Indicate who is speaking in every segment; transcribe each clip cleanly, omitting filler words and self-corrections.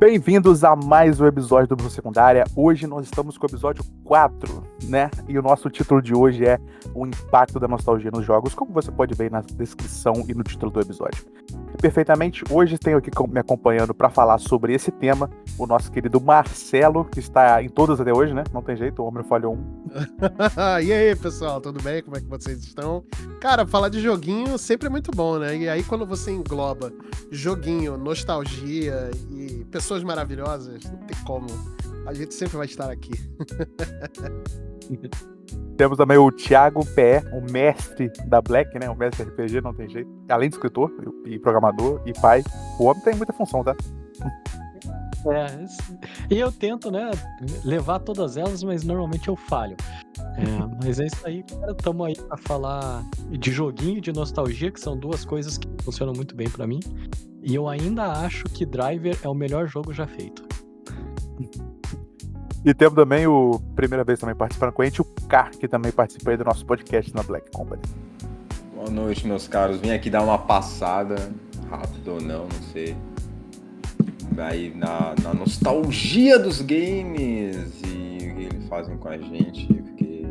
Speaker 1: Bem-vindos a mais um episódio do Bruno Secundária. Hoje nós estamos com o episódio 4, né? E o nosso título de hoje é o impacto da nostalgia nos jogos, como você pode ver na descrição e no título do episódio. Perfeitamente, hoje tenho aqui me acompanhando para falar sobre esse tema o nosso querido Marcelo, que está em todas até hoje, né? Não tem jeito, o homem falhou um.
Speaker 2: E aí, pessoal, tudo bem? Como é que vocês estão? Cara, falar de joguinho sempre é muito bom, né? E aí quando você engloba joguinho, nostalgia e pessoas maravilhosas, não tem como. A gente sempre vai estar aqui.
Speaker 1: Temos também o Thiago PE, o mestre da Black, né? O mestre RPG, não tem jeito. Além de escritor e programador e pai, o homem tem muita função, tá?
Speaker 3: E eu tento, né, levar todas elas, mas normalmente eu falho. Mas é isso aí, cara. Tamo aí pra falar de joguinho e de nostalgia, que são duas coisas que funcionam muito bem pra mim. E eu ainda acho que Driver é o melhor jogo já feito.
Speaker 1: E temos também primeira vez também participando com a gente, o Car, que também participa aí do nosso podcast na Black Company.
Speaker 4: Boa noite, meus caros. Vim aqui dar uma passada, rápido ou não sei. Aí na nostalgia dos games e o que eles fazem com a gente, porque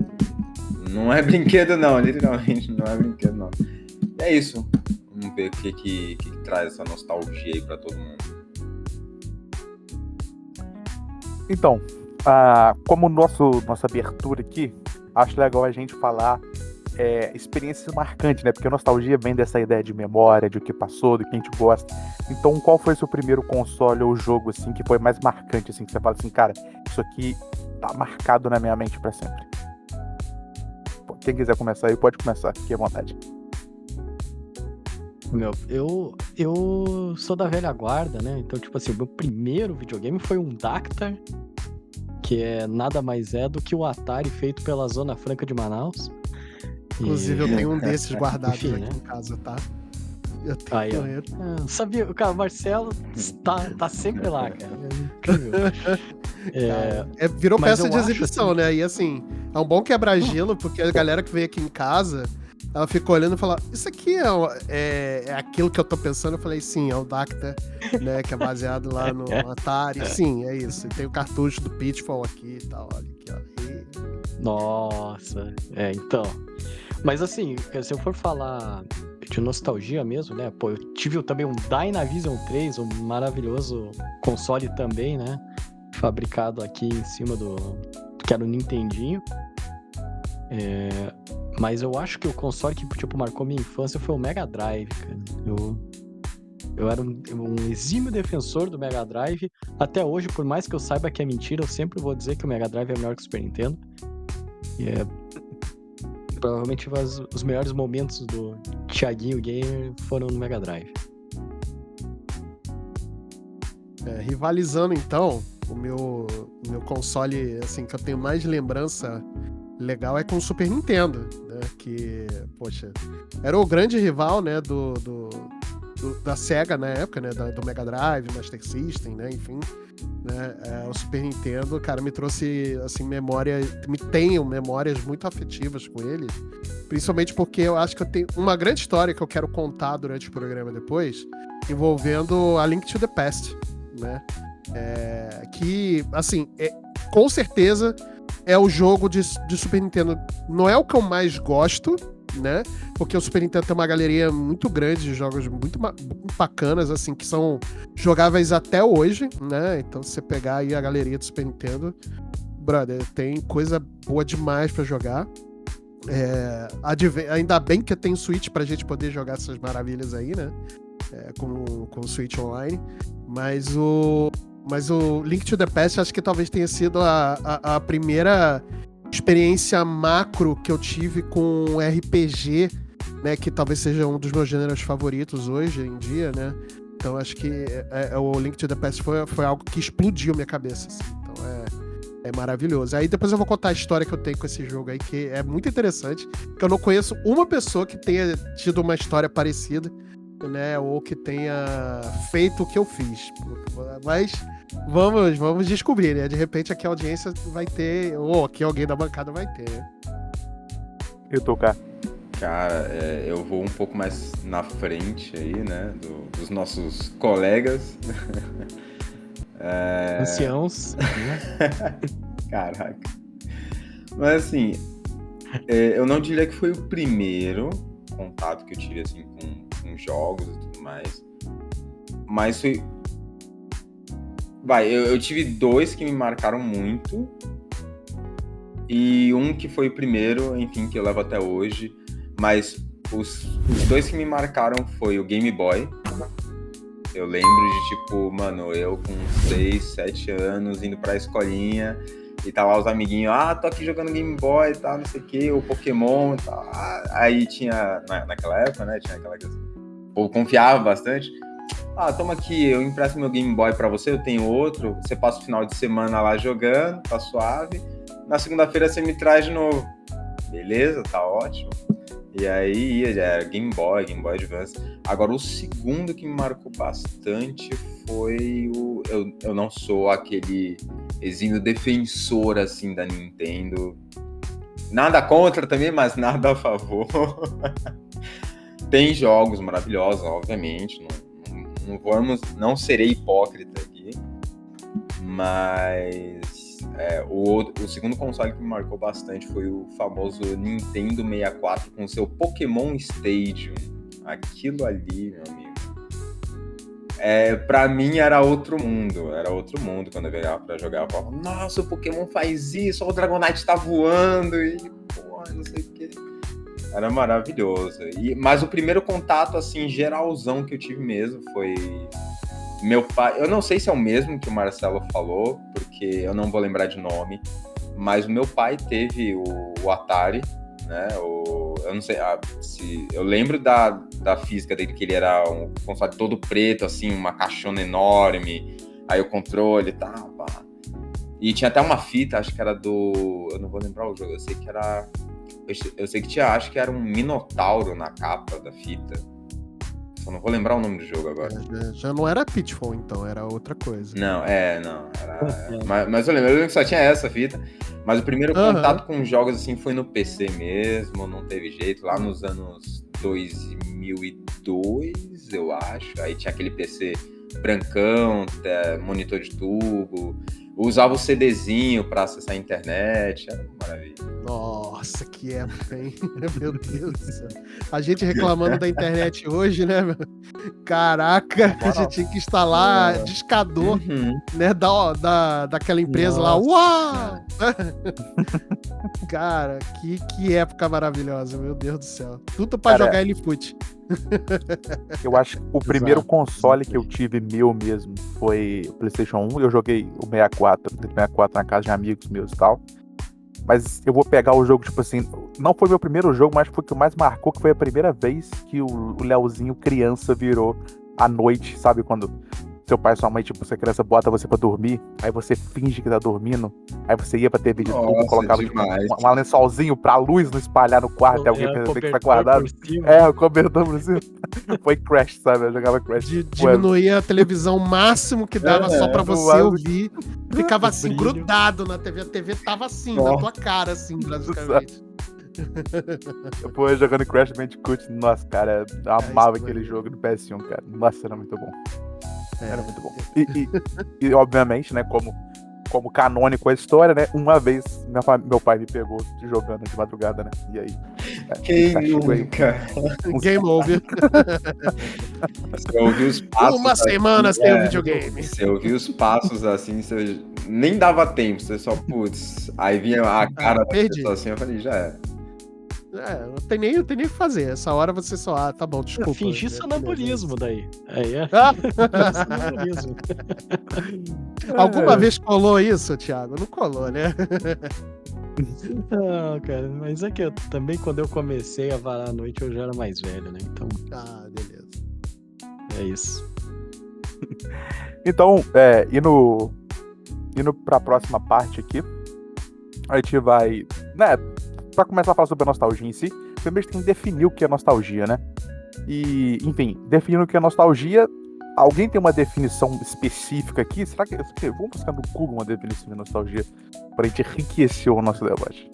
Speaker 4: não é brinquedo não, literalmente não é brinquedo não. E é isso, vamos ver o que traz essa nostalgia aí pra todo mundo.
Speaker 1: Então, como nossa abertura aqui, acho legal a gente falar experiências marcantes, né? Porque a nostalgia vem dessa ideia de memória, de o que passou, do que a gente gosta. Então, qual foi o seu primeiro console ou jogo, assim, que foi mais marcante, assim, que você fala assim, cara, isso aqui tá marcado na minha mente pra sempre? Quem quiser começar aí, pode começar, fique à vontade.
Speaker 3: Eu sou da velha guarda, né? Então, tipo assim, o meu primeiro videogame foi um Dactar, que nada mais é do que o Atari feito pela Zona Franca de Manaus.
Speaker 2: Inclusive, eu tenho um desses guardados
Speaker 3: Enfim,
Speaker 2: aqui,
Speaker 3: né?
Speaker 2: Em casa, tá? Eu tenho.
Speaker 3: Sabia, cara, o Marcelo tá sempre lá, cara. É incrível.
Speaker 2: Virou
Speaker 3: Mas
Speaker 2: peça
Speaker 3: eu
Speaker 2: de
Speaker 3: acho,
Speaker 2: exibição,
Speaker 3: assim,
Speaker 2: né? E assim, é um bom quebra-gelo, porque a galera que veio aqui em casa, ela ficou olhando e falou: isso aqui é aquilo que eu tô pensando. Eu falei: sim, é o Dactar, né? Que é baseado lá no Atari. Sim, é isso. E tem o cartucho do Pitfall aqui e tal. Olha aqui, ó.
Speaker 3: Nossa, então. Mas assim, se eu for falar de nostalgia mesmo, né? Pô, eu tive também um Dynavision 3, um maravilhoso console também, né? Fabricado aqui em cima que era o Nintendinho. Mas eu acho que o console que, tipo, marcou minha infância foi o Mega Drive, cara. Eu era um exímio defensor do Mega Drive. Até hoje, por mais que eu saiba que é mentira, eu sempre vou dizer que o Mega Drive é melhor que o Super Nintendo. Provavelmente os melhores momentos do Thiaguinho Gamer foram no Mega Drive.
Speaker 2: Rivalizando, então, o meu console, assim, que eu tenho mais lembrança legal é com o Super Nintendo, né? Que, poxa, era o grande rival, né, da Sega na época, né? Do Mega Drive, Master System, né? Enfim, né? O Super Nintendo, cara, me trouxe, assim, tenho memórias muito afetivas com ele, principalmente porque eu acho que eu tenho uma grande história que eu quero contar durante o programa depois, envolvendo A Link to the Past, né? Que, assim, com certeza é o jogo de Super Nintendo, não é o que eu mais gosto, né? Porque o Super Nintendo tem uma galeria muito grande de jogos muito bacanas, assim, que são jogáveis até hoje, né? Então, se você pegar aí a galeria do Super Nintendo, brother, tem coisa boa demais pra jogar. Ainda bem que tem Switch pra gente poder jogar essas maravilhas aí, né? Com o Switch Online. Mas o Link to the Past acho que talvez tenha sido a primeira experiência macro que eu tive com RPG, né, que talvez seja um dos meus gêneros favoritos hoje em dia, né? Então acho que o Link to the Past foi algo que explodiu minha cabeça, assim. Então é maravilhoso. Aí depois eu vou contar a história que eu tenho com esse jogo aí, que é muito interessante, que eu não conheço uma pessoa que tenha tido uma história parecida, né, ou que tenha feito o que eu fiz. Mas vamos descobrir, né? De repente aqui a audiência vai ter, ou aqui alguém da bancada vai ter, né?
Speaker 1: Eu tô cá.
Speaker 4: Cara, eu vou um pouco mais na frente aí, né, dos nossos colegas.
Speaker 3: Anciãos, né?
Speaker 4: Caraca. Mas assim, eu não diria que foi o primeiro contato que eu tive assim com jogos e tudo mais. Mas foi. Eu tive 2 que me marcaram muito. E um que foi o primeiro, enfim, que eu levo até hoje. Mas os 2 que me marcaram foi o Game Boy. Eu lembro de, tipo, mano, eu com 6, 7 anos, indo pra escolinha, e tá lá os amiguinhos, tô aqui jogando Game Boy e tal, não sei o que, o Pokémon e tal. Aí tinha, naquela época, né, tinha aquela coisa, eu confiava bastante. Toma aqui, eu empresto meu Game Boy pra você, eu tenho outro, você passa o final de semana lá jogando, tá suave, na segunda-feira você me traz de novo. Beleza, tá ótimo. E aí já era Game Boy Advance. Agora, o segundo que me marcou bastante foi o... Eu não sou aquele exímio defensor, assim, da Nintendo. Nada contra também, mas nada a favor. Tem jogos maravilhosos, obviamente. Não serei hipócrita aqui. Mas... o segundo console que me marcou bastante foi o famoso Nintendo 64 com seu Pokémon Stadium. Aquilo ali, meu amigo, pra mim era outro mundo quando eu pegava pra jogar. Eu falava, nossa, o Pokémon faz isso, o Dragonite tá voando e porra, não sei o que. Era maravilhoso. Mas o primeiro contato, assim, geralzão que eu tive mesmo foi... Meu pai, eu não sei se é o mesmo que o Marcelo falou, porque eu não vou lembrar de nome, mas o meu pai teve o Atari, né? Eu não sei se... Eu lembro da física dele, que ele era um console todo preto, assim, uma caixona enorme, aí o controle e tal, pá. E tinha até uma fita, acho que era do... Eu não vou lembrar o jogo, eu sei que era... Eu sei que tinha, acho que era um Minotauro na capa da fita. Só não vou lembrar o nome do jogo agora.
Speaker 2: Já não era Pitfall, então, era outra coisa.
Speaker 4: Não. Mas eu lembro que só tinha essa fita. Mas o primeiro contato com jogos, assim, foi no PC mesmo, não teve jeito. Lá nos anos 2002, eu acho. Aí tinha aquele PC brancão, monitor de tubo. Usava o CDzinho pra acessar a internet. Era uma maravilha.
Speaker 2: Nossa, que época, hein? Meu Deus do céu. A gente reclamando da internet hoje, né, meu? Caraca, a gente tinha que instalar discador, né, daquela empresa lá. Uau! Cara, que época maravilhosa, meu Deus do céu. Tudo pra jogar L-Foot.
Speaker 1: Eu acho que o primeiro console que eu tive meu mesmo foi o PlayStation 1. Eu joguei o 64 na casa de amigos meus e tal. Mas eu vou pegar o jogo, tipo assim, não foi meu primeiro jogo, mas foi o que mais marcou, que foi a primeira vez que o Leozinho criança virou à noite, sabe? Quando seu pai e sua mãe, tipo, você criança bota você pra dormir, aí você finge que tá dormindo, aí você ia pra TV de tubo, colocava tipo, um lençolzinho pra luz não espalhar no quarto, e alguém pensa que tá guardado. O cobertor por cima. Foi Crash, sabe? Eu jogava Crash.
Speaker 2: Diminuía a televisão o máximo que dava só pra você ouvir. Ficava assim, grudado na TV. A TV tava assim, na tua cara, assim, basicamente.
Speaker 1: Depois jogando Crash Bandicoot, nossa, cara, eu amava aquele jogo do PS1, cara. Nossa, era muito bom. Era muito bom. E obviamente, né, como canônico a história, né, uma vez meu pai me pegou jogando de madrugada, né, e aí...
Speaker 4: Quem nunca?
Speaker 2: Game over.
Speaker 4: Você ouviu os passos...
Speaker 2: Uma semana sem o videogame.
Speaker 4: Você ouviu os passos, assim, você nem dava tempo, você só, putz, aí vinha a cara da pessoa assim, eu falei, já é.
Speaker 2: Não tem nem o que fazer. Essa hora você só, tá bom, desculpa.
Speaker 3: Fingir sonambulismo daí. Sonambulismo.
Speaker 2: Alguma vez colou isso, Thiago? Não colou, né?
Speaker 3: Não, cara, mas é que eu também, quando eu comecei a varar à noite, eu já era mais velho, né? Então.
Speaker 2: Beleza.
Speaker 3: É isso.
Speaker 1: Então, indo pra próxima parte aqui, a gente vai, né, pra começar a falar sobre a nostalgia em si, primeiro a gente tem que definir o que é nostalgia, né? E, enfim, definindo o que é nostalgia, alguém tem uma definição específica aqui? Será que... Vamos buscar no Google uma definição de nostalgia pra gente enriquecer o nosso debate.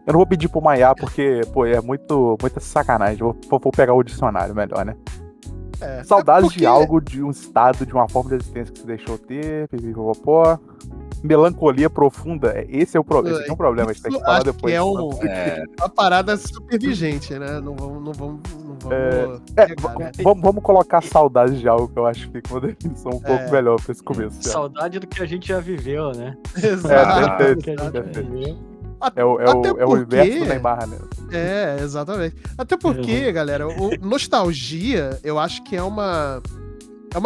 Speaker 1: Eu não vou pedir pro Maiá porque, pô, é muita sacanagem. Vou pegar o dicionário melhor, né? Saudades
Speaker 2: porque-
Speaker 1: de algo, de um estado, de uma forma de existência que se deixou ter, pipipopopó. Melancolia profunda, esse é o esse aqui é um problema, a gente tem que
Speaker 2: Isso
Speaker 1: falar
Speaker 2: acho
Speaker 1: depois.
Speaker 2: que é uma parada super vigente, né? Não vamos pegar, né?
Speaker 1: Vamos colocar saudades de algo que eu acho que fica uma definição um pouco melhor pra esse começo. já.
Speaker 3: Saudade do que a gente já viveu, né?
Speaker 2: Exato.
Speaker 1: perfeito,
Speaker 3: Do que a gente
Speaker 1: perfeito.
Speaker 3: viveu.
Speaker 1: É o
Speaker 2: porque-
Speaker 1: inverso do Neymar, né?
Speaker 2: Exatamente. Até porque, galera, nostalgia, eu acho que é uma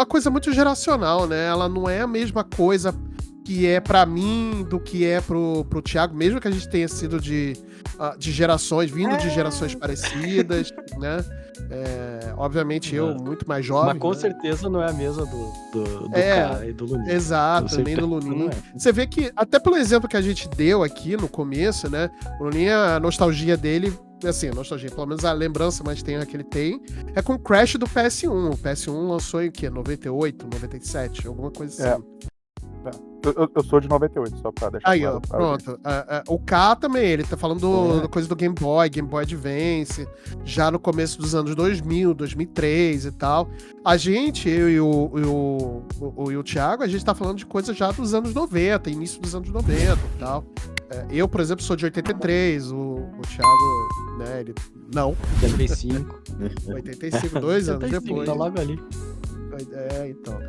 Speaker 2: coisa muito geracional, né? Ela não é a mesma coisa que é pra mim do que é pro Thiago, mesmo que a gente tenha sido de gerações, vindo de gerações parecidas, né? Obviamente eu muito mais jovem.
Speaker 3: Mas com
Speaker 2: né?
Speaker 3: certeza não é a mesa do cara e do Luninho.
Speaker 2: Exato,
Speaker 3: Com
Speaker 2: nem do
Speaker 3: certeza
Speaker 2: Luninho.
Speaker 3: não é.
Speaker 2: Você vê que, até pelo exemplo que a gente deu aqui no começo, né? O Luninho, a nostalgia dele, assim, nostalgia, pelo menos a lembrança mais tem que ele tem, é com o Crash do PS1. O PS1 lançou em o quê? 98, 97, alguma coisa assim.
Speaker 1: Eu sou de 98, só pra deixar
Speaker 2: Aí,
Speaker 1: claro.
Speaker 2: ó, pronto. O K também, ele tá falando da coisa do Game Boy Advance, já no começo dos anos 2000, 2003 e tal. A gente, eu e o Thiago, a gente tá falando de coisa já dos anos 90, início dos anos 90 e tal. Eu, por exemplo, sou de 83, o Thiago, né, ele... Não,
Speaker 3: 85.
Speaker 2: 85, 2 anos
Speaker 3: 85,
Speaker 2: depois.
Speaker 3: tá logo ali.
Speaker 2: Então.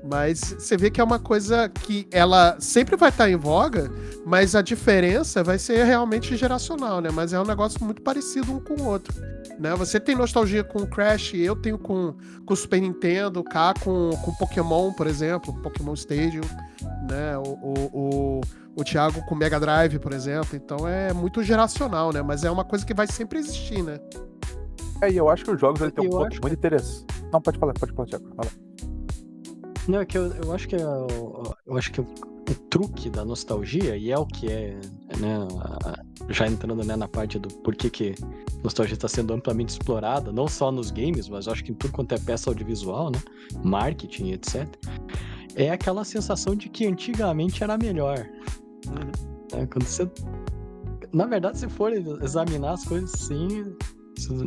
Speaker 2: Mas você vê que é uma coisa que ela sempre vai estar em voga, mas a diferença vai ser realmente geracional, né? Mas é um negócio muito parecido um com o outro, né? Você tem nostalgia com o Crash, eu tenho com o Super Nintendo, o K com Pokémon, por exemplo, Pokémon Stadium, né? O Thiago com Mega Drive, por exemplo. Então é muito geracional, né? Mas é uma coisa que vai sempre existir, né?
Speaker 1: E eu acho que os jogos ele tem um
Speaker 3: Eu
Speaker 1: ponto
Speaker 3: acho
Speaker 1: muito interessante. Não, pode falar, Thiago. Fala.
Speaker 3: Não, é que eu acho que o truque da nostalgia, e é o que é, né, já entrando, né, na parte do porquê que nostalgia está sendo amplamente explorada, não só nos games, mas eu acho que em tudo quanto é peça audiovisual, né, marketing, etc. É aquela sensação de que antigamente era melhor. Quando você... Na verdade, se for examinar as coisas assim...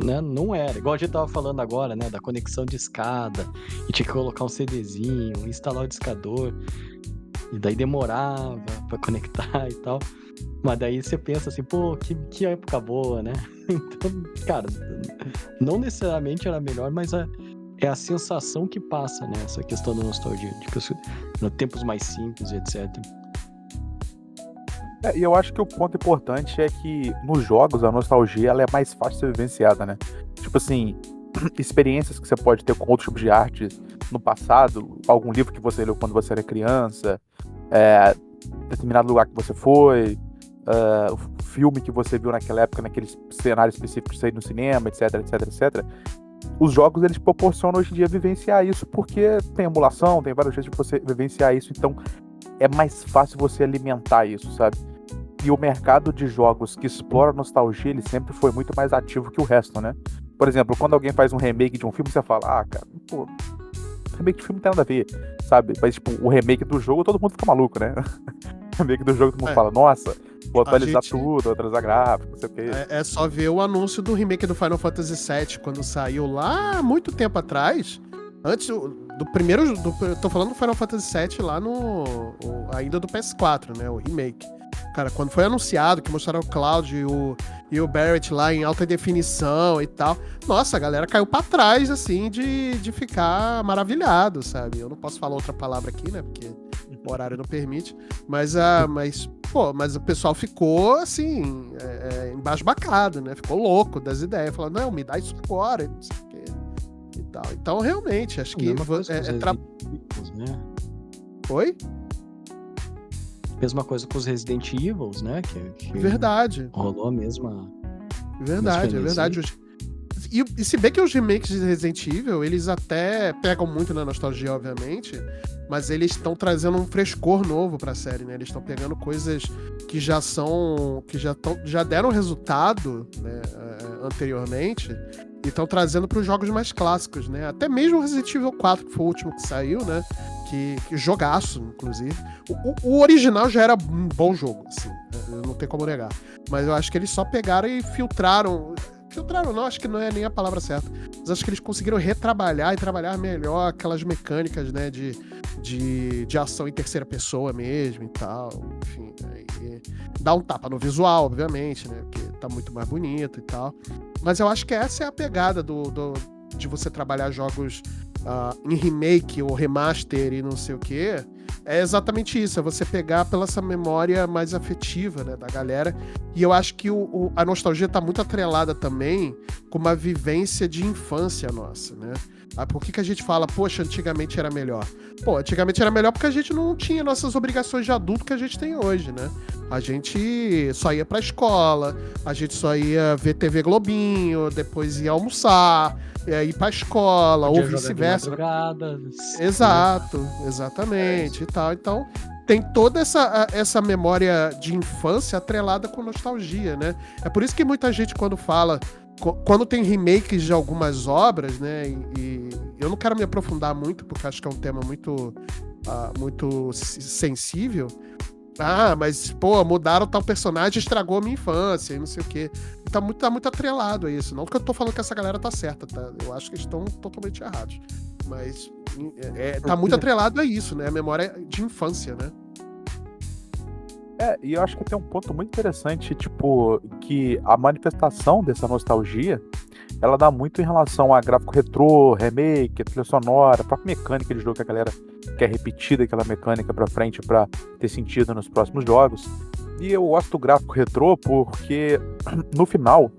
Speaker 3: Né, não era, igual a gente tava falando agora, né, da conexão de escada, e tinha que colocar um CDzinho, instalar o discador, e daí demorava pra conectar e tal, mas daí você pensa assim, pô, que época boa, né? Então, cara, não necessariamente era melhor, mas é a sensação que passa, né, essa questão da nostalgia, de que tempos mais simples e etc.
Speaker 1: E eu acho que o ponto importante é que nos jogos a nostalgia ela é mais fácil de ser vivenciada, né? Tipo assim, experiências que você pode ter com outros tipos de arte no passado, algum livro que você leu quando você era criança, determinado lugar que você foi, o filme que você viu naquela época, naquele cenário específico que você ia no cinema, etc, etc, etc. Os jogos eles proporcionam hoje em dia vivenciar isso porque tem emulação, tem vários jeitos de você vivenciar isso, então é mais fácil você alimentar isso, sabe? E o mercado de jogos que explora nostalgia, ele sempre foi muito mais ativo que o resto, né? Por exemplo, quando alguém faz um remake de um filme, você fala, cara, pô, remake de filme não tem nada a ver, sabe? Mas, tipo, o remake do jogo, todo mundo fica maluco, né? O remake do jogo, todo mundo fala, nossa, vou atualizar tudo, atualizar gráfico, não sei o quê.
Speaker 2: É só ver o anúncio do remake do Final Fantasy VII, quando saiu lá há muito tempo atrás, antes do primeiro, tô falando do Final Fantasy VII lá ainda do PS4, né, o remake. Cara, quando foi anunciado, que mostraram o Cloud e o Barrett lá em alta definição e tal, nossa, a galera caiu pra trás, assim, de ficar maravilhado, sabe? Eu não posso falar outra palavra aqui, né, porque o horário não permite, mas o pessoal ficou, assim, embasbacado, né? Ficou louco das ideias, falando, não, me dá isso agora, não sei o quê, e tal. Então, realmente, acho que...
Speaker 3: né?
Speaker 2: Oi?
Speaker 3: Mesma coisa com os Resident Evils, né? Que
Speaker 2: verdade.
Speaker 3: Rolou a mesma...
Speaker 2: Verdade, é verdade. E se bem que os remakes de Resident Evil, eles até pegam muito na nostalgia, obviamente, mas eles estão trazendo um frescor novo pra série, né? Eles estão pegando coisas que já deram resultado, né, anteriormente, e estão trazendo para os jogos mais clássicos, né? Até mesmo o Resident Evil 4, que foi o último que saiu, né? Que jogaço, inclusive. O original já era um bom jogo, assim, não tem como negar. Mas eu acho que eles só pegaram e filtraram. filtraram não, acho que não é nem a palavra certa, mas acho que eles conseguiram retrabalhar e trabalhar melhor aquelas mecânicas, né, de ação em terceira pessoa mesmo e tal, enfim, né, e dá um tapa no visual, obviamente, né, porque tá muito mais bonito e tal, mas eu acho que essa é a pegada de você trabalhar jogos em remake ou remaster e não sei o que, é exatamente isso, é você pegar pela essa memória mais afetiva, né, da galera, e eu acho que a nostalgia tá muito atrelada também com uma vivência de infância nossa, né? Por que a gente fala, poxa, antigamente era melhor? Pô, antigamente era melhor porque a gente não tinha nossas obrigações de adulto que a gente tem hoje, né? A gente só ia pra escola, a gente só ia ver TV Globinho, depois ia almoçar, ia ir pra escola, ou vice-versa. Exato, exatamente e tal. Então, tem toda essa memória de infância atrelada com nostalgia, né? É por isso que muita gente, quando tem remakes de algumas obras, né? E eu não quero me aprofundar muito, porque acho que é um tema muito sensível. Mas, pô, mudaram tal personagem, estragou a minha infância e não sei o quê. Tá muito atrelado a isso. Não que eu tô falando que essa galera tá certa, tá? Eu acho que eles estão totalmente errados. Mas tá muito atrelado a isso, né? A memória de infância, né?
Speaker 1: E eu acho que tem um ponto muito interessante, tipo, que a manifestação dessa nostalgia, ela dá muito em relação a gráfico retrô, remake, trilha sonora, a própria mecânica de jogo que a galera quer repetir daquela mecânica pra frente pra ter sentido nos próximos jogos. E eu gosto do gráfico retrô porque, no final,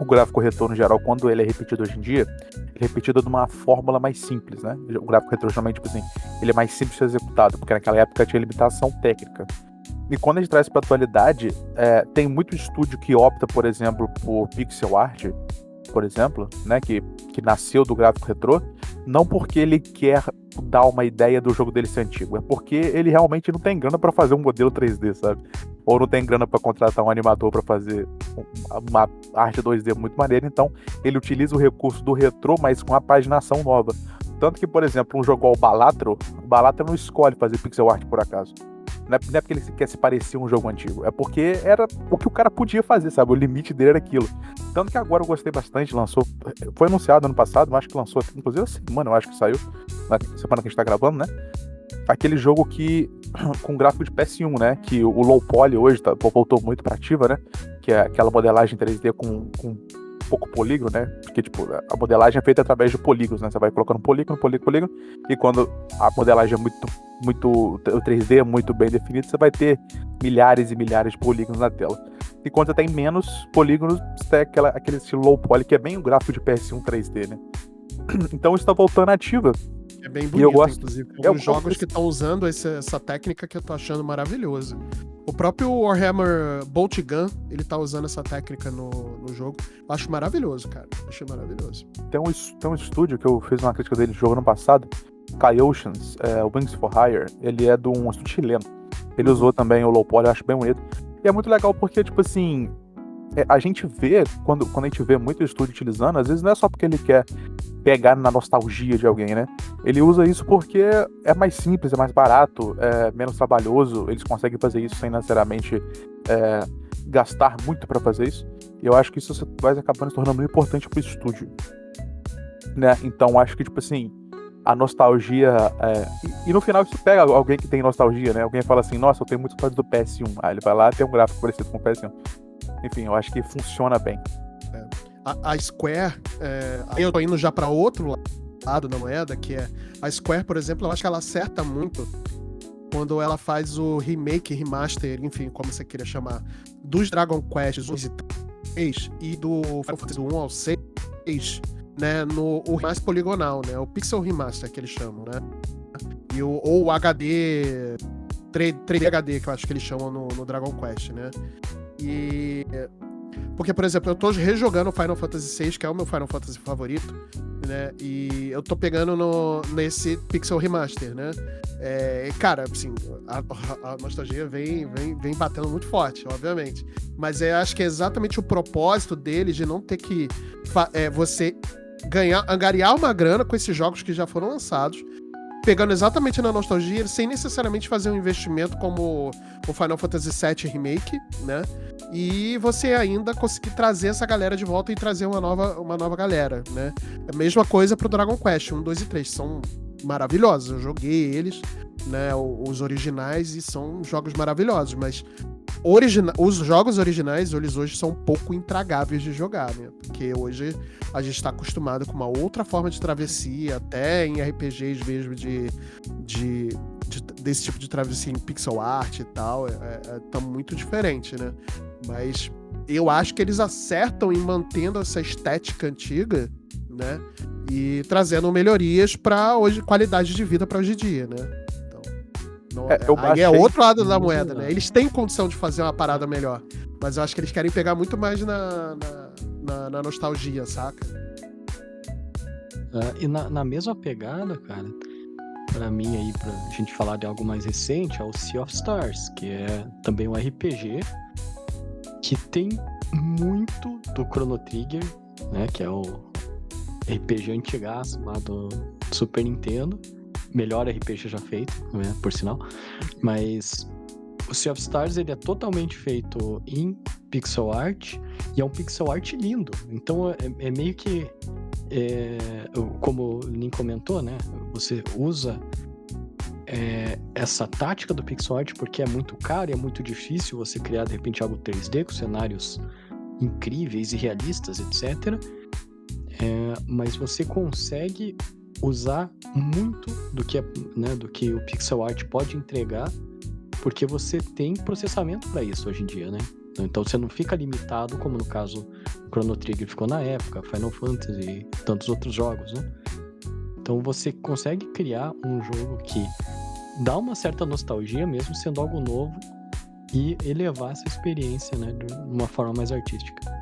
Speaker 1: o gráfico retrô, no geral, quando ele é repetido hoje em dia, ele é repetido de uma fórmula mais simples, né? O gráfico retrô, geralmente, tipo assim, ele é mais simples de ser executado, porque naquela época tinha limitação técnica. E quando a gente traz pra atualidade, tem muito estúdio que opta, por exemplo, por pixel art, por exemplo, né, que nasceu do gráfico retrô, não porque ele quer dar uma ideia do jogo dele ser antigo, é porque ele realmente não tem grana pra fazer um modelo 3D, sabe? Ou não tem grana pra contratar um animador pra fazer uma arte 2D muito maneira, então ele utiliza o recurso do retrô, mas com a paginação nova. Tanto que, por exemplo, um jogo igual o Balatro não escolhe fazer pixel art por acaso. Não é porque ele quer se parecer um jogo antigo, é porque era o que o cara podia fazer, sabe? O limite dele era aquilo. Tanto que agora eu gostei bastante, foi anunciado ano passado, eu acho que lançou, inclusive essa semana, eu acho que saiu, na semana que a gente tá gravando, né? Aquele jogo com gráfico de PS1, né? Que o low poly hoje voltou muito pra ativa, né? Que é aquela modelagem 3D com pouco polígono, né? Porque, tipo, a modelagem é feita através de polígonos, né? Você vai colocando polígono, e quando a modelagem é o 3D é muito bem definido, você vai ter milhares e milhares de polígonos na tela. E quando você tem menos polígonos, você tem aquele estilo low poly, que é bem o gráfico de PS1 3D, né? Então isso tá voltando ativa.
Speaker 2: É bem bonito,
Speaker 1: eu gosto,
Speaker 2: inclusive. Os jogos que estão usando essa técnica que eu tô achando maravilhoso. O próprio Warhammer Bolt Gun, ele tá usando essa técnica no jogo. Eu acho maravilhoso, cara. Achei maravilhoso.
Speaker 1: Tem um estúdio que eu fiz uma crítica dele no jogo ano passado, Sky Oceans, Wings for Hire. Ele é de um estúdio chileno. Ele usou também o low poly, eu acho bem bonito. E é muito legal porque, tipo assim, a gente vê, quando a gente vê muito estúdio utilizando, às vezes não é só porque ele quer pegar na nostalgia de alguém, né? Ele usa isso porque é mais simples, é mais barato, é menos trabalhoso, eles conseguem fazer isso sem necessariamente gastar muito pra fazer isso. E eu acho que isso vai acabando se tornando muito importante pro estúdio, né? Então acho que, tipo assim, a nostalgia e no final isso pega alguém que tem nostalgia, né? Alguém fala assim, nossa, eu tenho muito saudade do PS1. Aí ele vai lá e tem um gráfico parecido com o PS1. Enfim, eu acho que funciona bem.
Speaker 2: A Square, eu tô indo já pra outro lado da moeda, que é a Square, por exemplo, eu acho que ela acerta muito quando ela faz o remake, remaster, enfim, como você queria chamar, dos Dragon Quest 1 e 3 e do Final Fantasy 1 ao 6, né, o remaster poligonal, né, o Pixel Remaster que eles chamam, né, ou o HD, 3D HD, que eu acho que eles chamam no Dragon Quest, né, e... Porque, por exemplo, eu tô rejogando o Final Fantasy VI, que é o meu Final Fantasy favorito, né? E eu tô pegando nesse Pixel Remaster, né? Cara, assim, a nostalgia vem batendo muito forte, obviamente. Mas eu acho que é exatamente o propósito deles de não ter que você angariar uma grana com esses jogos que já foram lançados, pegando exatamente na nostalgia, sem necessariamente fazer um investimento como o Final Fantasy VII Remake, né? e você ainda conseguir trazer essa galera de volta e trazer uma nova galera, né? É a mesma coisa pro Dragon Quest 1, 2 e 3, são maravilhosos, eu joguei eles, né, os originais, e são jogos maravilhosos, mas os jogos originais, eles hoje são um pouco intragáveis de jogar, né? Porque hoje a gente está acostumado com uma outra forma de travessia, até em RPGs mesmo desse tipo de travessia em pixel art e tal, tá muito diferente, né? Mas eu acho que eles acertam em mantendo essa estética antiga, né? E trazendo melhorias para hoje, qualidade de vida para hoje em dia, né? Aí é outro lado da moeda, né? Eles têm condição de fazer uma parada melhor, mas eu acho que eles querem pegar muito mais na nostalgia, saca?
Speaker 3: E na mesma pegada, cara, pra mim aí, pra gente falar de algo mais recente, é o Sea of Stars, que é também um RPG que tem muito do Chrono Trigger, né? Que é o RPG antigaço lá do Super Nintendo. Melhor RPG já feito, né, por sinal. Mas o Sea of Stars, ele é totalmente feito em pixel art, e é um pixel art lindo. Então é meio que como o Lin comentou, né, você usa essa tática do pixel art porque é muito caro e é muito difícil você criar de repente algo 3D com cenários incríveis e realistas, etc. Mas você consegue usar muito do que o pixel art pode entregar, porque você tem processamento para isso hoje em dia, né? Então você não fica limitado, como no caso Chrono Trigger ficou na época, Final Fantasy e tantos outros jogos, né? Então você consegue criar um jogo que dá uma certa nostalgia, mesmo sendo algo novo, e elevar essa experiência, né, de uma forma mais artística.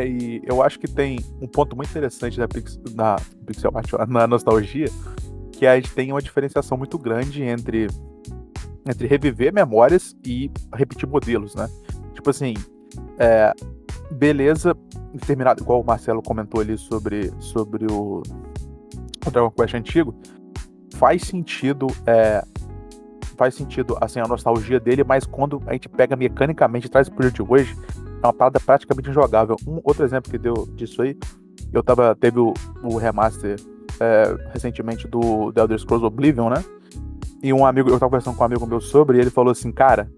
Speaker 1: E eu acho que tem um ponto muito interessante na pixel art, na nostalgia, que a gente tem uma diferenciação muito grande entre reviver memórias e repetir modelos, né? Tipo assim, beleza, determinado, igual o Marcelo comentou ali sobre o Dragon Quest antigo, faz sentido assim, a nostalgia dele, mas quando a gente pega mecanicamente e traz pro dia de hoje, é uma parada praticamente injogável. Um outro exemplo que deu disso aí, teve o remaster recentemente do The Elder Scrolls Oblivion, né? E eu tava conversando com um amigo meu sobre, e ele falou assim, cara,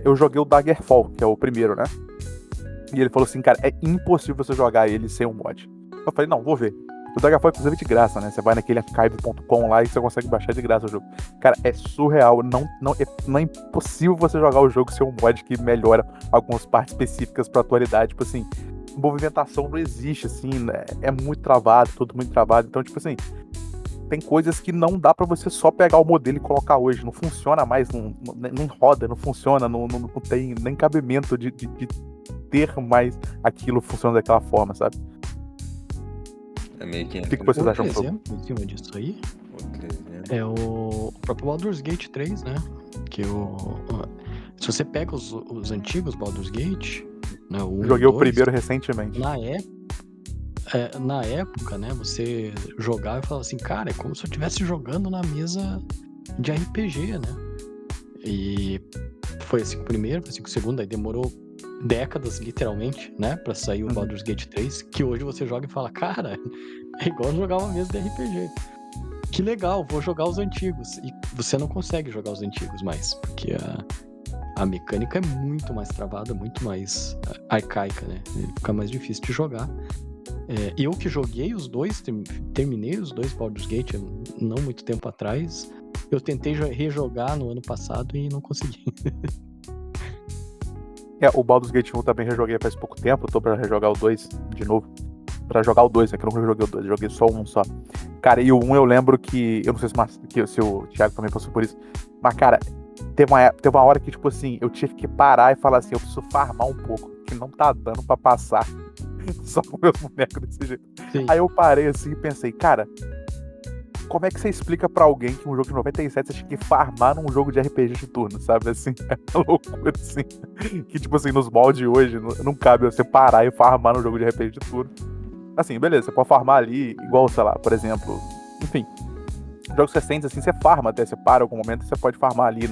Speaker 1: eu joguei o Daggerfall, que é o primeiro, né? E ele falou assim, cara, é impossível você jogar ele sem um mod. Eu falei, não, vou ver. O Daggerfall é inclusive de graça, né? Você vai naquele archive.com lá e você consegue baixar de graça o jogo. Cara, é surreal. Não é impossível você jogar o jogo sem um mod que melhora algumas partes específicas pra atualidade. Tipo assim, movimentação não existe, assim, né? É muito travado, tudo muito travado. Então, tipo assim, tem coisas que não dá pra você só pegar o modelo e colocar hoje. Não funciona mais, nem roda, não funciona, não tem nem cabimento de ter mais aquilo funcionando daquela forma, sabe?
Speaker 4: É meio que...
Speaker 1: O que vocês acham?
Speaker 3: Outro exemplo em cima disso aí é o próprio Baldur's Gate 3, né? Que se você pega os antigos Baldur's Gate, né, o 1
Speaker 1: Joguei
Speaker 3: e o
Speaker 1: o
Speaker 3: 2,
Speaker 1: primeiro recentemente.
Speaker 3: na época, né, você jogava e falava assim, cara, é como se eu estivesse jogando na mesa de RPG, né? E foi assim com o primeiro, foi assim com o segundo, aí demorou décadas, literalmente, né, pra sair o Baldur's Gate 3, que hoje você joga e fala, cara, é igual jogar uma mesa de RPG. Que legal, vou jogar os antigos. E você não consegue jogar os antigos mais, porque a mecânica é muito mais travada, muito mais arcaica, né? Fica mais difícil de jogar. Eu que joguei os dois, terminei os dois Baldur's Gate não muito tempo atrás. Eu tentei rejogar no ano passado e não consegui.
Speaker 1: O Baldur's Gate 1 também rejoguei faz pouco tempo, eu tô pra rejogar o 2 de novo. Pra jogar o 2, né? Que eu não joguei o 2, eu joguei só um só. Cara, e o 1 eu lembro que, eu não sei se o Thiago também passou por isso, mas cara, teve uma hora que, tipo assim, eu tive que parar e falar assim, eu preciso farmar um pouco, que não tá dando pra passar só com meus bonecos desse jeito. Sim. Aí eu parei assim e pensei, cara, como é que você explica pra alguém que um jogo de 97 você tinha que farmar num jogo de RPG de turno, sabe? Assim, é uma loucura, assim. Que, tipo assim, nos moldes de hoje, não cabe você parar e farmar num jogo de RPG de turno. Assim, beleza, você pode farmar ali, igual, sei lá, por exemplo, enfim. Jogos recentes, assim, você farma até, você para em algum momento, você pode farmar ali,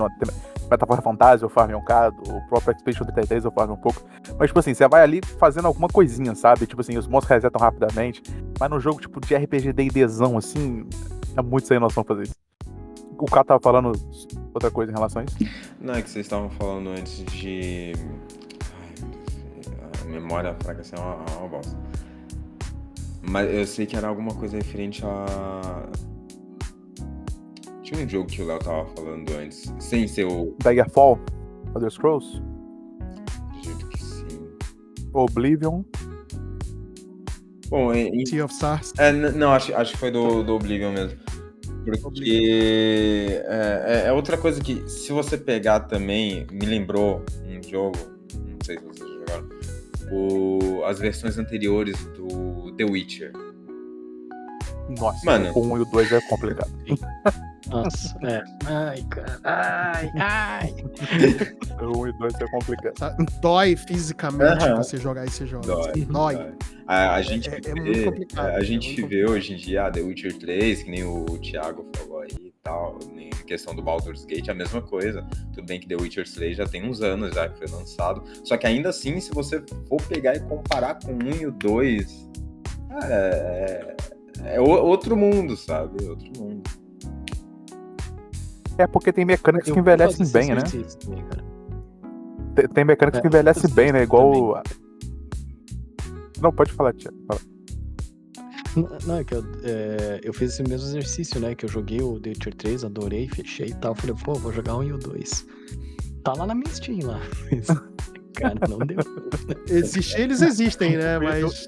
Speaker 1: Metaphor Fantasy, eu farmei um bocado, o próprio Expedition 33 eu farmei um pouco. Mas, tipo assim, você vai ali fazendo alguma coisinha, sabe? Tipo assim, os monstros resetam rapidamente. Mas no jogo, tipo, de RPG D&Dzão, assim, é muito sem noção fazer isso. O cara tava falando outra coisa em relação a isso?
Speaker 4: Não, é que vocês estavam falando antes de... A memória fraca assim, é uma bosta. Mas eu sei que era alguma coisa referente a... Tinha um jogo que o Léo tava falando antes, sem ser o...
Speaker 1: Daggerfall, Elder Scrolls,
Speaker 4: Acredito que sim.
Speaker 1: Oblivion.
Speaker 4: Bom,
Speaker 2: Sea of Stars.
Speaker 4: não, acho que foi do Oblivion mesmo. Porque é outra coisa que, se você pegar também, me lembrou um jogo, não sei se vocês jogaram, as versões anteriores do The Witcher.
Speaker 1: Nossa,
Speaker 4: Mano.
Speaker 1: o 1 e o 2 é complicado.
Speaker 3: Nossa, Ai, cara. Ai.
Speaker 1: O 1 e o 2 é complicado.
Speaker 2: Dói fisicamente
Speaker 4: Aham.
Speaker 2: você jogar esses jogos.
Speaker 4: Dói. A gente
Speaker 2: É
Speaker 4: vê,
Speaker 2: muito complicado.
Speaker 4: a gente vê hoje em dia The Witcher 3, que nem o Thiago falou aí e tal, em questão do Baldur's Gate, é a mesma coisa. Tudo bem que The Witcher 3 já tem uns anos já que foi lançado, só que ainda assim, se você for pegar e comparar com o 1 e o 2, é outro mundo, sabe? Outro mundo.
Speaker 1: É porque tem mecânicas que envelhecem bem, né?
Speaker 3: Também, cara.
Speaker 1: Tem mecânicas que envelhecem bem, né? Igual... Não, pode falar, Thiago. Fala.
Speaker 3: Não, é que eu fiz esse mesmo exercício, né? Que eu joguei o The Witcher 3, adorei, fechei e tal. Falei, pô, vou jogar o 1 e o 2. Tá lá na minha Steam lá. Cara, não deu.
Speaker 2: Existir, eles existem, né? Mas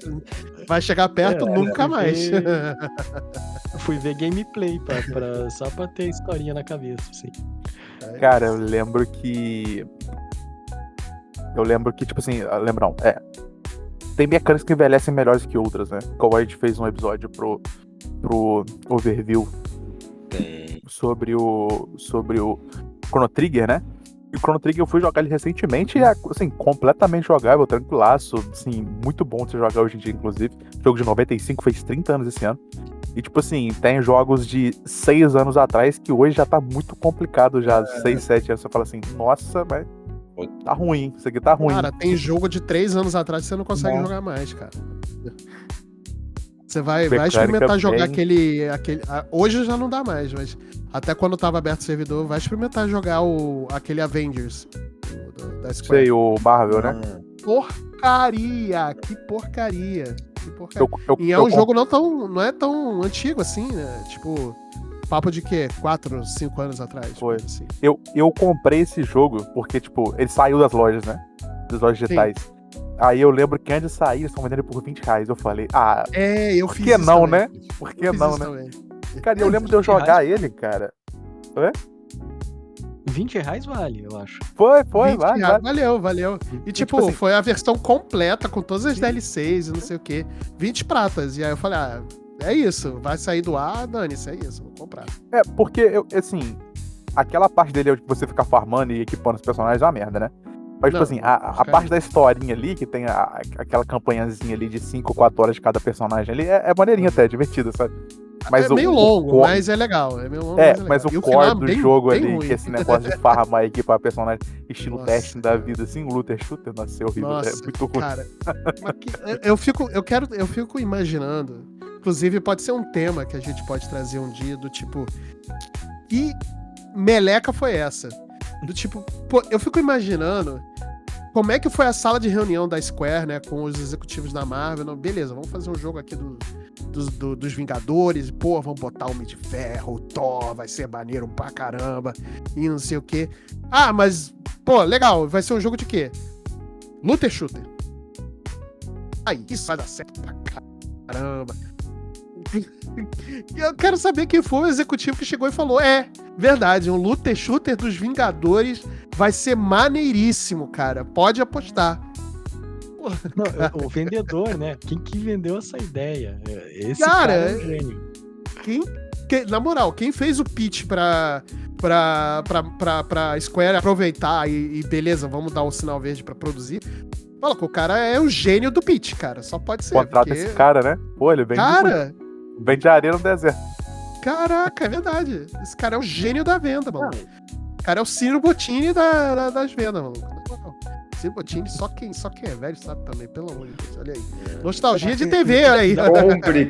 Speaker 2: vai chegar perto nunca mais.
Speaker 3: Fui ver gameplay só pra ter historinha na cabeça, assim.
Speaker 1: Cara, eu lembro que, tipo assim, tem mecânicas que envelhecem melhores que outras, né? Como a gente fez um episódio pro overview
Speaker 4: Tem.
Speaker 1: sobre o Chrono Trigger, né? E o Chrono Trigger eu fui jogar ele recentemente e é, assim, completamente jogável, tranquilaço, assim, muito bom de você jogar hoje em dia, inclusive. Jogo de 95, fez 30 anos esse ano. E, tipo assim, tem jogos de 6 anos atrás que hoje já tá muito complicado já, 6, 7 anos. Você fala assim, nossa, mas tá ruim, isso aqui tá ruim.
Speaker 2: Cara, tem jogo de 3 anos atrás que você não consegue jogar mais, cara. Você vai experimentar jogar aquele. Hoje já não dá mais, mas até quando tava aberto o servidor, vai experimentar jogar aquele Avengers da Square.
Speaker 1: Sei, o Marvel, né?
Speaker 2: Porcaria! Que porcaria! E é um jogo não é tão antigo assim, né? Tipo, papo de quê? 4, 5 anos atrás?
Speaker 1: Foi.
Speaker 2: Assim.
Speaker 1: Eu comprei esse jogo porque, tipo, ele saiu das lojas, né? Das lojas digitais.
Speaker 2: Sim.
Speaker 1: Aí eu lembro que antes de sair, eles estão vendendo ele por R$20. Eu falei,
Speaker 2: eu
Speaker 1: por
Speaker 2: fiz
Speaker 1: que
Speaker 2: isso
Speaker 1: não,
Speaker 2: também.
Speaker 1: né? Por que
Speaker 2: Eu fiz
Speaker 1: não,
Speaker 2: isso
Speaker 1: né?
Speaker 2: também.
Speaker 1: Cara, eu lembro de eu jogar ele, cara.
Speaker 3: R$20 vale, eu acho.
Speaker 1: Foi,
Speaker 2: 20
Speaker 1: vai.
Speaker 2: reais. Valeu. E tipo,
Speaker 1: assim,
Speaker 2: foi a versão completa, com todas as DLCs e não sei o quê. 20 pratas. E aí eu falei, é isso. Vai sair do ar, dane-se, é isso, vou comprar.
Speaker 1: Porque, assim, aquela parte dele onde você fica farmando e equipando os personagens é uma merda, né? Mas, tipo assim, a parte da historinha ali, que tem aquela campanhazinha ali de 5 ou 4 horas de cada personagem ali, é maneirinha até, é divertida, sabe? Mas
Speaker 2: é meio longo, mas é legal. É meio longo,
Speaker 1: mas o
Speaker 2: e
Speaker 1: core do jogo
Speaker 2: bem
Speaker 1: ali,
Speaker 2: ruim.
Speaker 1: que esse negócio de farmar e equipar personagem, estilo
Speaker 2: Nossa.
Speaker 1: Destiny da vida, assim, o looter shooter, nossa, é horrível,
Speaker 2: Nossa,
Speaker 1: é muito ruim.
Speaker 2: cara, eu fico imaginando, inclusive pode ser um tema que a gente pode trazer um dia, do tipo, que meleca foi essa? Do tipo, pô, eu fico imaginando como é que foi a sala de reunião da Square, né, com os executivos da Marvel. Não, beleza, vamos fazer um jogo aqui dos Vingadores, e pô, vamos botar o Homem de Ferro, o Thor, vai ser maneiro pra caramba, e não sei o quê. Mas, pô, legal, vai ser um jogo de quê? Looter Shooter. Aí, isso vai dar certo pra caramba. Eu quero saber quem foi o executivo que chegou e falou, verdade, um Looter Shooter dos Vingadores vai ser maneiríssimo, cara, pode apostar.
Speaker 3: Não, o vendedor, né? Quem que vendeu essa ideia? Esse
Speaker 2: cara
Speaker 3: é um gênio.
Speaker 2: Na moral, quem fez o pitch pra Square aproveitar e beleza, vamos dar o sinal verde pra produzir, fala que o cara é o gênio do pitch, cara, só pode ser.
Speaker 1: Contrata esse cara, né? Pô, ele vem de areia no deserto.
Speaker 2: Caraca, é verdade. Esse cara é o gênio da venda, mano. cara é o Ciro Bottini das vendas, maluco. Ciro Bottini, só quem é velho sabe também, pelo amor de Deus. Olha aí. Nostalgia de TV, olha aí.
Speaker 4: Compre.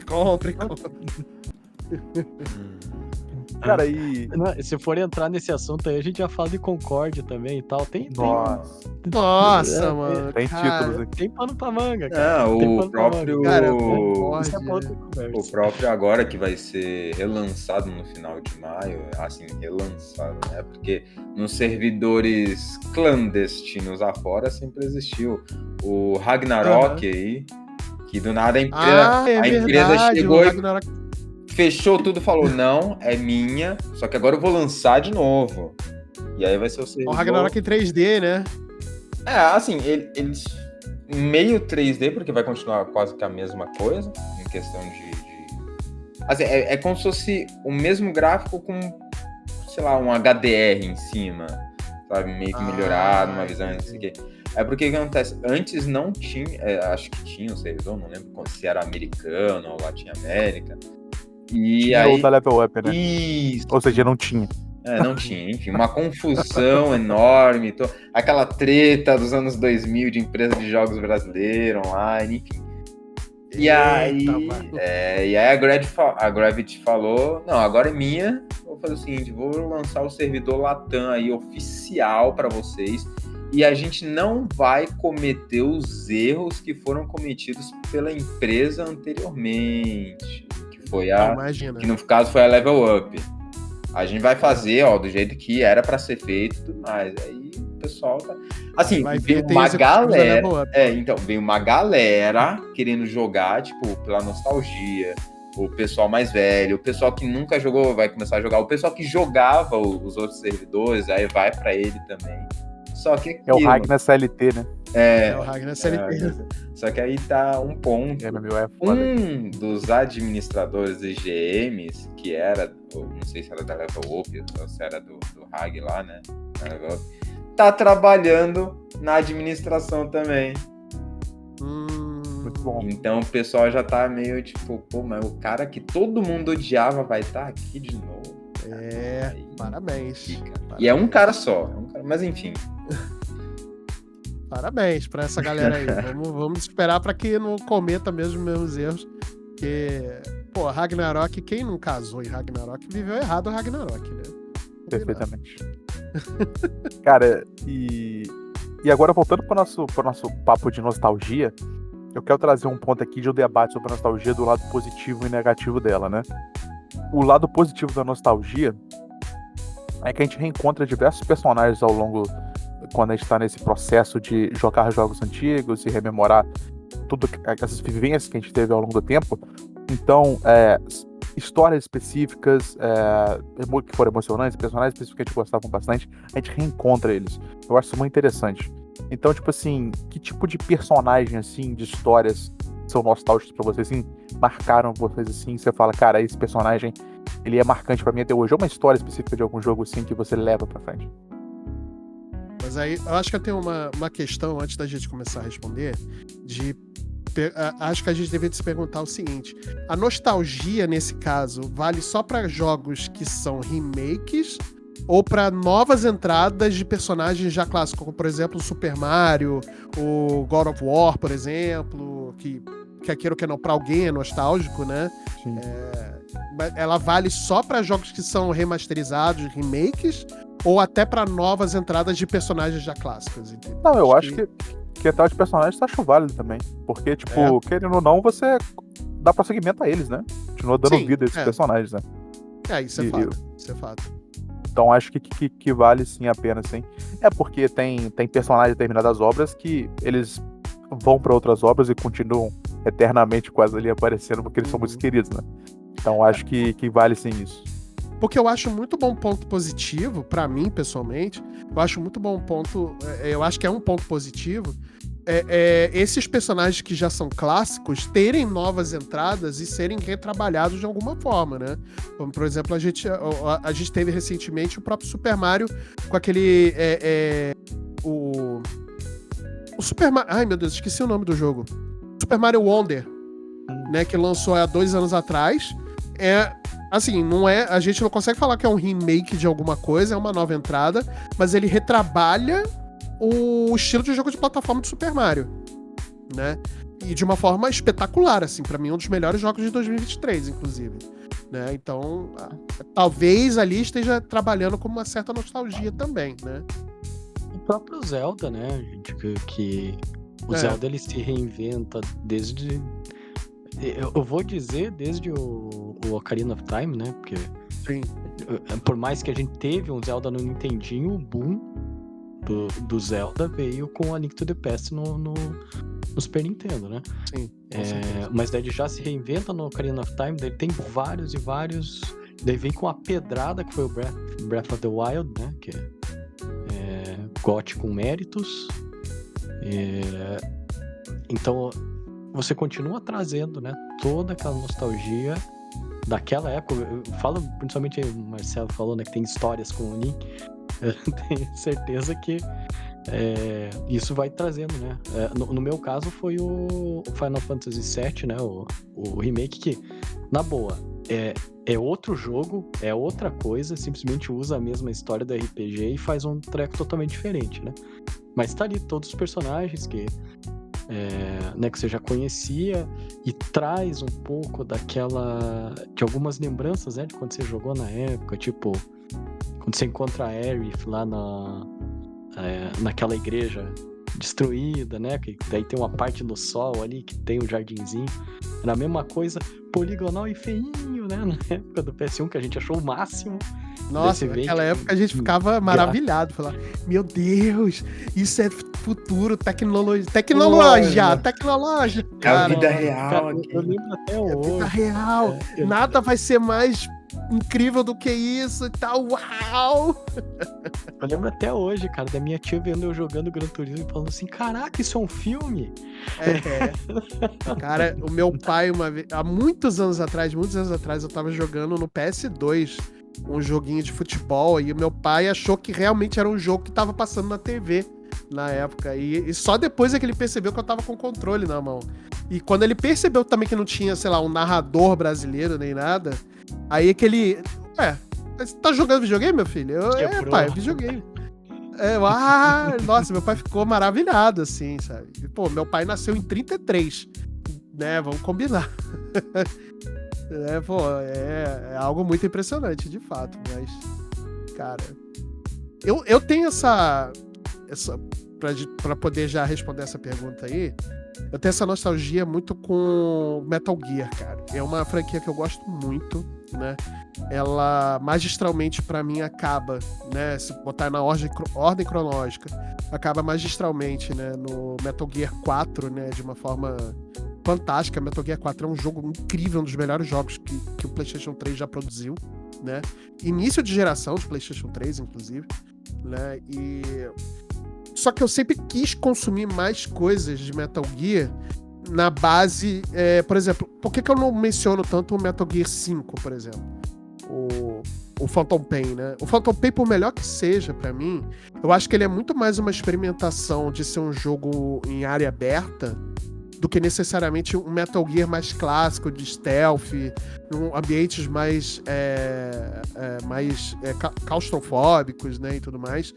Speaker 2: Compre.
Speaker 1: Cara, e.
Speaker 3: Se for entrar nesse assunto aí, a gente já fala de Concorde também e tal. Tem
Speaker 2: Nossa, mano.
Speaker 1: Tem títulos aqui.
Speaker 3: tem pano pra manga, cara.
Speaker 4: O próprio.
Speaker 2: Cara,
Speaker 3: Isso é pra outra conversa.
Speaker 4: O próprio agora que vai ser relançado no final de maio, assim, relançado, né? Porque nos servidores clandestinos afora sempre existiu o Ragnarok aí, que do nada a empresa chegou e fechou tudo, falou, não, é minha, só que agora eu vou lançar de novo. E aí vai ser o servidor...
Speaker 2: O Ragnarok em 3D, né?
Speaker 4: Assim, eles meio 3D, porque vai continuar quase que a mesma coisa, em questão de... Assim, é como se fosse o mesmo gráfico com, sei lá, um HDR em cima, sabe? Meio que melhorado, uma visão, não sei o quê. É porque o que acontece? Antes não tinha, acho que tinha um servidor, não lembro se era americano ou Latinoamérica. E
Speaker 1: Tinha
Speaker 4: aí...
Speaker 1: o da Level Up, né?
Speaker 4: Isso.
Speaker 1: Ou seja, não tinha.
Speaker 4: Não tinha, enfim, uma confusão enorme, aquela treta dos anos 2000 de empresa de jogos brasileira online, enfim. E aí a Gravity falou, não, agora é minha, vou fazer o seguinte, vou lançar o servidor Latam aí oficial para vocês, e a gente não vai cometer os erros que foram cometidos pela empresa anteriormente, que foi que no caso foi a Level Up. A gente vai fazer, do jeito que era pra ser feito e tudo mais. Aí o pessoal tá... Assim, veio uma galera... veio uma galera querendo jogar, tipo, pela nostalgia. O pessoal mais velho, o pessoal que nunca jogou vai começar a jogar. O pessoal que jogava os outros servidores, aí vai pra ele também. Só que aquilo,
Speaker 1: é o Ragnar CLT, né?
Speaker 2: É o Ragnar CLT.
Speaker 4: Só que aí tá um ponto. Um dos administradores de GMs, que era, não sei se era da Level Up ou se era do Rag lá, né? Tá trabalhando na administração também.
Speaker 1: Muito bom.
Speaker 4: Então o pessoal já tá meio tipo, pô, mas o cara que todo mundo odiava vai estar aqui de novo.
Speaker 2: Aí, parabéns.
Speaker 4: E é um cara só, mas enfim.
Speaker 2: Parabéns pra essa galera aí. Vamos esperar pra que não cometa mesmo os mesmos erros. Porque, pô, Ragnarok, quem não casou em Ragnarok viveu errado o Ragnarok, né?
Speaker 1: Perfeitamente. Cara, e agora voltando pro nosso papo de nostalgia, eu quero trazer um ponto aqui de um debate sobre a nostalgia do lado positivo e negativo dela, né? O lado positivo da nostalgia é que a gente reencontra diversos personagens ao longo, quando a gente tá nesse processo de jogar jogos antigos e rememorar tudo essas vivências que a gente teve ao longo do tempo. Então, histórias específicas que foram emocionantes, personagens específicos que a gente gostava bastante, a gente reencontra eles. Eu acho isso muito interessante. Então, tipo assim, que tipo de personagem, assim, de histórias são nostálgicos pra vocês, assim, marcaram vocês, assim, você fala, cara, esse personagem, ele é marcante pra mim até hoje. Ou uma história específica de algum jogo, assim, que você leva pra frente?
Speaker 2: Mas aí, eu acho que eu tenho uma questão, antes da gente começar a responder, acho que a gente deveria se perguntar o seguinte: a nostalgia, nesse caso, vale só para jogos que são remakes ou para novas entradas de personagens já clássicos, como, por exemplo, o Super Mario, o God of War, por exemplo, que queira ou que não, para alguém é nostálgico, né?
Speaker 1: Sim.
Speaker 2: Ela vale só para jogos que são remasterizados, remakes, ou até para novas entradas de personagens já clássicos? Entendeu?
Speaker 1: Não, eu acho que a tal de personagens eu acho válido também. Porque, tipo, querendo ou não, você dá prosseguimento a eles, né? Continua dando vida a esses personagens, né?
Speaker 2: Isso é fato.
Speaker 1: Então acho que vale sim a pena, sim. É porque tem personagens de determinadas obras que eles vão para outras obras e continuam eternamente quase ali aparecendo porque eles são muito queridos, né? Então acho que vale sim isso.
Speaker 2: Porque eu acho muito bom ponto positivo, pra mim, pessoalmente, eu acho muito bom ponto, eu acho que é um ponto positivo, esses personagens que já são clássicos terem novas entradas e serem retrabalhados de alguma forma, né? Como, por exemplo, a gente teve recentemente o próprio Super Mario com aquele... o Super Mario... Ai, meu Deus, esqueci o nome do jogo. Super Mario Wonder, né? Que lançou há 2 anos atrás. Assim, não é, a gente não consegue falar que é um remake de alguma coisa, é uma nova entrada, mas ele retrabalha o estilo de jogo de plataforma do Super Mario, né? E de uma forma espetacular, assim, pra mim um dos melhores jogos de 2023, inclusive, né? Então, talvez ali esteja trabalhando com uma certa nostalgia também, né?
Speaker 3: O próprio Zelda, né, gente, que o Zelda ele se reinventa desde... Eu vou dizer desde o Ocarina of Time, né, porque
Speaker 2: Sim.
Speaker 3: por mais que a gente teve um Zelda no Nintendinho, o boom do Zelda veio com a Link to the Past no Super Nintendo, né?
Speaker 2: Sim.
Speaker 3: Mas daí ele já se reinventa no Ocarina of Time, daí tem vários e vários. Daí vem com a pedrada que foi o Breath of the Wild, né? Que é GOT com méritos. Então você continua trazendo, né, toda aquela nostalgia daquela época. Eu falo, principalmente o Marcelo falou, né, que tem histórias com o Link. Eu tenho certeza que isso vai trazendo, né? No meu caso foi o Final Fantasy VII, né? O remake que, na boa, é outro jogo, é outra coisa, simplesmente usa a mesma história do RPG e faz um treco totalmente diferente, né? Mas tá ali todos os personagens que você já conhecia e traz um pouco de algumas lembranças, né? De quando você jogou na época, tipo, quando você encontra a Aerith lá naquela igreja destruída, né? Que daí tem uma parte do sol ali que tem um jardinzinho. Era a mesma coisa, poligonal e feinho, né? Na época do PS1, que a gente achou o máximo.
Speaker 2: Nossa, naquela época a gente ficava maravilhado. Falar, meu Deus, isso é futuro, tecnologia.
Speaker 4: Cara, vida real.
Speaker 3: Cara, eu lembro até hoje.
Speaker 2: Vida real. Nada vai ser mais incrível do que isso e tal. Uau!
Speaker 3: Eu lembro até hoje, cara, da minha tia vendo eu jogando Gran Turismo e falando assim, caraca, isso é um filme?
Speaker 2: Cara, o meu pai, uma vez, há muitos anos atrás, eu tava jogando no PS2 um joguinho de futebol e o meu pai achou que realmente era um jogo que tava passando na TV na época. E só depois é que ele percebeu que eu tava com o controle na mão. E quando ele percebeu também que não tinha, sei lá, um narrador brasileiro nem nada, aí é que ele... você tá jogando videogame, meu filho? Pai, videogame. Nossa, meu pai ficou maravilhado, assim, sabe? E, pô, meu pai nasceu em 33, né? Vamos combinar. É algo muito impressionante, de fato, mas, cara, eu tenho essa pra poder já responder essa pergunta aí, eu tenho essa nostalgia muito com Metal Gear, cara. É uma franquia que eu gosto muito, né? Ela magistralmente pra mim acaba, né? Se botar na ordem cronológica, acaba magistralmente, né? No Metal Gear 4, né? De uma forma fantástica. Metal Gear 4 é um jogo incrível, um dos melhores jogos que o PlayStation 3 já produziu, né? Início de geração de PlayStation 3, inclusive, né? Só que eu sempre quis consumir mais coisas de Metal Gear na base... por exemplo, por que eu não menciono tanto o Metal Gear 5, por exemplo? O Phantom Pain, né? O Phantom Pain, por melhor que seja pra mim, eu acho que ele é muito mais uma experimentação de ser um jogo em área aberta do que necessariamente um Metal Gear mais clássico, de stealth, ambientes mais claustrofóbicos, né, e tudo mais.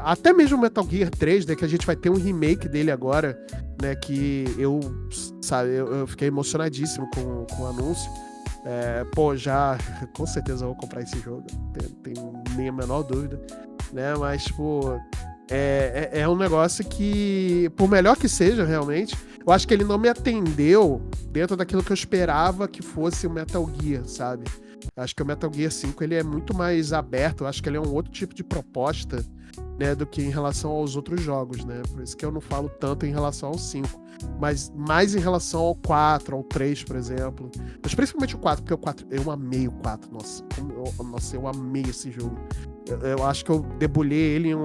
Speaker 2: Até mesmo o Metal Gear 3, né, que a gente vai ter um remake dele agora, né, que eu fiquei emocionadíssimo com o anúncio. Com certeza eu vou comprar esse jogo, tenho nem a menor dúvida, né, mas, tipo, é um negócio que, por melhor que seja, realmente, eu acho que ele não me atendeu dentro daquilo que eu esperava que fosse o Metal Gear, sabe? Eu acho que o Metal Gear 5 ele é muito mais aberto, eu acho que ele é um outro tipo de proposta, né, do que em relação aos outros jogos, né? Por isso que eu não falo tanto em relação ao 5, mas mais em relação ao 4, ao 3, por exemplo. Mas principalmente o 4, porque o 4, eu amei o 4, nossa, eu amei esse jogo. Eu acho que eu debulhei ele em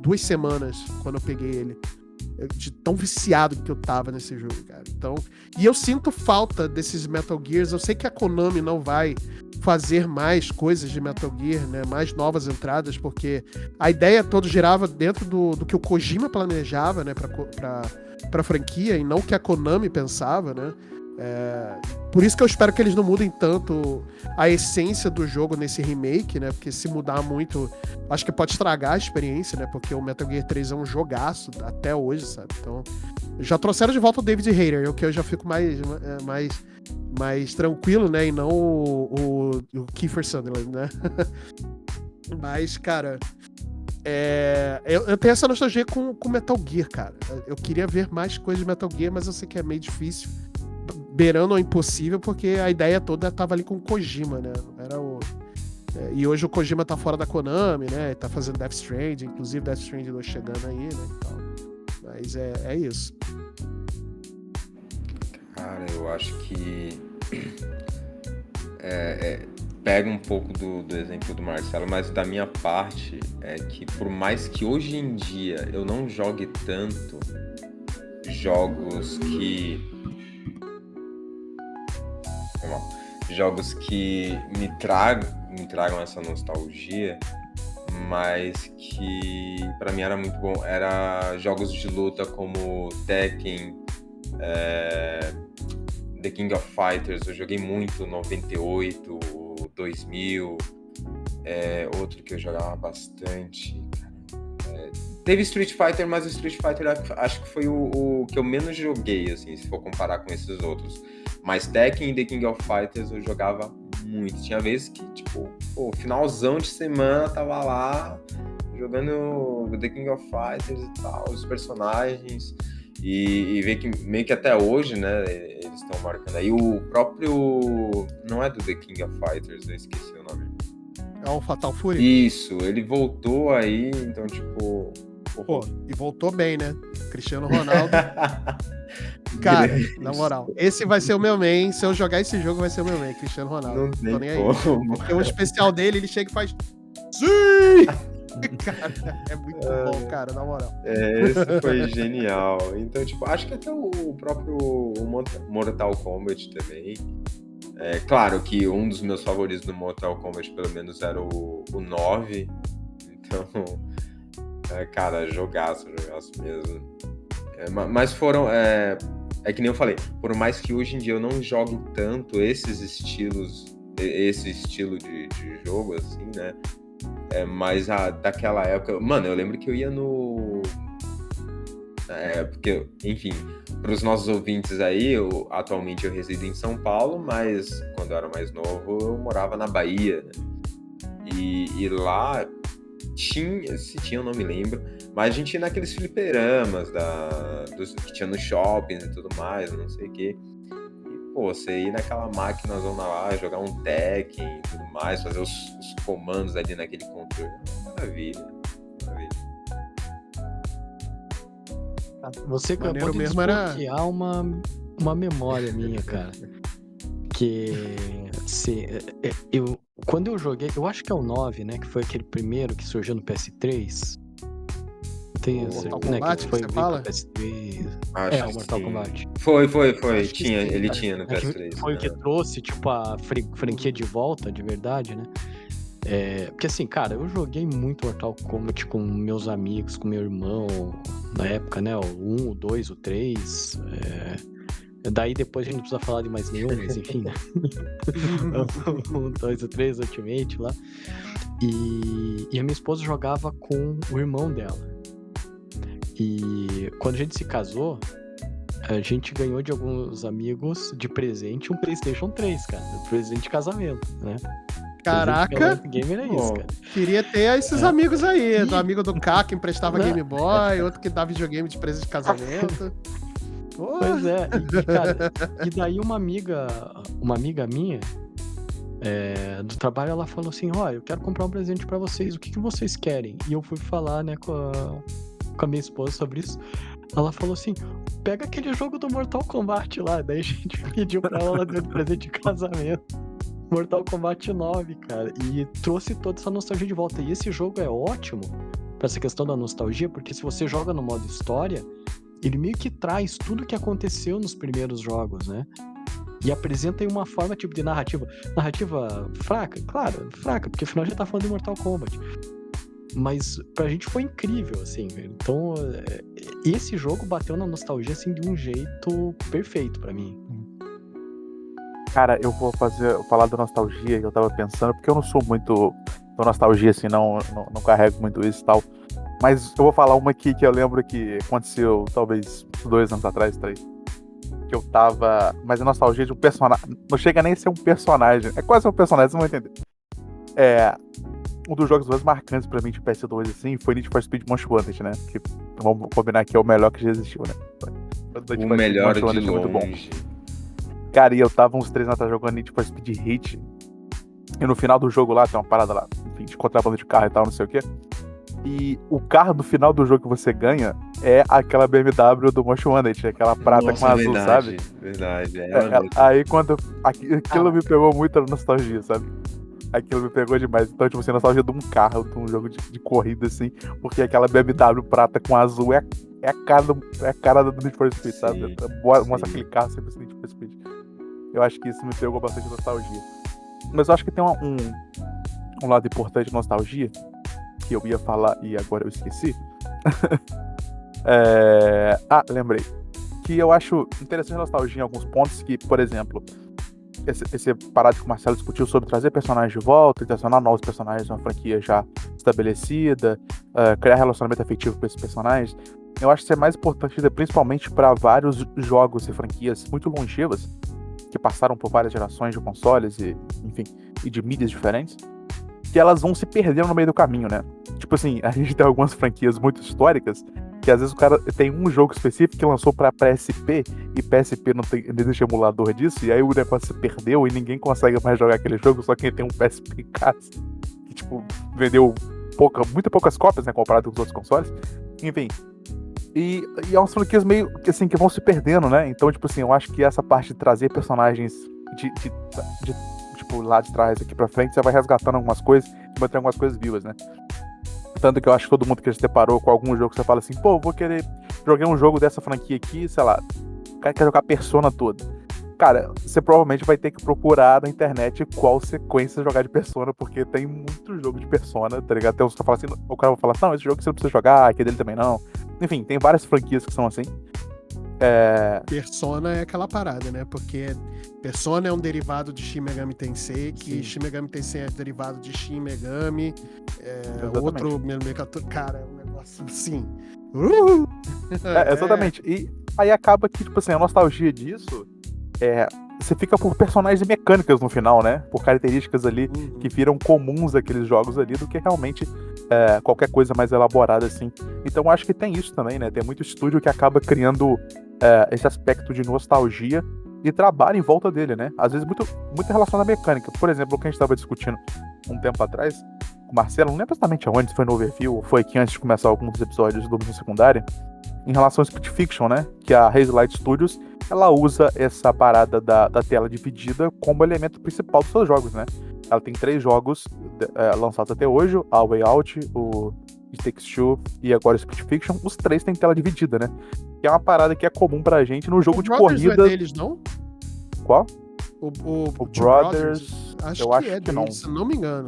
Speaker 2: 2 semanas, quando eu peguei ele. De tão viciado que eu tava nesse jogo, cara. Então, e eu sinto falta desses Metal Gears. Eu sei que a Konami não vai fazer mais coisas de Metal Gear, né? Mais novas entradas, porque a ideia toda girava dentro do que o Kojima planejava, né? Pra franquia, e não o que a Konami pensava, né? Por isso que eu espero que eles não mudem tanto a essência do jogo nesse remake, né? Porque se mudar muito, acho que pode estragar a experiência, né? Porque o Metal Gear 3 é um jogaço até hoje, sabe? Então, já trouxeram de volta o David Hayter, o que eu já fico mais tranquilo, né? E não o Kiefer Sutherland, né? Mas, cara, eu tenho essa nostalgia com Metal Gear, cara. Eu queria ver mais coisas de Metal Gear, mas eu sei que é meio difícil, beirando ao impossível, porque a ideia toda tava ali com o Kojima, né? E hoje o Kojima tá fora da Konami, né? Tá fazendo Death Stranding, inclusive Death Stranding 2 chegando aí, né? Então, mas é isso.
Speaker 4: Cara, eu acho que pega um pouco do exemplo do Marcelo, mas da minha parte é que por mais que hoje em dia eu não jogue tanto jogos que me tragam essa nostalgia, mas que pra mim era muito bom, era jogos de luta como Tekken, The King of Fighters, eu joguei muito 98, 2000, outro que eu jogava bastante. Teve Street Fighter, mas o Street Fighter acho que foi o que eu menos joguei, assim, se for comparar com esses outros. Mas Tekken e The King of Fighters eu jogava muito. Tinha vezes que, tipo, finalzão de semana tava lá jogando The King of Fighters e tal, os personagens. E ver que meio que até hoje, né, eles estão marcando. Aí o próprio... Não é do The King of Fighters, eu esqueci o nome.
Speaker 2: É o Fatal Fury?
Speaker 4: Isso, ele voltou aí, então, tipo...
Speaker 2: E voltou bem, né? Cristiano Ronaldo. Cara, na moral, esse vai ser o meu main. Se eu jogar esse jogo, vai ser o meu main, Cristiano Ronaldo.
Speaker 4: Não tem
Speaker 2: tô nem aí.
Speaker 4: como.
Speaker 2: Porque o especial dele, ele chega e faz... Sim! Cara, é muito bom, cara, na moral.
Speaker 4: Esse foi genial. Então, tipo, acho que até o próprio Mortal Kombat também. Claro que um dos meus favoritos do Mortal Kombat, pelo menos, era o 9. Então, cara, jogaço mesmo. Mas foram... que nem eu falei, por mais que hoje em dia eu não jogue tanto esse estilo de jogo, assim, né? Mas daquela época... Mano, eu lembro que eu ia no... porque, enfim, para os nossos ouvintes aí, atualmente eu resido em São Paulo, mas quando eu era mais novo eu morava na Bahia, né? E lá se tinha, eu não me lembro, mas a gente ia naqueles fliperamas que tinha no shopping e tudo mais, não sei o quê. E, você ir naquela máquina zona lá, jogar um Tekken e tudo mais, fazer os comandos ali naquele controle. Maravilha.
Speaker 3: Você acabou de
Speaker 2: mesmo
Speaker 3: desbloquear uma memória minha, cara. Que quando eu joguei, eu acho que é o 9, né? Que foi aquele primeiro que surgiu no PS3. Tem
Speaker 2: Mortal
Speaker 3: né,
Speaker 2: Kombat,
Speaker 3: que foi
Speaker 2: que você fala?
Speaker 3: PS3.
Speaker 4: Acho
Speaker 3: O Mortal
Speaker 4: que
Speaker 3: Kombat.
Speaker 4: Foi.
Speaker 3: Acho que sim,
Speaker 4: Ele
Speaker 3: cara.
Speaker 4: tinha no PS3.
Speaker 3: Foi o que trouxe, tipo, a franquia de volta, de verdade, né? Porque assim, cara, eu joguei muito Mortal Kombat com meus amigos, com meu irmão, na época, né? O 1, o 2, o 3. Daí depois a gente não precisa falar de mais nenhum, mas enfim, né? O 2, o 3, Ultimate lá. E a minha esposa jogava com o irmão dela. E quando a gente se casou, a gente ganhou de alguns amigos de presente um PlayStation 3, cara. Presente de casamento, né?
Speaker 2: Caraca!
Speaker 3: Gamer é isso, cara.
Speaker 2: Queria ter esses amigos aí. Do amigo do K que emprestava Game Boy, outro que dava videogame de presente de casamento.
Speaker 3: Pois é. E daí uma amiga minha do trabalho, ela falou assim, eu quero comprar um presente pra vocês, o que vocês querem? E eu fui falar, né, com a minha esposa sobre isso. Ela falou assim, pega aquele jogo do Mortal Kombat lá. Daí a gente pediu pra ela de presente de casamento Mortal Kombat 9, cara, e trouxe toda essa nostalgia de volta. E esse jogo é ótimo pra essa questão da nostalgia, porque se você joga no modo história, ele meio que traz tudo o que aconteceu nos primeiros jogos, né? E apresenta aí uma forma, tipo, de narrativa fraca, claro, fraca, porque afinal já tá falando de Mortal Kombat. Mas pra gente foi incrível, assim, velho. Então, esse jogo bateu na nostalgia, assim, de um jeito perfeito pra mim.
Speaker 1: Cara, eu vou falar da nostalgia que eu tava pensando, porque eu não sou muito da nostalgia, assim, não carrego muito isso e tal. Mas eu vou falar uma aqui que eu lembro que aconteceu talvez uns 2 anos atrás, 3. Que eu tava. Mas a nostalgia de um personagem. Não chega nem a ser um personagem. É quase um personagem, vocês vão entender. É. Um dos jogos mais marcantes pra mim de PS2, assim, foi Need for Speed Most Wanted, né? Que vamos combinar que é o melhor que já existiu, né?
Speaker 4: O melhor de
Speaker 1: muito bom.
Speaker 4: longe.
Speaker 1: Cara, e eu tava uns 3 anos atrás jogando Need for Speed Heat. E no final do jogo lá, tem uma parada lá, enfim, de contrabando de carro e tal, não sei o quê. E o carro do final do jogo que você ganha é aquela BMW do Most Wanted, aquela prata
Speaker 4: Nossa,
Speaker 1: com azul,
Speaker 4: verdade,
Speaker 1: sabe?
Speaker 4: Verdade.
Speaker 1: Aí quando. Aquilo me pegou muito na nostalgia, sabe? Aquilo me pegou demais. Então, tipo assim, nostalgia de um carro, de um jogo de corrida, assim, porque aquela BMW prata com azul é a cara do Need for Speed, sabe? Mostra aquele carro sempre assim, Need for Speed. Eu acho que isso me pegou bastante nostalgia. Mas eu acho que tem um lado importante de nostalgia, que eu ia falar e agora eu esqueci. Lembrei. Que eu acho interessante nostalgia em alguns pontos, que, por exemplo, esse parado que o Marcelo discutiu sobre trazer personagens de volta, adicionar novos personagens numa franquia já estabelecida, criar relacionamento afetivo com esses personagens. Eu acho que isso é mais importante, principalmente para vários jogos e franquias muito longevas, que passaram por várias gerações de consoles e, enfim, e de mídias diferentes, que elas vão se perdendo no meio do caminho, né? Tipo assim, a gente tem algumas franquias muito históricas, que às vezes o cara tem um jogo específico que lançou pra PSP, e PSP não existe emulador disso, e aí o negócio se perdeu e ninguém consegue mais jogar aquele jogo, só quem tem um PSP em casa, que tipo, vendeu muito poucas cópias, né, comparado com os outros consoles. Enfim. E é umas franquias meio que assim, que vão se perdendo, né? Então, tipo assim, eu acho que essa parte de trazer personagens de tipo, lá de trás aqui pra frente, você vai resgatando algumas coisas e mantendo algumas coisas vivas, né? Tanto que eu acho que todo mundo que já se deparou com algum jogo, você fala assim, pô, vou querer jogar um jogo dessa franquia aqui, sei lá, o cara quer jogar a Persona toda. Cara, você provavelmente vai ter que procurar na internet qual sequência jogar de Persona, porque tem muito jogo de Persona, tá ligado? Tem uns que falam assim, o cara vai falar assim, não, esse jogo você não precisa jogar, aquele dele também não. Enfim, tem várias franquias que são assim.
Speaker 2: Persona é aquela parada, né? Porque Persona é um derivado de Shin Megami Tensei, que Shin Megami Tensei é derivado de Shin Megami, outro cara, é um negócio assim.
Speaker 1: Exatamente. E aí acaba que, tipo assim, a nostalgia disso você fica por personagens e mecânicas no final, né? Por características ali que viram comuns daqueles jogos ali, do que realmente qualquer coisa mais elaborada, assim. Então acho que tem isso também, né? Tem muito estúdio que acaba criando esse aspecto de nostalgia e trabalha em volta dele, né? Às vezes muito relacionado à mecânica. Por exemplo, o que a gente estava discutindo um tempo atrás com o Marcelo, não lembro exatamente aonde, se foi no Overview ou foi aqui antes de começar alguns episódios do Missão Secundária, em relação ao Split Fiction, né? Que a Hazelight Studios, ela usa essa parada da tela dividida como elemento principal dos seus jogos, né? Ela tem 3 jogos lançados até hoje, A Way Out, o It Takes Two e agora o Split Fiction. Os 3 têm tela dividida, né? Que é uma parada que é comum pra gente no jogo de corrida.
Speaker 2: Não é deles, não?
Speaker 1: Qual?
Speaker 2: O
Speaker 1: Brothers,
Speaker 2: eu acho que não. Se não me engano.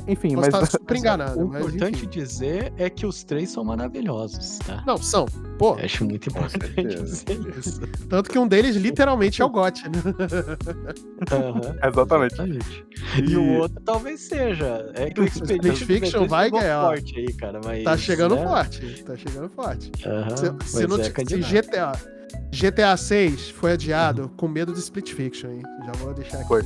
Speaker 1: Enfim,
Speaker 2: Posso
Speaker 1: mas
Speaker 2: estar super enganado.
Speaker 3: O
Speaker 2: mas,
Speaker 3: importante
Speaker 2: enfim.
Speaker 3: dizer é que os 3 são maravilhosos, tá?
Speaker 2: Não, são. Pô.
Speaker 3: Eu acho muito importante
Speaker 4: certeza.
Speaker 3: dizer isso.
Speaker 2: Tanto que um deles literalmente é o GOT, né?
Speaker 1: Exatamente.
Speaker 3: E o outro talvez seja. É que o
Speaker 2: Split Fiction vai ganhar.
Speaker 3: Forte aí, cara, mas,
Speaker 2: Tá chegando
Speaker 3: né?
Speaker 2: forte. Tá chegando forte. Se
Speaker 3: Mas
Speaker 2: GTA 6 foi adiado com medo de Split Fiction, hein? Já vou deixar aqui.
Speaker 1: Foi.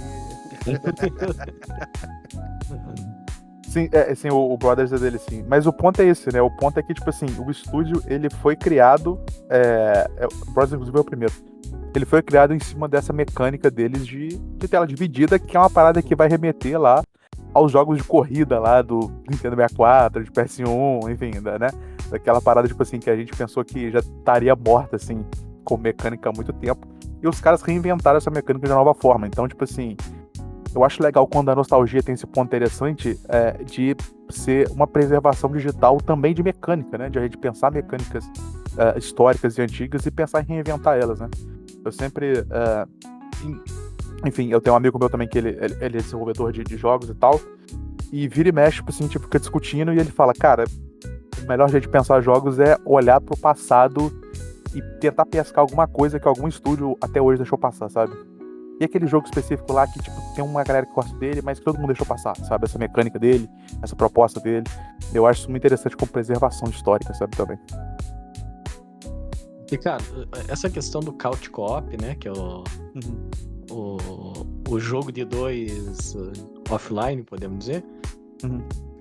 Speaker 1: Sim, o Brothers é dele, sim. Mas o ponto é esse, né? O ponto é que, tipo assim, o estúdio, ele foi criado... o Brothers, inclusive, é o primeiro. Ele foi criado em cima dessa mecânica deles de tela dividida, que é uma parada que vai remeter lá aos jogos de corrida lá do Nintendo 64, de PS1, enfim, né? Daquela parada, tipo assim, que a gente pensou que já estaria morta, assim, com mecânica há muito tempo. E os caras reinventaram essa mecânica de nova forma. Então, tipo assim... Eu acho legal quando a nostalgia tem esse ponto interessante de ser uma preservação digital também de mecânica, né? De a gente pensar mecânicas históricas e antigas e pensar em reinventar elas, né? Eu sempre... enfim, eu tenho um amigo meu também que ele é desenvolvedor de jogos e tal, e vira e mexe, tipo assim, a gente fica discutindo e ele fala, cara, o melhor jeito de pensar jogos é olhar pro passado e tentar pescar alguma coisa que algum estúdio até hoje deixou passar, sabe? E aquele jogo específico lá que, tipo, tem uma galera que gosta dele, mas que todo mundo deixou passar, sabe? Essa mecânica dele, essa proposta dele. Eu acho isso muito interessante como preservação histórica, sabe, também.
Speaker 3: E, cara, essa questão do couch co-op, né, que é o jogo de dois offline, podemos dizer,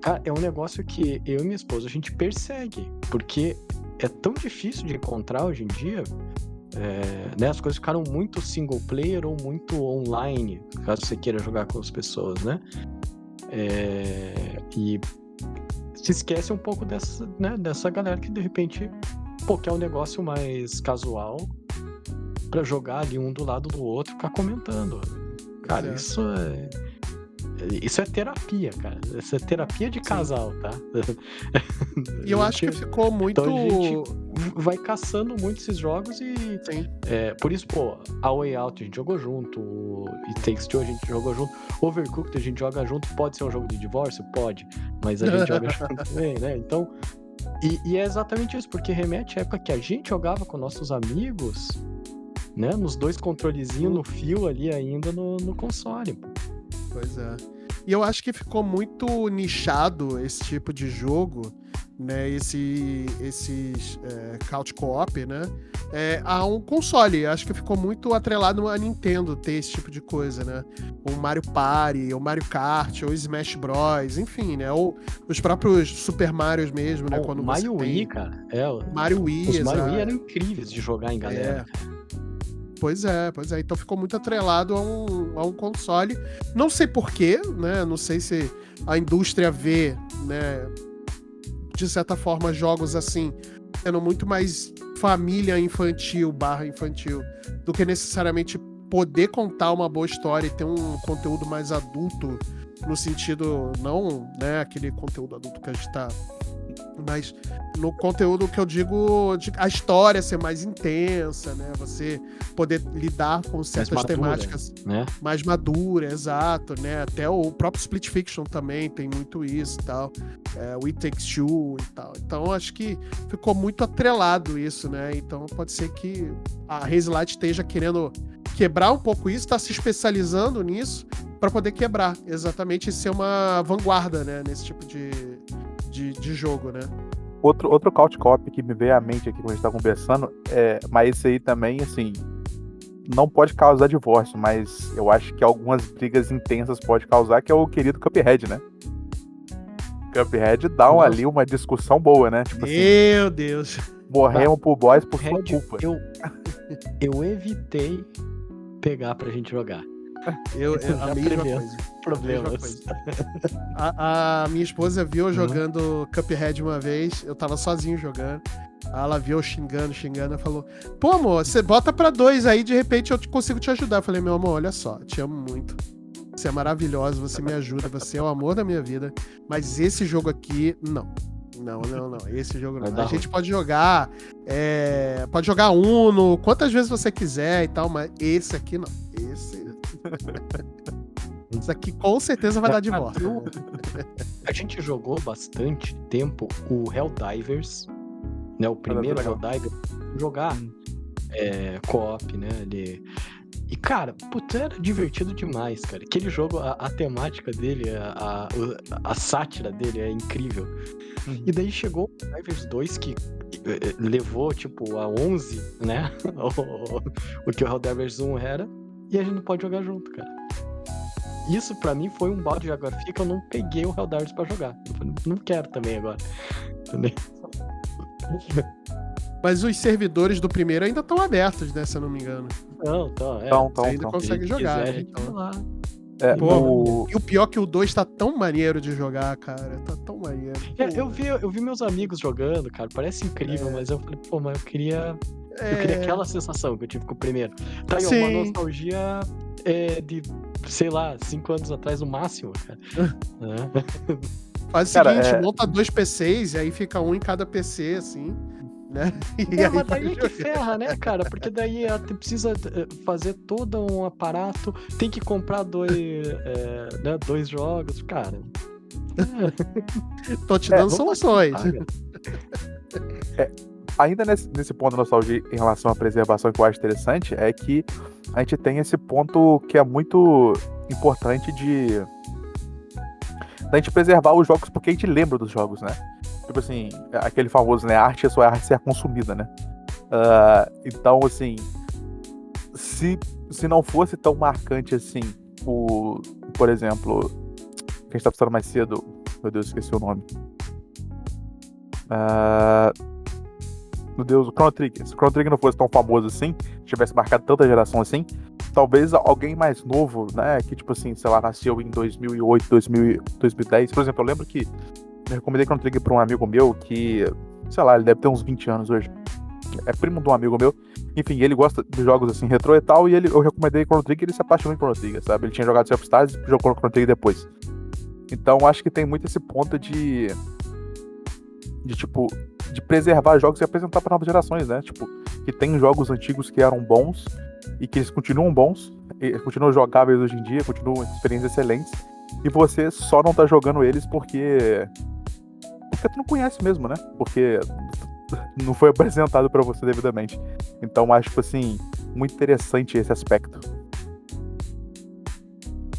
Speaker 3: cara, é um negócio que eu e minha esposa, a gente persegue, porque é tão difícil de encontrar hoje em dia, né, as coisas ficaram muito single player ou muito online, caso você queira jogar com as pessoas, né, e se esquece um pouco dessa galera que de repente quer um negócio mais casual pra jogar ali um do lado do outro e ficar comentando. Cara, isso é terapia, cara. Isso é terapia de casal, tá?
Speaker 2: E eu acho que ficou muito...
Speaker 3: Então a gente vai caçando muito esses jogos e... por isso, a Way Out a gente jogou junto, It Takes Two a gente jogou junto, Overcooked a gente joga junto, pode ser um jogo de divórcio? Pode, mas a gente joga junto também, né? Então... E é exatamente isso, porque remete à época que a gente jogava com nossos amigos, né? Nos dois controlezinhos no fio ali ainda no console.
Speaker 2: Pois é. E eu acho que ficou muito nichado esse tipo de jogo, né? Esses couch co-op, né? A um console. Acho que ficou muito atrelado a Nintendo ter esse tipo de coisa, né? O Mario Party, o Mario Kart, ou Smash Bros, enfim, né? Ou os próprios Super Marios mesmo, né? Quando
Speaker 3: o Mario Wii, cara.
Speaker 2: Mario Wii,
Speaker 3: os Mario Wii eram incríveis de jogar em galera.
Speaker 2: Pois é. Então ficou muito atrelado a um console. Não sei porquê, né? Não sei se a indústria vê, né? De certa forma, jogos assim, sendo muito mais família infantil do que necessariamente poder contar uma boa história e ter um conteúdo mais adulto, no sentido, não, né, aquele conteúdo adulto que a gente tá, mas no conteúdo que eu digo, a história ser mais intensa, né, você poder lidar com certas temáticas,
Speaker 3: né?
Speaker 2: Mais madura, exato, né, até o próprio Split Fiction também tem muito isso e tal, o It Takes Two e tal, então acho que ficou muito atrelado isso, né, então pode ser que a Hazelight esteja querendo quebrar um pouco isso, tá se especializando nisso para poder quebrar, exatamente, e ser uma vanguarda, né, nesse tipo de jogo, né.
Speaker 1: Outro couch co-op que me veio à mente aqui quando a gente tá conversando, mas esse aí também, assim, não pode causar divórcio, mas eu acho que algumas brigas intensas pode causar, que é o querido Cuphead, né? Cuphead dá ali uma discussão boa, né? Tipo assim,
Speaker 2: meu Deus!
Speaker 1: Morremos pro boss por sua culpa.
Speaker 3: Eu evitei pegar pra gente jogar.
Speaker 2: A mesma coisa.
Speaker 3: Problemas.
Speaker 2: A minha esposa viu eu jogando Cuphead uma vez, eu tava sozinho jogando. Ela viu eu xingando e falou: pô, amor, você bota pra 2 aí, de repente eu consigo te ajudar. Eu falei: meu amor, olha só, te amo muito. Você é maravilhosa, você me ajuda, você é o amor da minha vida. Mas esse jogo aqui, não. Não. Esse jogo não. A gente pode jogar. Pode jogar Uno, quantas vezes você quiser e tal, mas esse aqui não. Isso aqui com certeza vai dar divórcio.
Speaker 3: A gente jogou bastante tempo o Helldivers, né? O primeiro Helldivers. Jogar co-op, né? E, cara, puta, era divertido demais, cara. Aquele jogo, a temática dele, a sátira dele é incrível. E daí chegou o Helldivers 2, que levou, tipo, a 11, né? o que o Helldivers 1 era. E a gente não pode jogar junto, cara. Isso pra mim foi um balde de água fria que eu não peguei o Helldivers pra jogar. Eu falei, não quero também agora. Entendeu?
Speaker 2: Mas os servidores do primeiro ainda estão abertos, né? Se eu não me engano.
Speaker 3: Não,
Speaker 2: Você ainda consegue jogar,
Speaker 3: quiser,
Speaker 2: né? Então...
Speaker 3: lá.
Speaker 2: E o pior é que o 2 tá tão maneiro de jogar, cara. Tá tão maneiro.
Speaker 3: Eu vi meus amigos jogando, cara. Parece incrível, mas eu falei, pô, mas eu queria aquela sensação que eu tive com o primeiro. Tá aí, uma nostalgia de, sei lá, 5 anos atrás no máximo, cara.
Speaker 2: Faz o seguinte, monta 2 PCs e aí fica um em cada PC, assim, né?
Speaker 3: Mas daí é que ferra, né, cara? Porque daí precisa fazer todo um aparato, tem que comprar 2 jogos, cara.
Speaker 2: Tô te dando soluções.
Speaker 1: ainda nesse ponto da nostalgia em relação à preservação que eu acho interessante, é que a gente tem esse ponto que é muito importante da gente preservar os jogos porque a gente lembra dos jogos, né? Tipo assim, aquele famoso, né? A arte é só a arte ser consumida, né? Então, assim, se não fosse tão marcante assim, por exemplo, que a gente tá pensando mais cedo, meu Deus, esqueci o nome. Meu Deus, o Chrono Trigger. Se o Chrono Trigger não fosse tão famoso assim, tivesse marcado tanta geração assim, talvez alguém mais novo, né, que tipo assim, sei lá, nasceu em 2008, 2010, por exemplo, eu lembro que eu recomendei Chrono Trigger pra um amigo meu que, sei lá, ele deve ter uns 20 anos hoje, é primo de um amigo meu, enfim, ele gosta de jogos assim, retrô e tal, e eu recomendei Chrono Trigger e ele se apaixonou em Chrono Trigger, sabe, ele tinha jogado Sea of Stars e jogou Chrono Trigger depois. Então acho que tem muito esse ponto de preservar jogos e apresentar para novas gerações, né? Tipo, que tem jogos antigos que eram bons e que eles continuam bons, e continuam jogáveis hoje em dia, continuam experiências excelentes, e você só não tá jogando eles porque tu não conhece mesmo, né? Porque não foi apresentado para você devidamente. Então acho, tipo assim, muito interessante esse aspecto.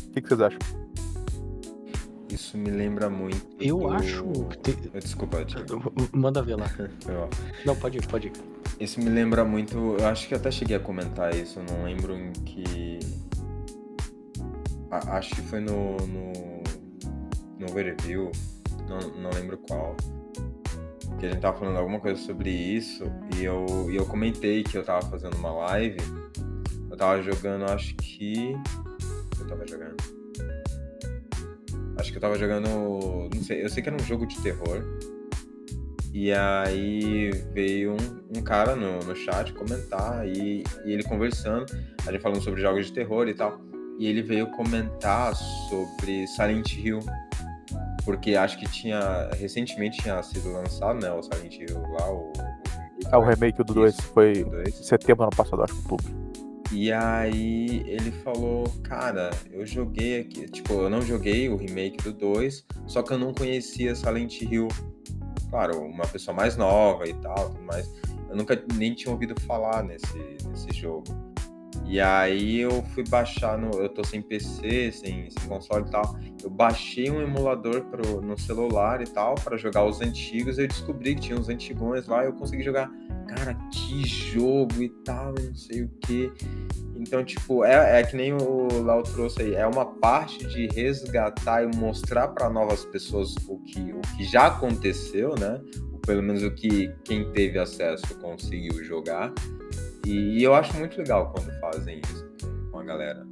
Speaker 1: O que vocês acham?
Speaker 4: Isso me lembra muito.
Speaker 3: Eu acho.
Speaker 4: Desculpa, Thiago.
Speaker 3: Manda ver lá. Não, pode ir.
Speaker 4: Isso me lembra muito. Eu acho que eu até cheguei a comentar isso, eu não lembro em que. Acho que foi no review, não lembro qual. Que a gente tava falando alguma coisa sobre isso e eu comentei que eu tava fazendo uma live. Eu tava jogando, acho que eu tava jogando, não sei, eu sei que era um jogo de terror. E aí veio um cara no chat comentar e ele conversando, a gente falando sobre jogos de terror e tal. E ele veio comentar sobre Silent Hill, porque acho que recentemente tinha sido lançado, né, o Silent Hill lá,
Speaker 1: o remake do 2 foi em setembro do ano passado, acho que outubro.
Speaker 4: E aí ele falou, cara, eu joguei aqui, tipo, eu não joguei o remake do 2, só que eu não conhecia Silent Hill. Claro, uma pessoa mais nova e tal, mas eu nunca nem tinha ouvido falar nesse jogo. E aí eu fui baixar, eu tô sem PC, sem console e tal, eu baixei um emulador no celular e tal, pra jogar os antigos, e eu descobri que tinha uns antigões lá, e eu consegui jogar. Cara, que jogo e tal, não sei o que. Então, tipo, é que nem o Lau trouxe aí, é uma parte de resgatar e mostrar para novas pessoas o que já aconteceu, né? Ou pelo menos o que quem teve acesso conseguiu jogar. E eu acho muito legal quando fazem isso com a galera.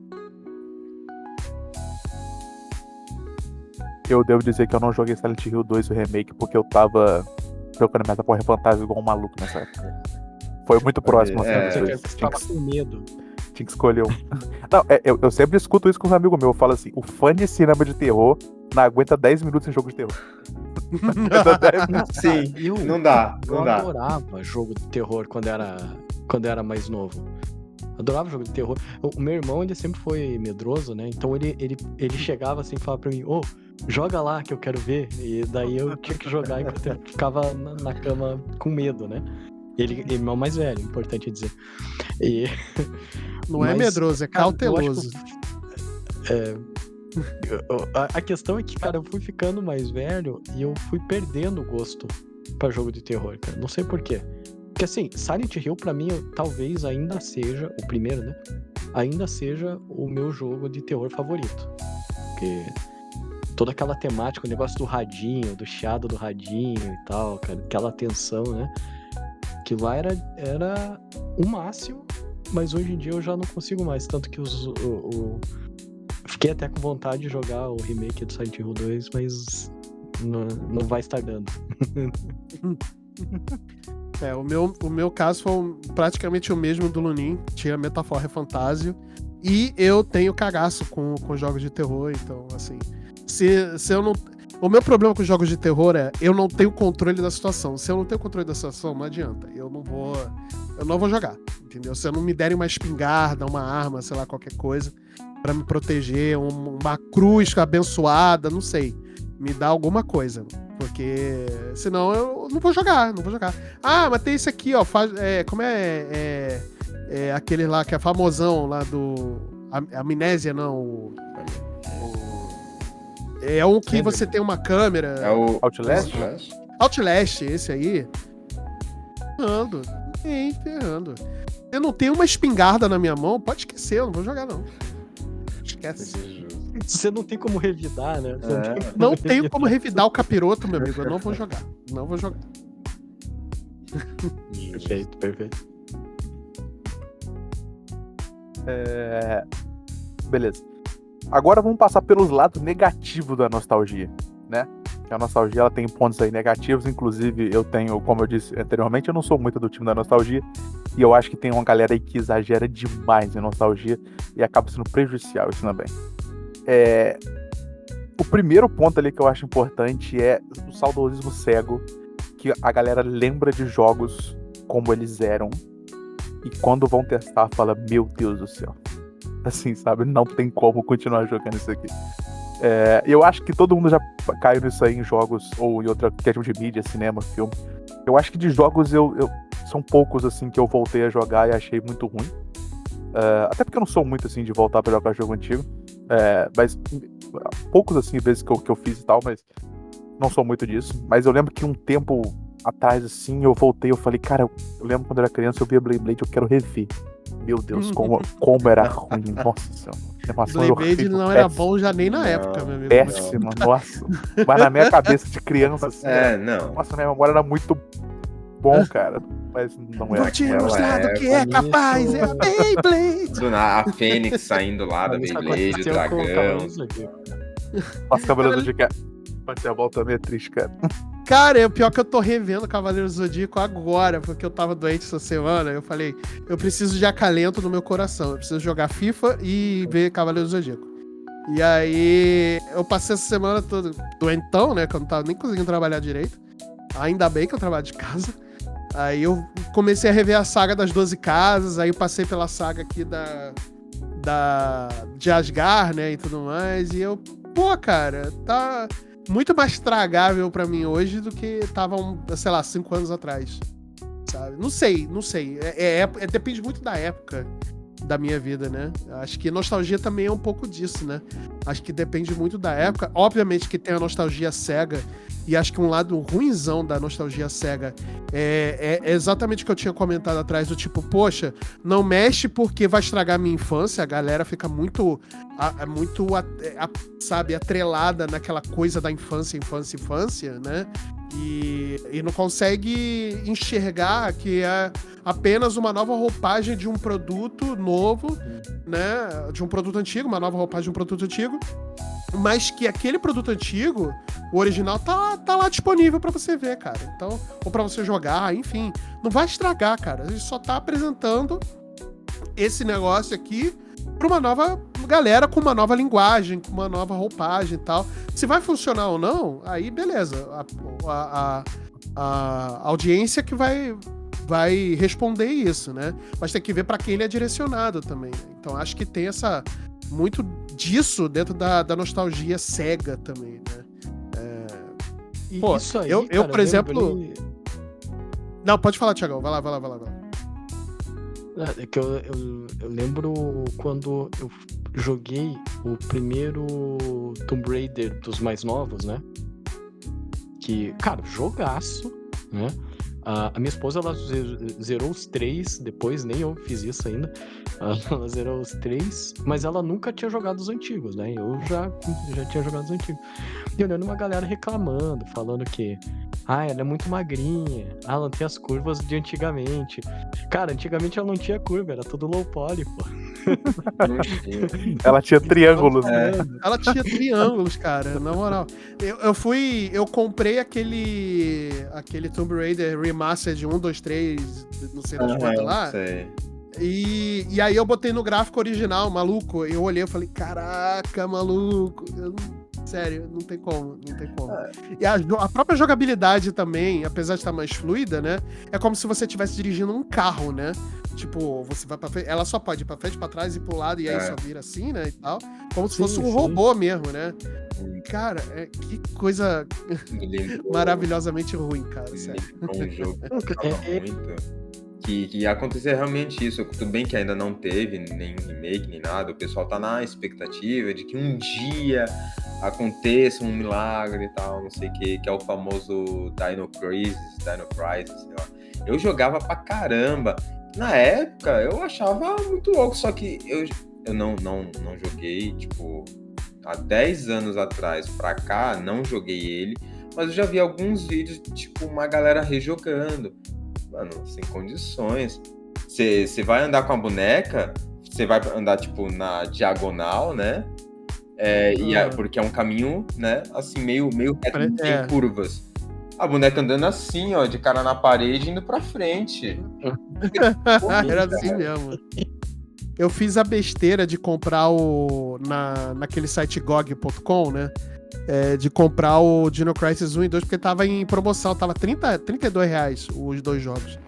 Speaker 1: Eu devo dizer que eu não joguei Silent Hill 2, o remake, porque eu tava jogando Metaphor Fantasma igual um maluco nessa época. Foi muito próximo.
Speaker 3: Você tava com medo.
Speaker 1: Tinha que escolher um. Não, eu sempre escuto isso com os amigos meus. Eu falo assim, o fã de cinema de terror não aguenta 10 minutos em jogo de terror.
Speaker 4: Sim, não dá.
Speaker 3: Eu adorava jogo de terror quando era mais novo. Adorava jogo de terror. O meu irmão, ele sempre foi medroso, né? Então ele chegava assim e falava pra mim, joga lá que eu quero ver. E daí eu tinha que jogar enquanto eu ficava na cama com medo, né? Ele é irmão mais velho, importante dizer.
Speaker 2: Não é medroso, é cauteloso.
Speaker 3: A questão é que, cara, eu fui ficando mais velho e eu fui perdendo o gosto pra jogo de terror, cara. Não sei porquê. Porque assim, Silent Hill pra mim talvez ainda seja, o primeiro, né? Ainda seja o meu jogo de terror favorito. Porque toda aquela temática, o negócio do radinho, do chiado do radinho e tal, cara, aquela tensão, né? Que lá era o máximo, mas hoje em dia eu já não consigo mais. Tanto que fiquei até com vontade de jogar o remake do Silent Hill 2, mas não vai estar dando.
Speaker 2: O meu caso foi praticamente o mesmo do Lunin. Tinha Metaphor Fantasio. E eu tenho cagaço com jogos de terror, então, assim... Se eu não... O meu problema com jogos de terror é eu não tenho controle da situação. Se eu não tenho controle da situação, não adianta. Eu não vou jogar, entendeu? Se eu não me derem uma espingarda, uma arma, sei lá, qualquer coisa, pra me proteger, uma cruz abençoada, não sei. Me dá alguma coisa. Porque senão eu não vou jogar. Ah, mas tem esse aqui, ó. Como é aquele lá que é famosão lá do... Amnésia, não. É um que você tem uma câmera.
Speaker 4: É o
Speaker 1: Outlast?
Speaker 2: Outlast, esse aí. Ferrando. Eu não tenho uma espingarda na minha mão, pode esquecer, eu não vou jogar, não. Esquece.
Speaker 3: Você não tem como revidar, né?
Speaker 2: Não tenho como revidar o capiroto, meu amigo. Eu não vou jogar.
Speaker 3: Perfeito.
Speaker 1: Beleza. Agora vamos passar pelos lados negativos da nostalgia, né? Que a nostalgia, ela tem pontos aí negativos, inclusive eu tenho, como eu disse anteriormente, eu não sou muito do time da nostalgia, e eu acho que tem uma galera aí que exagera demais em nostalgia e acaba sendo prejudicial isso também. O primeiro ponto ali que eu acho importante é o saudosismo cego, que a galera lembra de jogos como eles eram, e quando vão testar, fala, meu Deus do céu. Assim, sabe? Não tem como continuar jogando isso aqui. Eu acho que todo mundo já caiu nisso aí em jogos ou em outra questão de mídia, cinema, filme. Eu acho que de jogos são poucos assim que eu voltei a jogar e achei muito ruim. Até porque eu não sou muito assim de voltar pra jogar jogo antigo. Mas poucos assim vezes que eu fiz e tal, mas não sou muito disso. Mas eu lembro que um tempo atrás assim eu voltei, eu falei, cara, eu lembro quando eu era criança eu via Blade, eu quero rever. Meu Deus, como era ruim. Nossa senhora.
Speaker 2: Blade não era bom já nem na época, meu amigo.
Speaker 1: Péssimo, nossa. Mas na minha cabeça de criança, assim.
Speaker 4: Não.
Speaker 1: Nossa, minha memória era muito bom, cara. Mas não era.
Speaker 2: Vou te mostrar do que é capaz. É a Beyblade.
Speaker 4: A Fênix saindo lá da Beyblade, o dragão.
Speaker 1: Nossa, Cavaleiro do Zodíaco. Pode ser a volta meio triste, cara.
Speaker 2: Cara, é o pior que eu tô revendo Cavaleiro do Zodíaco agora, porque eu tava doente essa semana. Eu falei, eu preciso de acalento no meu coração. Eu preciso jogar FIFA e ver Cavaleiro do Zodíaco. E aí, eu passei essa semana toda doentão, né? Que eu não tava nem conseguindo trabalhar direito. Ainda bem que eu trabalho de casa. Aí eu comecei a rever a saga das 12 casas. Aí eu passei pela saga aqui de Asgard, né? E tudo mais. E eu, cara, tá muito mais tragável pra mim hoje do que tava, 5 anos atrás, sabe? Não sei. Depende muito da época da minha vida, né? Acho que nostalgia também é um pouco disso, né? Acho que depende muito da época. Obviamente que tem a nostalgia cega, e acho que um lado ruinzão da nostalgia cega é exatamente o que eu tinha comentado atrás, do tipo, poxa, não mexe porque vai estragar minha infância. A galera fica muito sabe, atrelada naquela coisa da infância, né? E não consegue enxergar que é apenas uma nova roupagem de um produto novo, né? De um produto antigo, uma nova roupagem de um produto antigo, mas que aquele produto antigo, o original, tá lá disponível pra você ver, cara. Então, ou pra você jogar, enfim. Não vai estragar, cara. A gente só tá apresentando esse negócio aqui pra uma nova galera, com uma nova linguagem, com uma nova roupagem e tal. Se vai funcionar ou não, aí beleza. A audiência que vai responder isso, né? Mas tem que ver pra quem ele é direcionado também. Então acho que tem muito disso dentro da nostalgia cega também, né? Pô,
Speaker 3: isso aí,
Speaker 2: eu
Speaker 3: cara,
Speaker 2: por exemplo... Não, pode falar, Thiagão. Vai lá.
Speaker 3: É que eu lembro quando eu joguei o primeiro Tomb Raider dos mais novos, né? Que, cara, jogaço, né? A minha esposa, ela zerou os 3 depois, nem eu fiz isso ainda. Ela zerou os 3, mas ela nunca tinha jogado os antigos, né? Eu já tinha jogado os antigos. E olhando uma galera reclamando, falando que ela é muito magrinha, ela não tem as curvas de antigamente. Cara, antigamente ela não tinha curva, era tudo low poly, pô.
Speaker 1: Ela tinha triângulos, né?
Speaker 2: Ela tinha triângulos, cara, na moral. Eu comprei aquele Tomb Raider Remastered 1, 2, 3, não sei das quantas lá.
Speaker 4: Sei.
Speaker 2: E aí eu botei no gráfico original, maluco. Eu olhei e falei, caraca, maluco. Sério, não tem como. E a própria jogabilidade também, apesar de estar mais fluida, né? É como se você estivesse dirigindo um carro, né? Tipo, você vai pra frente, ela só pode ir pra frente, pra trás e pro lado, e aí só vira assim, né? E tal. Como se fosse um robô mesmo, né? Cara, que coisa maravilhosamente ruim, cara. Sério.
Speaker 4: Um jogo que ia acontecer realmente isso. Tudo bem que ainda não teve nem remake, nem nada. O pessoal tá na expectativa de que um dia aconteça um milagre e tal, não sei o que é o famoso Dino Crisis, sei lá. Eu jogava pra caramba. Na época, eu achava muito louco, só que eu não joguei, tipo, há 10 anos atrás pra cá, não joguei ele, mas eu já vi alguns vídeos, tipo, uma galera rejogando. Mano, sem condições. Você vai andar com a boneca, você vai andar, tipo, na diagonal, né? Porque é um caminho, né? Assim, meio reto, sem curvas. A boneca andando assim, ó, de cara na parede, indo pra frente.
Speaker 2: Era assim mesmo. Eu fiz a besteira de comprar naquele site GOG.com, né? De comprar o Dino Crisis 1 e 2, porque tava em promoção, tava R$32 os dois jogos.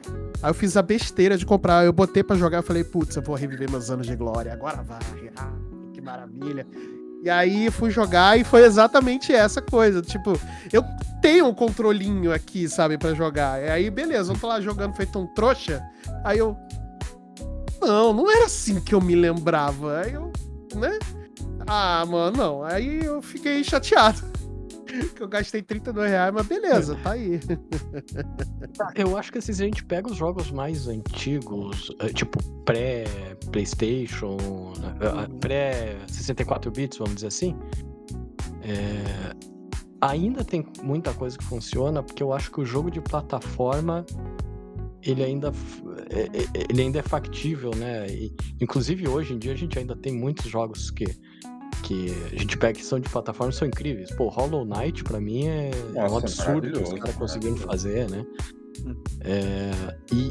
Speaker 2: Aí eu fiz a besteira de comprar, eu botei pra jogar, eu falei, putz, eu vou reviver meus anos de glória, agora vai, que maravilha. E aí fui jogar e foi exatamente essa coisa, tipo, eu tenho um controlinho aqui, sabe, pra jogar. E aí, beleza, eu tô lá jogando feito um trouxa, aí eu... Não era assim que eu me lembrava, aí eu, né... mano, não. Aí eu fiquei chateado. Que eu gastei R$32, mas beleza, tá aí.
Speaker 3: Eu acho que se a gente pega os jogos mais antigos, tipo pré-PlayStation, pré-64 bits, vamos dizer assim, ainda tem muita coisa que funciona, porque eu acho que o jogo de plataforma ele ainda é factível, né? E, inclusive hoje em dia a gente ainda tem muitos jogos que a gente pega que são de plataforma, são incríveis. Pô, Hollow Knight pra mim é um absurdo que os caras conseguiram fazer, né?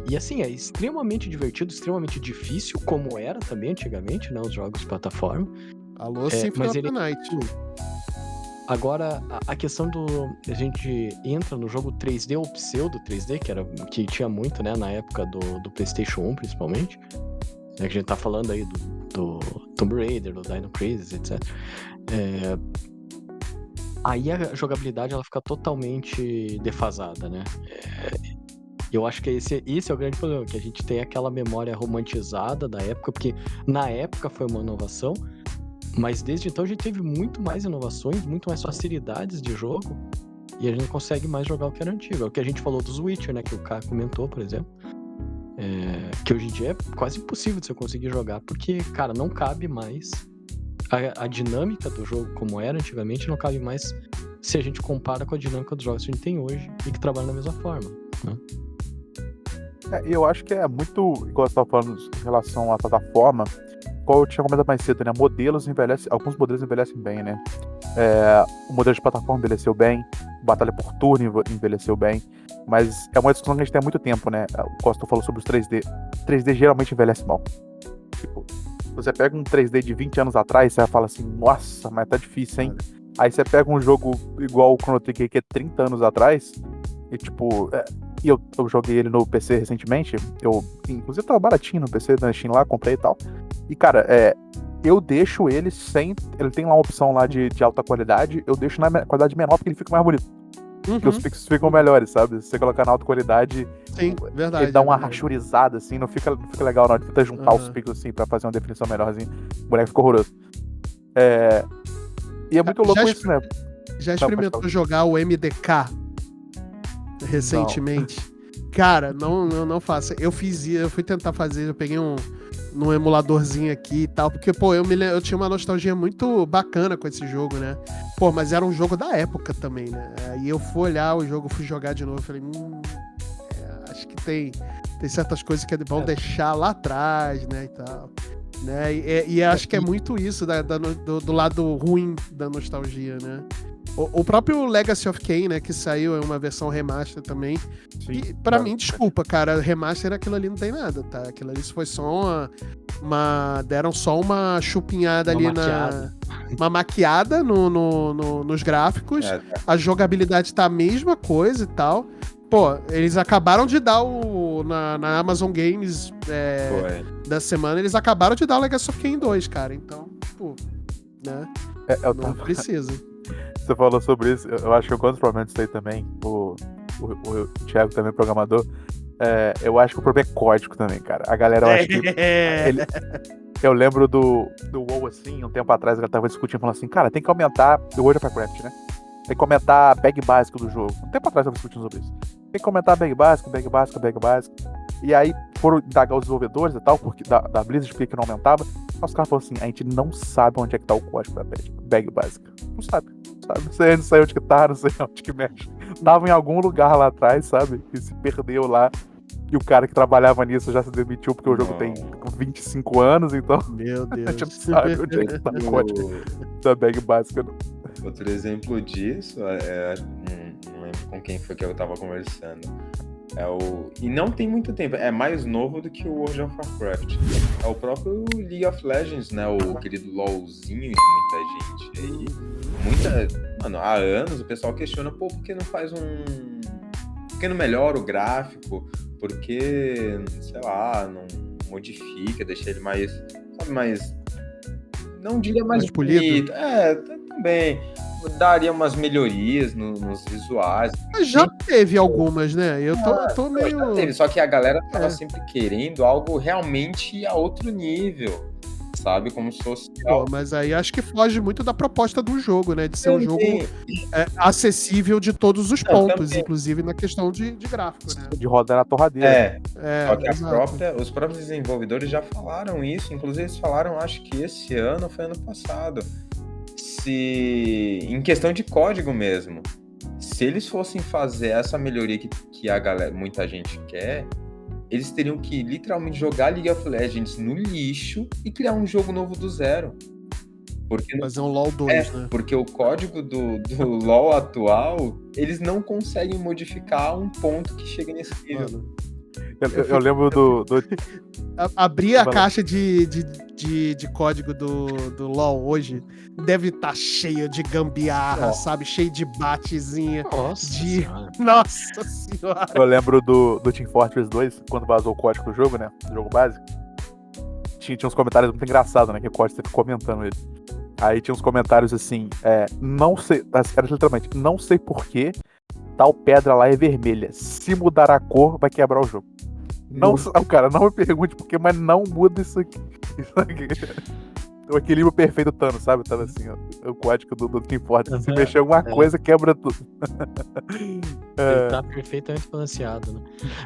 Speaker 3: E assim, é extremamente divertido, extremamente difícil, como era também antigamente, né? Os jogos de plataforma.
Speaker 2: Alô, Symphony of the Night.
Speaker 3: Agora, a questão a gente entra no jogo 3D ou pseudo 3D, que tinha muito, né? Na época do PlayStation 1, principalmente. Que a gente tá falando aí do Tomb Raider, do Dino Crisis, etc. Aí a jogabilidade ela fica totalmente defasada, né? Eu acho que esse é o grande problema, que a gente tem aquela memória romantizada da época, porque na época foi uma inovação, mas desde então a gente teve muito mais inovações, muito mais facilidades de jogo, e a gente não consegue mais jogar o que era antigo. É o que a gente falou dos Witcher, né? Que o K comentou, por exemplo. Que hoje em dia é quase impossível de você conseguir jogar, porque, cara, não cabe mais a dinâmica do jogo como era antigamente, não cabe mais se a gente compara com a dinâmica dos jogos que a gente tem hoje e que trabalham da mesma forma, né?
Speaker 1: Eu acho que é muito, igual você estava falando em relação à plataforma, qual eu tinha comentado mais cedo, né? Alguns modelos envelhecem bem, né? O modelo de plataforma envelheceu bem, batalha por turno envelheceu bem, mas é uma discussão que a gente tem há muito tempo, né? O Costa falou sobre os 3D. 3D geralmente envelhece mal. Tipo, você pega um 3D de 20 anos atrás, você vai falar assim, nossa, mas tá difícil, hein? Aí você pega um jogo igual o Chrono Trigger, que é 30 anos atrás, e tipo... eu joguei ele no PC recentemente, inclusive tava baratinho no PC, na Steam lá, comprei e tal. E cara, eu deixo ele ele tem lá uma opção lá de alta qualidade, eu deixo na qualidade menor porque ele fica mais bonito. Porque os pixels ficam melhores, sabe? Se você colocar na alta qualidade,
Speaker 2: sim, verdade,
Speaker 1: ele dá uma rachurizada, assim, não fica legal na hora de tentar juntar os pixels, assim, pra fazer uma definição melhorzinha. O boneco ficou horroroso. E é muito louco isso, né?
Speaker 2: Já experimentou jogar o MDK recentemente? Não. Cara, não faça. Eu fui tentar fazer, eu peguei num emuladorzinho aqui e tal, porque, pô, eu tinha uma nostalgia muito bacana com esse jogo, né? Pô, mas era um jogo da época também, né? Aí eu fui olhar o jogo, fui jogar de novo, falei, acho que tem certas coisas que vão deixar lá atrás, né, e tal. Né? E acho que é muito isso do lado ruim da nostalgia, né? O próprio Legacy of Kain, né, que saiu, é uma versão remaster também. Sim, e pra mim, desculpa, cara, remaster aquilo ali não tem nada, tá? Aquilo ali foi só deram só uma chupinhada ali uma maquiada nos gráficos, a jogabilidade tá a mesma coisa e tal. Pô, eles acabaram de dar na Amazon Games da semana, eles acabaram de dar o Legacy of Kain 2, cara. Então, tipo, né? Não precisa.
Speaker 1: Você falou sobre isso, eu acho que eu conto provavelmente isso aí também. O Thiago também, programador. Eu acho que o problema é código também, cara. A galera, eu acho que. Eu lembro do WoW, assim, um tempo atrás, a galera tava discutindo, falando assim, cara, tem que aumentar. Do World of Warcraft, né? Tem que aumentar a bag básica do jogo. Um tempo atrás eu tava discutindo sobre isso. Tem que aumentar a bag básica. E aí foram indagar os desenvolvedores e tal, porque da Blizzard, por que não aumentava. Os caras falaram assim, a gente não sabe onde é que tá o código da bag básica. Não sabe. Não sei onde que tá, não sei onde que mexe. Tava em algum lugar lá atrás, sabe? E se perdeu lá. E o cara que trabalhava nisso já se demitiu porque o jogo tem 25 anos, então.
Speaker 2: Meu Deus.
Speaker 1: A gente não sabe onde é que tá o código da bag básica. Não.
Speaker 4: Outro exemplo disso, não lembro com quem foi que eu tava conversando. E não tem muito tempo, é mais novo do que o World of Warcraft. É o próprio League of Legends, né? O querido LoLzinho de muita gente aí. Mano, há anos o pessoal questiona, por que não faz por que não melhora o gráfico? Por que, sei lá, não modifica, deixa ele mais, sabe, mais... Não diria mais
Speaker 2: polido.
Speaker 4: Também. Daria umas melhorias nos visuais.
Speaker 2: Mas já teve algumas, né? Eu tô meio...
Speaker 4: Já teve, só que a galera tava sempre querendo algo realmente a outro nível, sabe? Como se fosse...
Speaker 2: Pô, mas aí acho que foge muito da proposta do jogo, né? De ser um jogo acessível de todos os pontos, inclusive na questão de gráfico, né?
Speaker 1: De rodar na torradeira.
Speaker 4: Só que os próprios desenvolvedores já falaram isso, inclusive eles falaram, acho que esse ano, foi ano passado, em questão de código mesmo, se eles fossem fazer essa melhoria que a galera, muita gente quer, eles teriam que literalmente jogar League of Legends no lixo e criar um jogo novo do zero.
Speaker 2: Fazer um LoL 2, né?
Speaker 4: Porque o código do LoL atual, eles não conseguem modificar a um ponto que chega nesse nível.
Speaker 1: Eu lembro do...
Speaker 2: Abrir a caixa de código do LoL hoje deve estar cheio de gambiarra, sabe? Cheio de batezinha. Nossa senhora!
Speaker 1: Eu lembro do Team Fortress 2, quando vazou o código do jogo, né? Do jogo básico. Tinha uns comentários muito engraçados, né? Que o código teve comentando ele. Aí tinha uns comentários assim, não sei, era literalmente, não sei porquê, tal pedra lá é vermelha. Se mudar a cor, vai quebrar o jogo. Não, cara, não me pergunte porquê, mas não muda isso aqui. O equilíbrio perfeito do Thanos, sabe? Tava assim, ó, o código do Team Fortress. Se mexer alguma coisa, quebra tudo.
Speaker 3: Ele tá perfeitamente balanceado, né?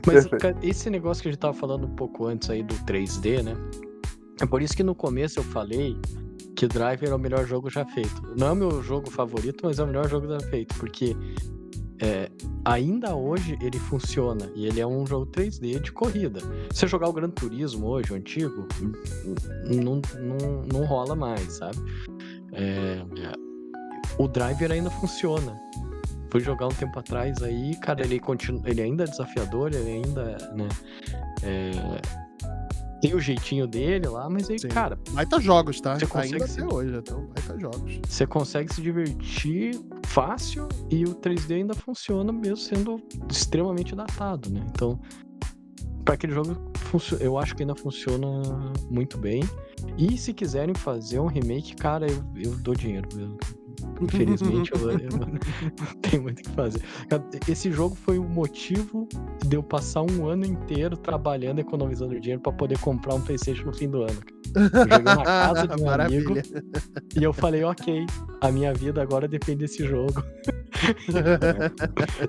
Speaker 3: Mas esse negócio que a gente tava falando um pouco antes aí do 3D, né? É por isso que no começo eu falei que Driver é o melhor jogo já feito. Não é o meu jogo favorito, mas é o melhor jogo já feito, porque ainda hoje ele funciona e ele é um jogo 3D de corrida. Se você jogar o Gran Turismo hoje, o antigo, não rola mais, sabe? O Driver ainda funciona. Fui jogar um tempo atrás aí, cara, ele ainda é desafiador, ele ainda, né, tem o jeitinho dele lá, mas aí, cara...
Speaker 2: Baita jogos, tá?
Speaker 3: Você
Speaker 2: ainda até hoje, então baita jogos.
Speaker 3: Você consegue se divertir fácil e o 3D ainda funciona mesmo sendo extremamente datado, né? Então, para aquele jogo, eu acho que ainda funciona muito bem. E se quiserem fazer um remake, cara, eu dou dinheiro mesmo. Infelizmente, eu não tenho muito o que fazer. Esse jogo foi o motivo de eu passar um ano inteiro trabalhando, economizando dinheiro pra poder comprar um PlayStation no fim do ano. Eu joguei na casa de um amigo e eu falei, ok, a minha vida agora depende desse jogo.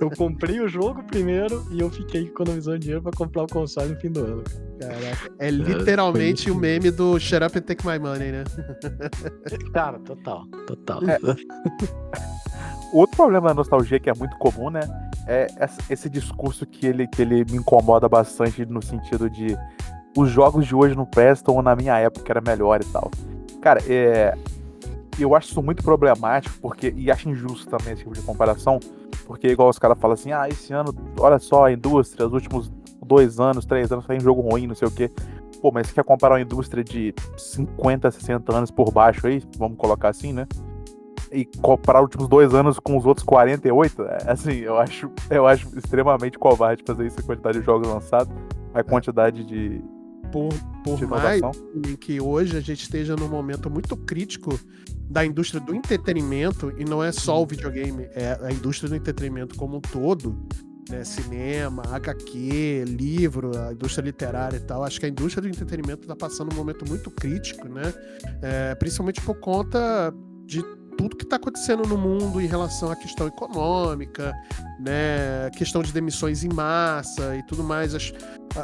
Speaker 3: Eu comprei o jogo primeiro e eu fiquei economizando dinheiro pra comprar o console no fim do ano.
Speaker 2: Caraca, é literalmente o meme do Shut Up and Take My Money, né?
Speaker 3: Cara, total.
Speaker 1: Outro problema da nostalgia que é muito comum, né? É esse discurso que ele me incomoda bastante no sentido de os jogos de hoje não prestam ou na minha época era melhor e tal. Cara, eu acho isso muito problemático e acho injusto também esse tipo de comparação, porque igual os caras falam assim, esse ano, olha só, a indústria, os últimos 2 anos, 3 anos, foi um jogo ruim, não sei o quê. Pô, mas você quer comparar uma indústria de 50, 60 anos por baixo aí, vamos colocar assim, né? E comparar os últimos 2 anos com os outros 48, assim, eu acho extremamente covarde fazer isso, a quantidade de jogos lançados, a quantidade de
Speaker 2: Por mais
Speaker 1: inovação.
Speaker 2: que hoje a gente esteja num momento muito crítico da indústria do entretenimento, e não é só o videogame, é a indústria do entretenimento como um todo, né? Cinema, HQ, livro, a indústria literária e tal. Acho que a indústria do entretenimento está passando um momento muito crítico, né? Principalmente por conta de tudo que está acontecendo no mundo em relação à questão econômica, né, questão de demissões em massa e tudo mais,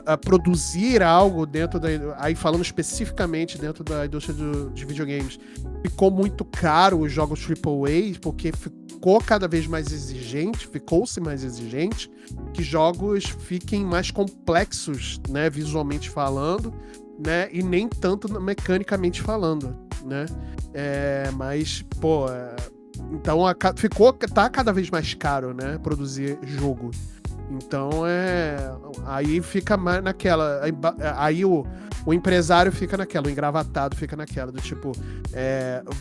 Speaker 2: a produzir algo dentro da... Aí falando especificamente dentro da indústria de videogames, ficou muito caro os jogos AAA, porque ficou cada vez mais exigente, ficou-se mais exigente, que jogos fiquem mais complexos, né, visualmente falando, né, e nem tanto mecanicamente falando, né? Mas, pô, então tá cada vez mais caro, né, produzir jogo. Então aí fica mais naquela, aí o empresário fica naquela, o engravatado fica naquela do tipo,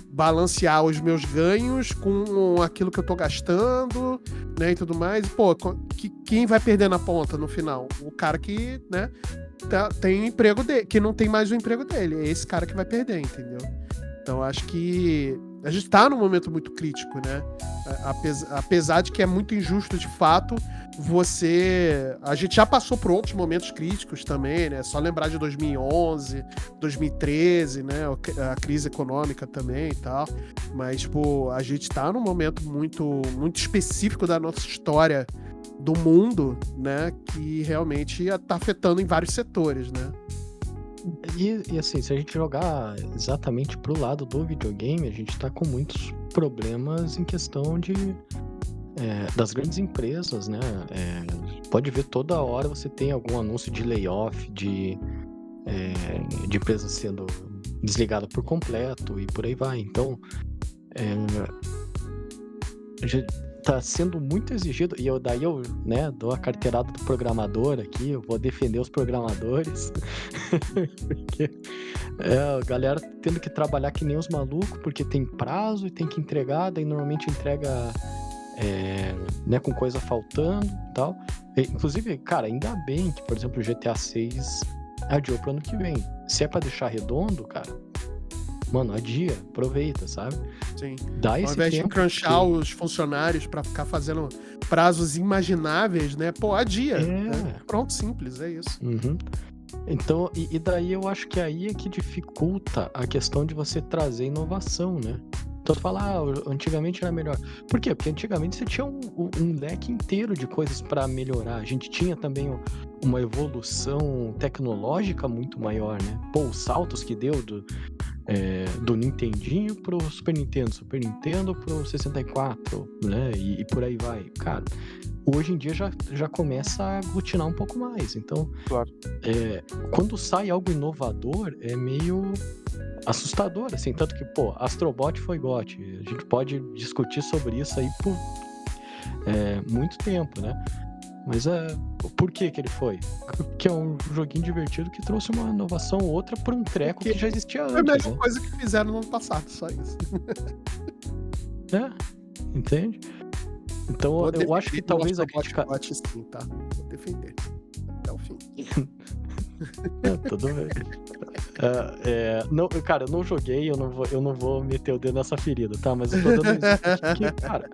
Speaker 2: balancear os meus ganhos com aquilo que eu tô gastando, né, e tudo mais. Pô, quem vai perder na ponta no final? O cara que, né, tem o emprego dele, que não tem mais o emprego dele. É esse cara que vai perder, entendeu? Então acho que a gente tá num momento muito crítico, né? Apesar de que é muito injusto de fato, a gente já passou por outros momentos críticos também, né? Só lembrar de 2011, 2013, né? A crise econômica também e tal. Mas, pô, a gente tá num momento muito, muito específico da nossa história do mundo, né? Que realmente tá afetando em vários setores, né?
Speaker 3: E assim, se a gente jogar exatamente pro lado do videogame, a gente tá com muitos problemas em questão das grandes empresas, né? Pode ver toda hora você tem algum anúncio de layoff, de empresa sendo desligada por completo e por aí vai. Então, tá sendo muito exigido, e daí eu né, dou a carteirada do programador aqui, eu vou defender os programadores, porque a galera tendo que trabalhar que nem os malucos, porque tem prazo e tem que entregar, daí normalmente entrega né, com coisa faltando e tal. Inclusive, cara, ainda bem que, por exemplo, o GTA 6 adiou pro ano que vem. Se é pra deixar redondo, cara, mano, adia, aproveita, sabe?
Speaker 2: Sim.
Speaker 3: Dá esse
Speaker 2: Ao invés de
Speaker 3: tempo
Speaker 2: crunchar os funcionários pra ficar fazendo prazos imagináveis, né? Pô, adia. Né? Pronto, simples, é isso.
Speaker 3: Uhum. Então, e daí eu acho que aí é que dificulta a questão de você trazer inovação, né? Então tu fala, antigamente era melhor. Por quê? Porque antigamente você tinha um leque inteiro de coisas pra melhorar. A gente tinha também uma evolução tecnológica muito maior, né? Pô, os saltos que deu do Nintendinho pro Super Nintendo pro 64, né? E por aí vai. Cara, hoje em dia já começa a aglutinar um pouco mais. Então,
Speaker 1: Claro.
Speaker 3: Quando sai algo inovador, é meio assustador, assim. Tanto que, pô, Astrobot foi GOT. A gente pode discutir sobre isso aí por muito tempo, né? Mas por que ele foi? Porque é um joguinho divertido que trouxe uma inovação ou outra por um treco que já existia antes.
Speaker 2: É a mesma
Speaker 3: né?
Speaker 2: coisa que fizeram no ano passado, só isso.
Speaker 3: Entende? Então eu acho que talvez a crítica...
Speaker 2: Sim, tá? Vou defender até o fim.
Speaker 3: Tudo bem. Não, cara, eu não joguei, eu não vou meter o dedo nessa ferida, tá? Mas eu tô dando isso porque, cara,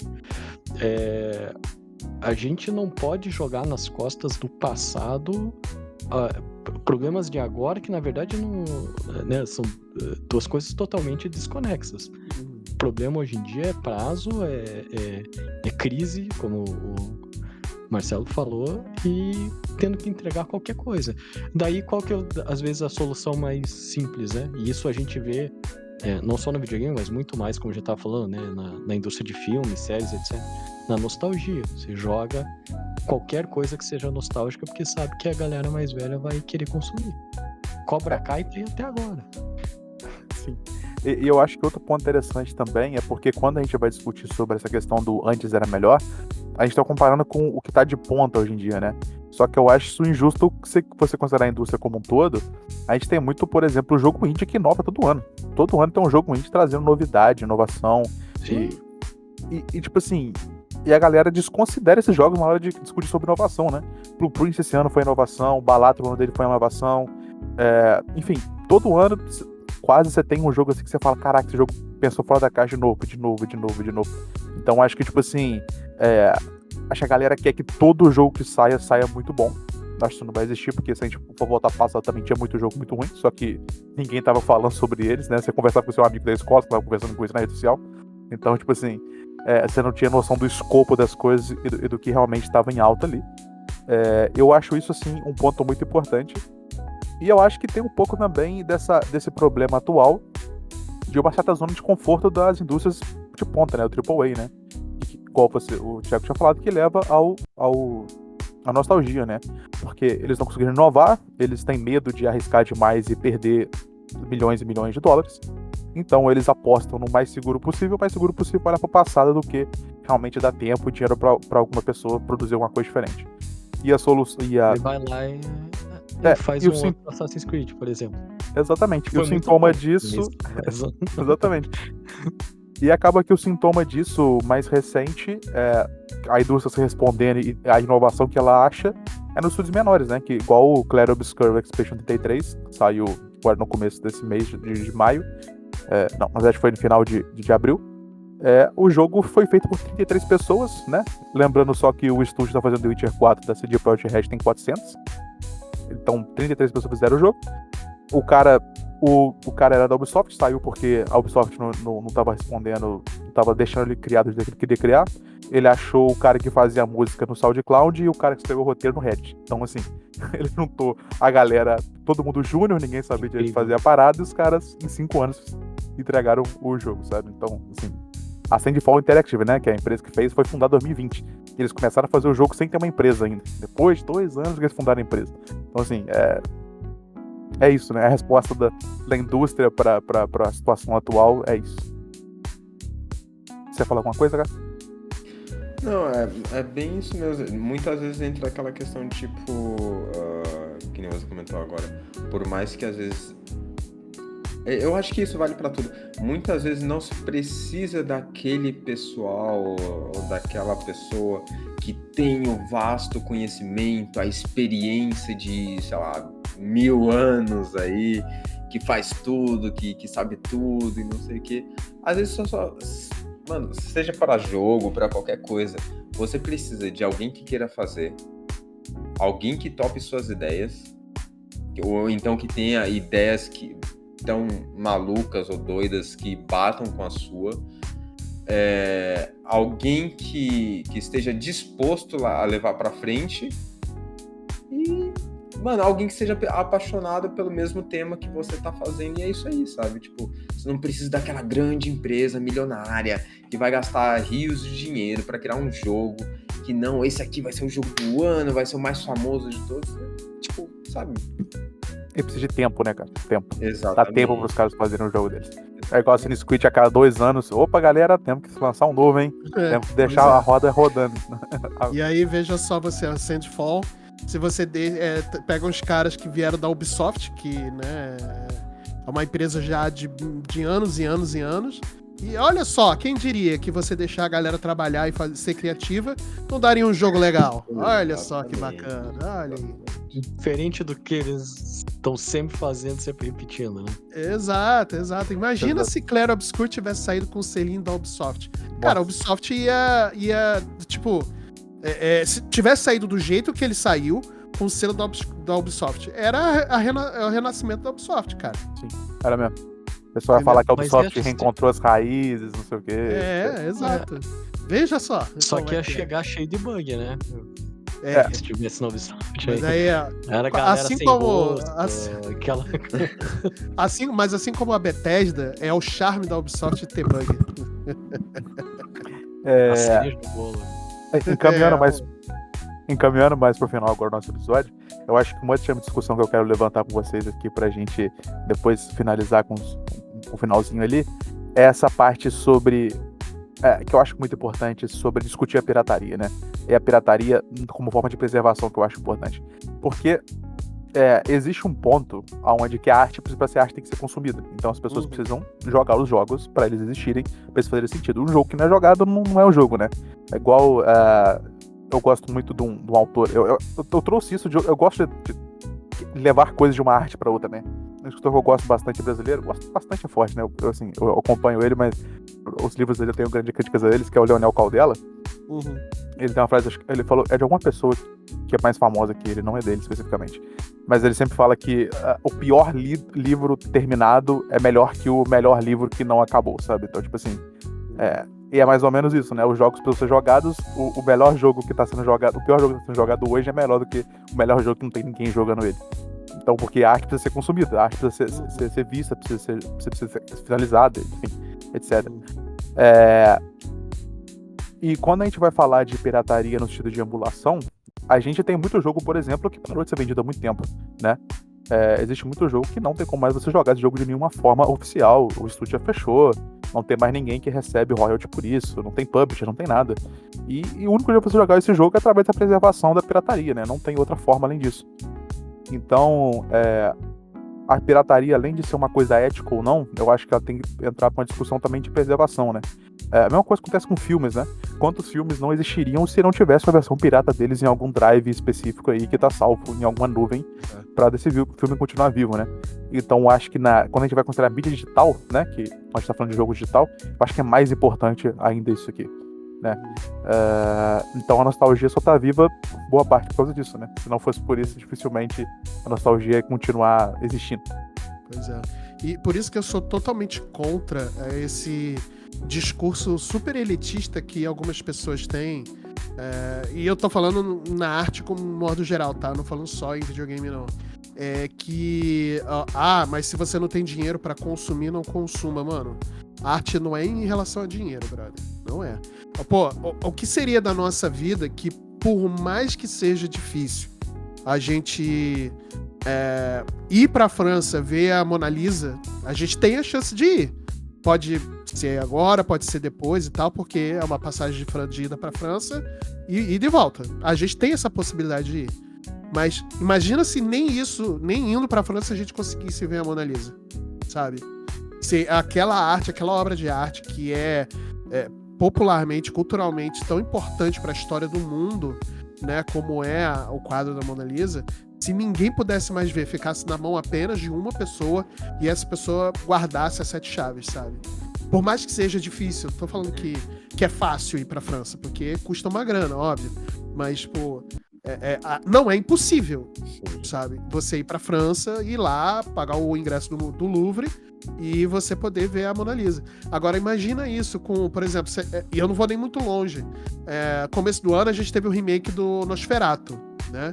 Speaker 3: a gente não pode jogar nas costas do passado problemas de agora que, na verdade, não, né, são duas coisas totalmente desconexas. O problema hoje em dia é prazo, é crise, como o Marcelo falou, e tendo que entregar qualquer coisa. Daí, qual que é, às vezes, a solução mais simples, né? E isso a gente vê, não só no videogame, mas muito mais, como eu já estava falando, né? Na indústria de filmes, séries, etc. Na nostalgia. Você joga qualquer coisa que seja nostálgica, porque sabe que a galera mais velha vai querer consumir. Cobra Kai tem até agora.
Speaker 1: Sim. E eu acho que outro ponto interessante também é porque quando a gente vai discutir sobre essa questão do antes era melhor, a gente tá comparando com o que tá de ponta hoje em dia, né? Só que eu acho isso injusto se você considerar a indústria como um todo. A gente tem muito, por exemplo, o jogo indie que inova todo ano. Todo ano tem um jogo indie trazendo novidade, inovação.
Speaker 3: Sim.
Speaker 1: E tipo assim, e a galera desconsidera esses jogos na hora de discutir sobre inovação, né? Blue Prince esse ano foi inovação, o Balatro, o ano dele foi inovação. Enfim, todo ano quase você tem um jogo assim que você fala, caraca, esse jogo pensou fora da caixa de novo. Então acho que, tipo assim, acho que a galera quer que todo jogo que saia muito bom. Acho que isso não vai existir, porque se a gente for voltar pro passado também tinha muito jogo muito ruim, só que ninguém tava falando sobre eles, né? Você conversava com o seu amigo da escola, você tava conversando com isso na rede social. Então, tipo assim, você não tinha noção do escopo das coisas e do que realmente estava em alta ali. Eu acho isso, assim, um ponto muito importante. E eu acho que tem um pouco também desse problema atual de uma certa zona de conforto das indústrias de ponta, né? O AAA, né? Igual o Thiago tinha falado, que leva a nostalgia, né? Porque eles não conseguiram inovar, eles têm medo de arriscar demais e perder milhões e milhões de dólares. Então eles apostam no mais seguro possível para o passado do que realmente dá tempo e dinheiro para alguma pessoa produzir alguma coisa diferente. E a solução.
Speaker 3: Ele vai lá e faz outro Assassin's Creed, por exemplo.
Speaker 1: Exatamente. E o sintoma disso. Exatamente. E acaba que o sintoma disso mais recente é a indústria se respondendo e a inovação que ela acha é nos estúdios menores, né? Que igual o Clair Obscur Expedition 33, saiu agora no começo desse mês de maio. Não, na verdade foi no final de abril. O jogo foi feito por 33 pessoas, né? Lembrando só que o estúdio está fazendo The Witcher 4 da CD Projekt Red tem 400. Então 33 pessoas fizeram o jogo. O cara era da Ubisoft, saiu porque a Ubisoft não tava respondendo, não tava deixando ele criar do jeito que ele queria criar. Ele achou o cara que fazia a música no SoundCloud e o cara que escreveu o roteiro no Reddit. Então, assim, ele juntou a galera, todo mundo júnior, ninguém sabia de ele fazer a parada, e os caras, em 5 anos, entregaram o jogo, sabe? Então, assim, a Sandfall Interactive, né, que é a empresa que fez, foi fundada em 2020. E eles começaram a fazer o jogo sem ter uma empresa ainda. Depois de 2 anos que eles fundaram a empresa. Então, assim, é isso, né? A resposta da indústria para a situação atual é isso. Você ia falar alguma coisa, cara?
Speaker 4: Não, é bem isso mesmo. Muitas vezes entra aquela questão de tipo, que nem você comentou agora, por mais que às vezes... Eu acho que isso vale pra tudo. Muitas vezes não se precisa daquele pessoal ou daquela pessoa que tem o vasto conhecimento, a experiência de, sei lá, 1000 anos aí, que faz tudo, que sabe tudo e não sei o quê. Às vezes mano, seja para jogo, para qualquer coisa, você precisa de alguém que queira fazer, alguém que tope suas ideias, ou então que tenha ideias que tão malucas ou doidas que batam com a sua, alguém que esteja disposto a levar para frente e, mano, alguém que seja apaixonado pelo mesmo tema que você tá fazendo, e é isso aí, sabe? Tipo, você não precisa daquela grande empresa milionária que vai gastar rios de dinheiro para criar um jogo que não, esse aqui vai ser o jogo do ano, vai ser o mais famoso de todos. Tipo, sabe?
Speaker 1: E precisa de tempo, né, cara? Tempo.
Speaker 4: Exatamente.
Speaker 1: Dá tempo pros caras fazerem o jogo deles. É igual assim no Squid a cada 2 anos. Opa, galera, temos que lançar um novo, hein? Temos que deixar a roda rodando.
Speaker 2: E aí, veja só você, a Sandfall, se você pega uns caras que vieram da Ubisoft, que, né, é uma empresa já de anos e anos e anos, e olha só, quem diria que você deixar a galera trabalhar e ser criativa não daria um jogo legal? Olha só que bacana, olha aí.
Speaker 3: Diferente do que eles estão sempre fazendo, sempre repetindo, né?
Speaker 2: Exato. Imagina se Clair Obscur tivesse saído com o selinho da Ubisoft. Cara, a Ubisoft ia tipo, se tivesse saído do jeito que ele saiu, com o selo da Ubisoft, era o renascimento da Ubisoft, cara.
Speaker 1: Sim, era mesmo. O pessoal ia falar que a Ubisoft reencontrou as raízes, não sei o quê.
Speaker 2: Exato. Veja só.
Speaker 3: Só que ia chegar cheio de bug, né? Se tivesse no Ubisoft.
Speaker 2: Mas aí,
Speaker 3: era a galera
Speaker 2: assim
Speaker 3: sem
Speaker 2: como
Speaker 3: rosto, aquela...
Speaker 2: assim como a Bethesda, é o charme da Ubisoft ter bug.
Speaker 3: A cereja do bolo.
Speaker 1: Encaminhando mais pro final agora do nosso episódio, eu acho que uma última discussão que eu quero levantar com vocês aqui pra gente depois finalizar com o finalzinho ali, é essa parte sobre que eu acho muito importante sobre discutir a pirataria, né? E a pirataria como forma de preservação que eu acho importante. Porque existe um ponto onde que a arte, para ser arte, tem que ser consumida. Então as pessoas precisam jogar os jogos para eles existirem, para eles fazerem sentido. Um jogo que não é jogado não é um jogo, né? É igual... eu gosto muito de um autor... Eu trouxe isso, eu gosto de levar coisas de uma arte para outra, né? Um escritor que eu gosto bastante brasileiro, gosto bastante forte, né? Eu acompanho ele, mas os livros dele eu tenho grandes críticas a eles, que é o Leonel Caldela. Ele tem uma frase, ele falou, é de alguma pessoa que é mais famosa que ele, não é dele especificamente. Mas ele sempre fala que o pior livro terminado é melhor que o melhor livro que não acabou, sabe? Então, tipo assim, e é mais ou menos isso, né? Os jogos precisam ser jogados, o melhor jogo que tá sendo jogado, o pior jogo que tá sendo jogado hoje é melhor do que o melhor jogo que não tem ninguém jogando ele. Então, porque a arte precisa ser consumida, a arte precisa ser vista, precisa ser finalizada, enfim, etc. E quando a gente vai falar de pirataria no sentido de emulação, a gente tem muito jogo, por exemplo, que parou de ser vendido há muito tempo, né? Existe muito jogo que não tem como mais você jogar esse jogo de nenhuma forma oficial, o estúdio já fechou, não tem mais ninguém que recebe royalty por isso, não tem publisher, não tem nada. E o único jeito de você jogar esse jogo é através da preservação da pirataria, né? Não tem outra forma além disso. Então, a pirataria, além de ser uma coisa ética ou não, eu acho que ela tem que entrar para uma discussão também de preservação, né? A mesma coisa acontece com filmes, né? Quantos filmes não existiriam se não tivesse a versão pirata deles em algum drive específico aí que tá salvo em alguma nuvem para desse filme continuar vivo, né? Então, eu acho que quando a gente vai considerar mídia digital, né? Que a gente tá falando de jogo digital, eu acho que é mais importante ainda isso aqui, né? Então a nostalgia só tá viva boa parte por causa disso, né? Se não fosse por isso, dificilmente a nostalgia ia continuar existindo.
Speaker 2: Pois é. E por isso que eu sou totalmente contra esse discurso super elitista que algumas pessoas têm. E eu tô falando na arte como modo geral, tá? Não falando só em videogame, não. Mas se você não tem dinheiro pra consumir, não consuma, mano. A arte não é em relação a dinheiro, brother. Não é. Pô, o que seria da nossa vida que, por mais que seja difícil, a gente ir pra França, ver a Mona Lisa, a gente tem a chance de ir. Pode ser agora, pode ser depois e tal, porque é uma passagem de ida pra França e de volta. A gente tem essa possibilidade de ir. Mas imagina se nem indo pra França, a gente conseguisse ver a Mona Lisa, sabe? Se aquela arte, aquela obra de arte que é popularmente, culturalmente tão importante para a história do mundo, né, como é o quadro da Mona Lisa, se ninguém pudesse mais ver, ficasse na mão apenas de uma pessoa e essa pessoa guardasse as 7 chaves, sabe? Por mais que seja difícil, tô falando que é fácil ir pra França, porque custa uma grana, óbvio, mas, pô, não é impossível, sabe? Você ir pra França, ir lá, pagar o ingresso do Louvre e você poder ver a Mona Lisa. Agora imagina isso com, por exemplo, e eu não vou nem muito longe, começo do ano a gente teve o remake do Nosferatu, né?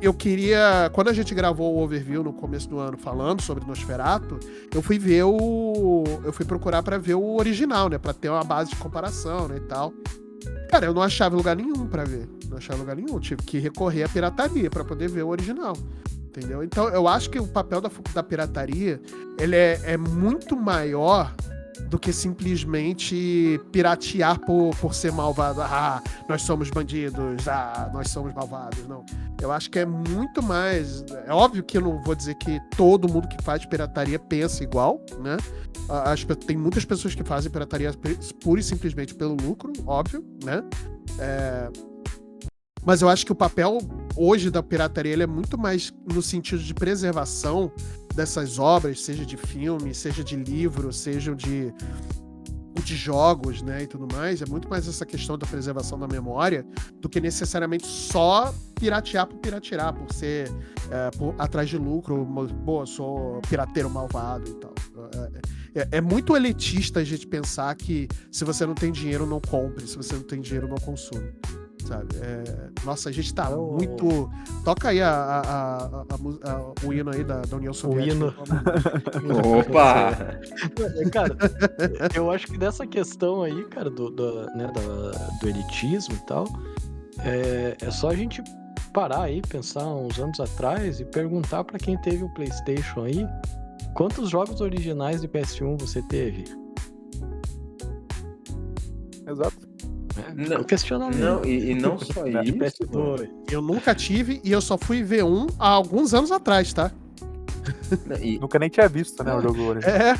Speaker 2: Eu queria, quando a gente gravou o overview no começo do ano falando sobre Nosferatu, eu fui procurar pra ver o original, né? Pra ter uma base de comparação, né, e tal. Cara, eu não achava lugar nenhum pra ver. Não achava lugar nenhum. Tive que recorrer à pirataria pra poder ver o original. Entendeu? Então, eu acho que o papel da pirataria, ele é muito maior do que simplesmente piratear por ser malvado. Nós somos bandidos. Nós somos malvados. Não. Eu acho que é muito mais... É óbvio que eu não vou dizer que todo mundo que faz pirataria pensa igual, né? Tem muitas pessoas que fazem pirataria pura e simplesmente pelo lucro, óbvio, né? Mas eu acho que o papel hoje da pirataria ele é muito mais no sentido de preservação dessas obras, seja de filme, seja de livro, seja de jogos, né, e tudo mais. É muito mais essa questão da preservação da memória do que necessariamente só piratear por piratear, por ser atrás de lucro, sou pirateiro malvado e tal. É muito elitista a gente pensar que se você não tem dinheiro, não compre, se você não tem dinheiro, não consome. Sabe? Nossa, a gente tá muito... Toca aí o hino aí da União Soviética.
Speaker 3: O hino.
Speaker 4: Opa!
Speaker 3: Cara, eu acho que dessa questão aí, cara, do elitismo e tal, é só a gente parar aí, pensar uns anos atrás e perguntar pra quem teve o PlayStation aí, quantos jogos originais de PS1 você teve?
Speaker 1: Exato.
Speaker 3: Não, questionamento.
Speaker 4: Não, e não só
Speaker 3: De
Speaker 4: isso.
Speaker 3: PS2.
Speaker 2: Eu nunca tive e eu só fui ver um há alguns anos atrás, tá?
Speaker 4: E,
Speaker 1: Nunca nem tinha visto, né, o jogo original.
Speaker 2: É,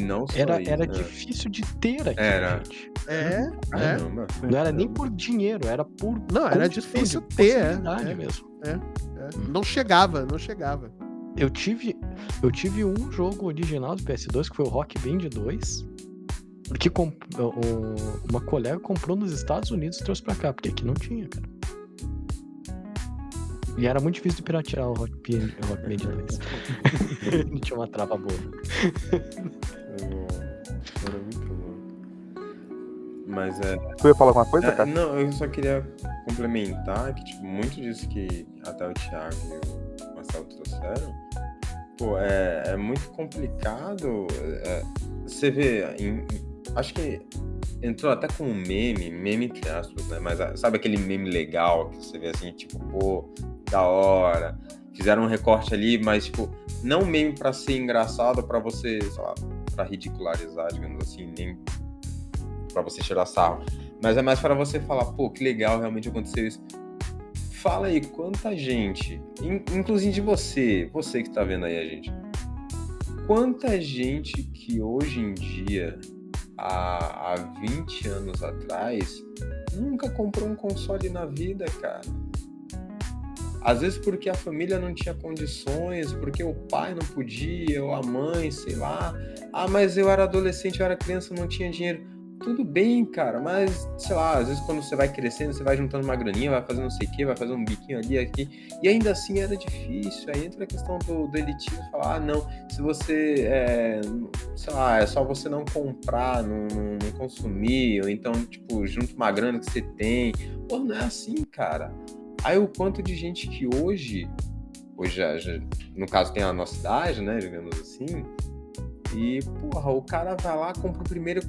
Speaker 4: não só
Speaker 3: Era
Speaker 4: isso.
Speaker 3: difícil de ter aqui,
Speaker 4: Era.
Speaker 3: gente.
Speaker 2: é.
Speaker 4: Caramba.
Speaker 3: Não era nem por dinheiro, era por
Speaker 2: Não, era
Speaker 3: condição
Speaker 2: difícil
Speaker 3: de
Speaker 2: ter,
Speaker 3: possibilidade
Speaker 2: é.
Speaker 3: mesmo.
Speaker 2: Não chegava.
Speaker 3: Eu tive um jogo original do PS2 que foi o Rock Band 2. Porque uma colega comprou nos Estados Unidos e trouxe pra cá, porque aqui não tinha, cara. E era muito difícil de piratear o Rock Band 2. Não tinha uma trava boa.
Speaker 4: Era muito bom. Mas
Speaker 1: Tu ia falar alguma coisa, cara?
Speaker 4: não, eu só queria complementar que, tipo, muito disso que até o Thiago e o Marcelo trouxeram, pô, é muito complicado. Você vê, acho que entrou até com um meme entre aspas, né? Mas sabe aquele meme legal que você vê assim, tipo, pô, da hora. Fizeram um recorte ali, mas, tipo, não meme pra ser engraçado, pra você, sei lá, pra ridicularizar, digamos assim, nem pra você tirar sarro. Mas é mais pra você falar, pô, que legal, realmente aconteceu isso. Fala aí, quanta gente, inclusive você que tá vendo aí a gente, quanta gente que hoje em dia, há 20 anos atrás, nunca comprou um console na vida, cara. Às vezes porque a família não tinha condições, porque o pai não podia, ou a mãe, sei lá. Ah, mas eu era adolescente, eu era criança, não tinha dinheiro. Tudo bem, cara, mas, sei lá, às vezes quando você vai crescendo, você vai juntando uma graninha, vai fazendo não sei o quê, vai fazendo um biquinho ali, aqui, e ainda assim era difícil. Aí entra a questão do elitismo, falar, não, se você, sei lá, é só você não comprar, não consumir, ou então, tipo, junta uma grana que você tem. Pô, não é assim, cara. Aí o quanto de gente que hoje já, no caso tem a nossa idade, né, digamos assim, e, porra, o cara vai lá, compra o primeiro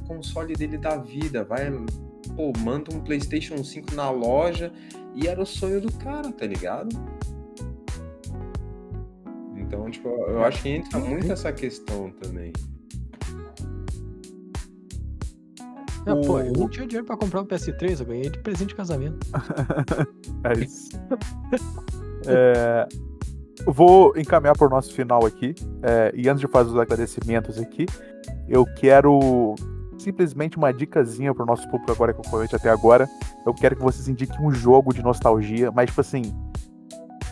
Speaker 4: console dele da vida, vai, pô, manda um PlayStation 5 na loja, e era o sonho do cara, tá ligado? Então, tipo, eu acho que entra muito essa questão também.
Speaker 3: Pô, eu não tinha dinheiro pra comprar um PS3, eu ganhei de presente de casamento.
Speaker 1: É isso. Vou encaminhar para o nosso final aqui. E antes de fazer os agradecimentos aqui, eu quero simplesmente uma dicasinha para o nosso público agora que eu conheço até agora. Eu quero que vocês indiquem um jogo de nostalgia, mas tipo assim,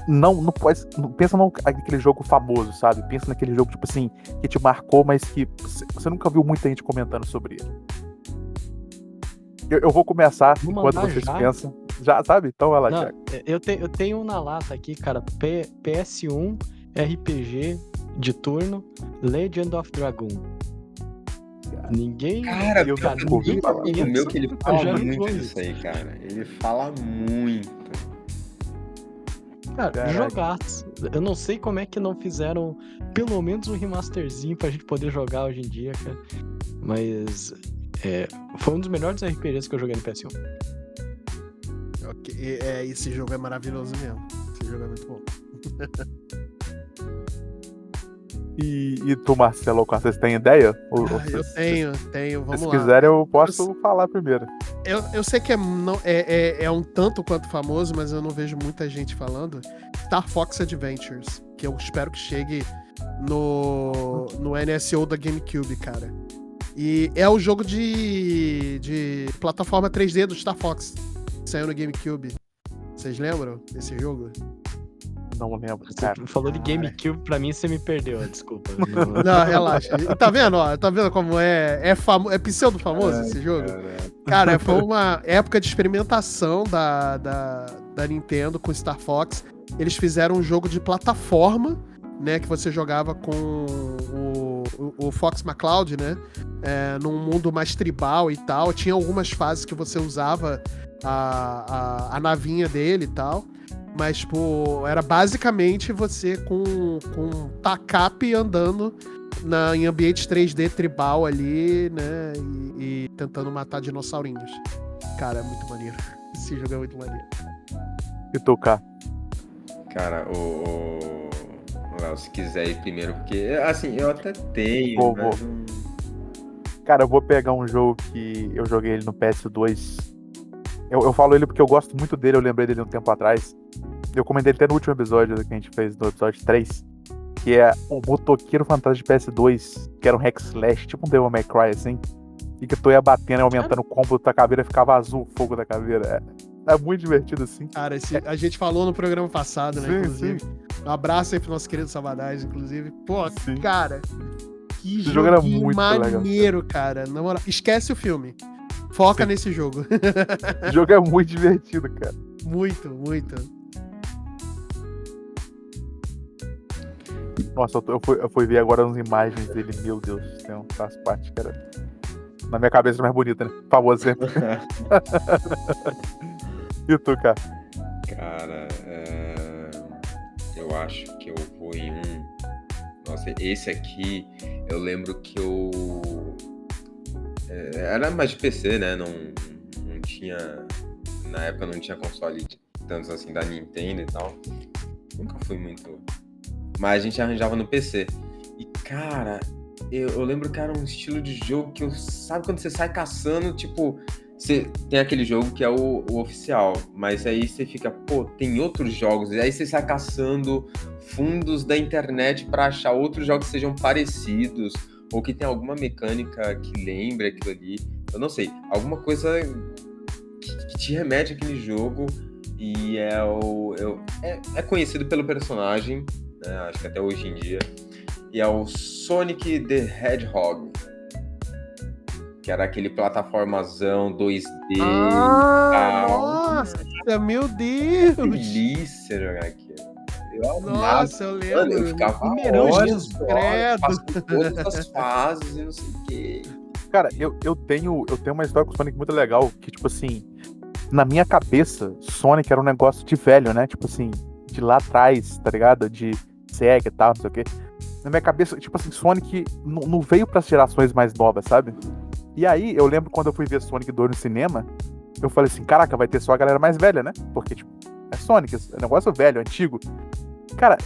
Speaker 1: não pode, pensa naquele jogo famoso, sabe? Pensa naquele jogo tipo assim que te marcou, mas que você nunca viu muita gente comentando sobre ele. Eu vou começar enquanto vocês pensam. Já, sabe? Então vai lá, Thiago.
Speaker 3: Eu tenho um na lata aqui, cara. PS1 RPG de turno Legend of Dragoon. Ninguém...
Speaker 4: Cara,
Speaker 1: eu
Speaker 4: tem um amigo meu que ele fala muito disso aí, cara. Ele fala muito.
Speaker 3: Cara, jogaço. Eu não sei como é que não fizeram pelo menos um remasterzinho pra gente poder jogar hoje em dia, cara. Mas... foi um dos melhores RPGs que eu joguei no PS1.
Speaker 2: Ok, esse jogo é maravilhoso mesmo. Esse jogo é muito bom.
Speaker 1: E tu, Marcelo, vocês têm ideia?
Speaker 2: Eu tenho. Vamos lá.
Speaker 1: Se quiserem, eu posso falar primeiro.
Speaker 2: Eu sei que é um tanto quanto famoso, mas eu não vejo muita gente falando. Star Fox Adventures, que eu espero que chegue no NSO da GameCube, cara. E é o jogo de plataforma 3D do Star Fox, que saiu no GameCube. Vocês lembram desse jogo?
Speaker 1: Não lembro, cara.
Speaker 3: Você falou de GameCube, pra mim você me perdeu, desculpa.
Speaker 2: Não, relaxa. Tá vendo, ó? Tá vendo como é pseudo famoso esse jogo? Cara, foi uma época de experimentação da Nintendo com Star Fox. Eles fizeram um jogo de plataforma, né? Que você jogava com o Fox McCloud, né? Num mundo mais tribal e tal. Tinha algumas fases que você usava a navinha dele e tal. Mas, tipo, era basicamente você com tacape andando em ambiente 3D tribal ali, né? E tentando matar dinossaurinhos. Cara, é muito maneiro. Esse jogo é muito maneiro.
Speaker 1: E tocar.
Speaker 4: Cara, o Léo, se quiser ir primeiro, porque, assim, eu até tenho,
Speaker 1: Vou.
Speaker 4: mas
Speaker 1: Cara, eu vou pegar um jogo que eu joguei ele no PS2. Eu falo ele porque eu gosto muito dele, eu lembrei dele um tempo atrás. Eu comentei ele até no último episódio que a gente fez, no episódio 3. Que é o Motoqueiro Fantasma de PS2, que era um hack slash, tipo um Devil May Cry, assim. E que tu ia batendo e aumentando o combo da caveira, ficava azul o fogo da caveira. É muito divertido, assim.
Speaker 2: Cara, a gente falou no programa passado, né,
Speaker 1: Sim,
Speaker 2: inclusive. Um abraço aí pro nosso querido Sabadais, inclusive. Pô,
Speaker 1: Sim.
Speaker 2: cara, que
Speaker 1: Esse jogo era
Speaker 2: joguinho
Speaker 1: muito
Speaker 2: maneiro, cara. Na moral, esquece o filme. Foca nesse jogo.
Speaker 1: O jogo é muito divertido, cara.
Speaker 2: Muito, muito.
Speaker 1: Nossa, eu fui ver agora umas imagens dele, meu Deus, tem umas partes, cara. Na minha cabeça é mais bonita, né? Por favor, sempre. E tu, cara?
Speaker 4: Cara, eu acho que eu vou em um. Nossa, esse aqui, eu lembro que eu. Era mais de PC, né? Não tinha. Na época não tinha console tantos assim da Nintendo e tal. Nunca fui muito. Mas a gente arranjava no PC. E, cara, eu lembro que era um estilo de jogo que sabe quando você sai caçando, tipo, você tem aquele jogo que é o oficial, mas aí você fica, pô, tem outros jogos, e aí você sai caçando fundos da internet pra achar outros jogos que sejam parecidos, ou que tem alguma mecânica que lembre aquilo ali, eu não sei, alguma coisa que te remete àquele jogo, e é conhecido pelo personagem, né, acho que até hoje em dia, e é o Sonic the Hedgehog, que era aquele plataformazão 2D.
Speaker 2: Nossa, meu Deus!
Speaker 4: Que delícia jogar aquilo.
Speaker 2: Nossa, eu lembro.
Speaker 4: Mano, eu ficava horas, passando todas as fases e não sei o quê.
Speaker 1: Cara, eu tenho uma história com o Sonic muito legal, que, tipo assim, na minha cabeça, Sonic era um negócio de velho, né? Tipo assim, de lá atrás, tá ligado? De Sega e tal, não sei o quê. Na minha cabeça, tipo assim, Sonic não veio pras gerações mais novas, sabe? E aí, eu lembro quando eu fui ver Sonic 2 no cinema, eu falei assim, caraca, vai ter só a galera mais velha, né? Porque, tipo, é Sonic, é um negócio velho, antigo. Cara,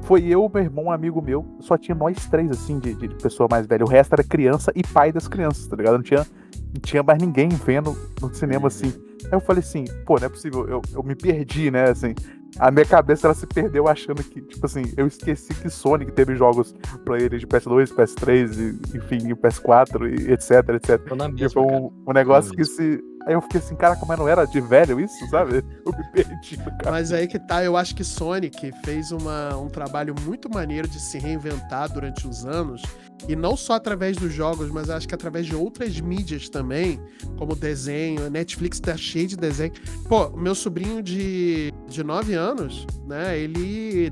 Speaker 1: foi eu, meu irmão, um amigo meu, só tinha nós três, assim, de pessoa mais velha. O resto era criança e pai das crianças, tá ligado? Não tinha mais ninguém vendo no cinema, assim. Aí eu falei assim, pô, não é possível, eu me perdi, né, assim. A minha cabeça, ela se perdeu achando que, tipo assim, eu esqueci que Sonic teve jogos pra ele de PS2, PS3, e, enfim, PS4, e etc.
Speaker 3: Tô na
Speaker 1: E
Speaker 3: mesma,
Speaker 1: foi
Speaker 3: cara.
Speaker 1: um negócio que se... Aí eu fiquei assim, caraca, mas não era de velho isso, sabe? Eu me perdi, cara.
Speaker 2: Mas aí que tá, eu acho que Sonic fez um trabalho muito maneiro de se reinventar durante os anos, e não só através dos jogos, mas acho que através de outras mídias também, como desenho. A Netflix tá cheio de desenho. Pô, meu sobrinho de 9 anos, né, ele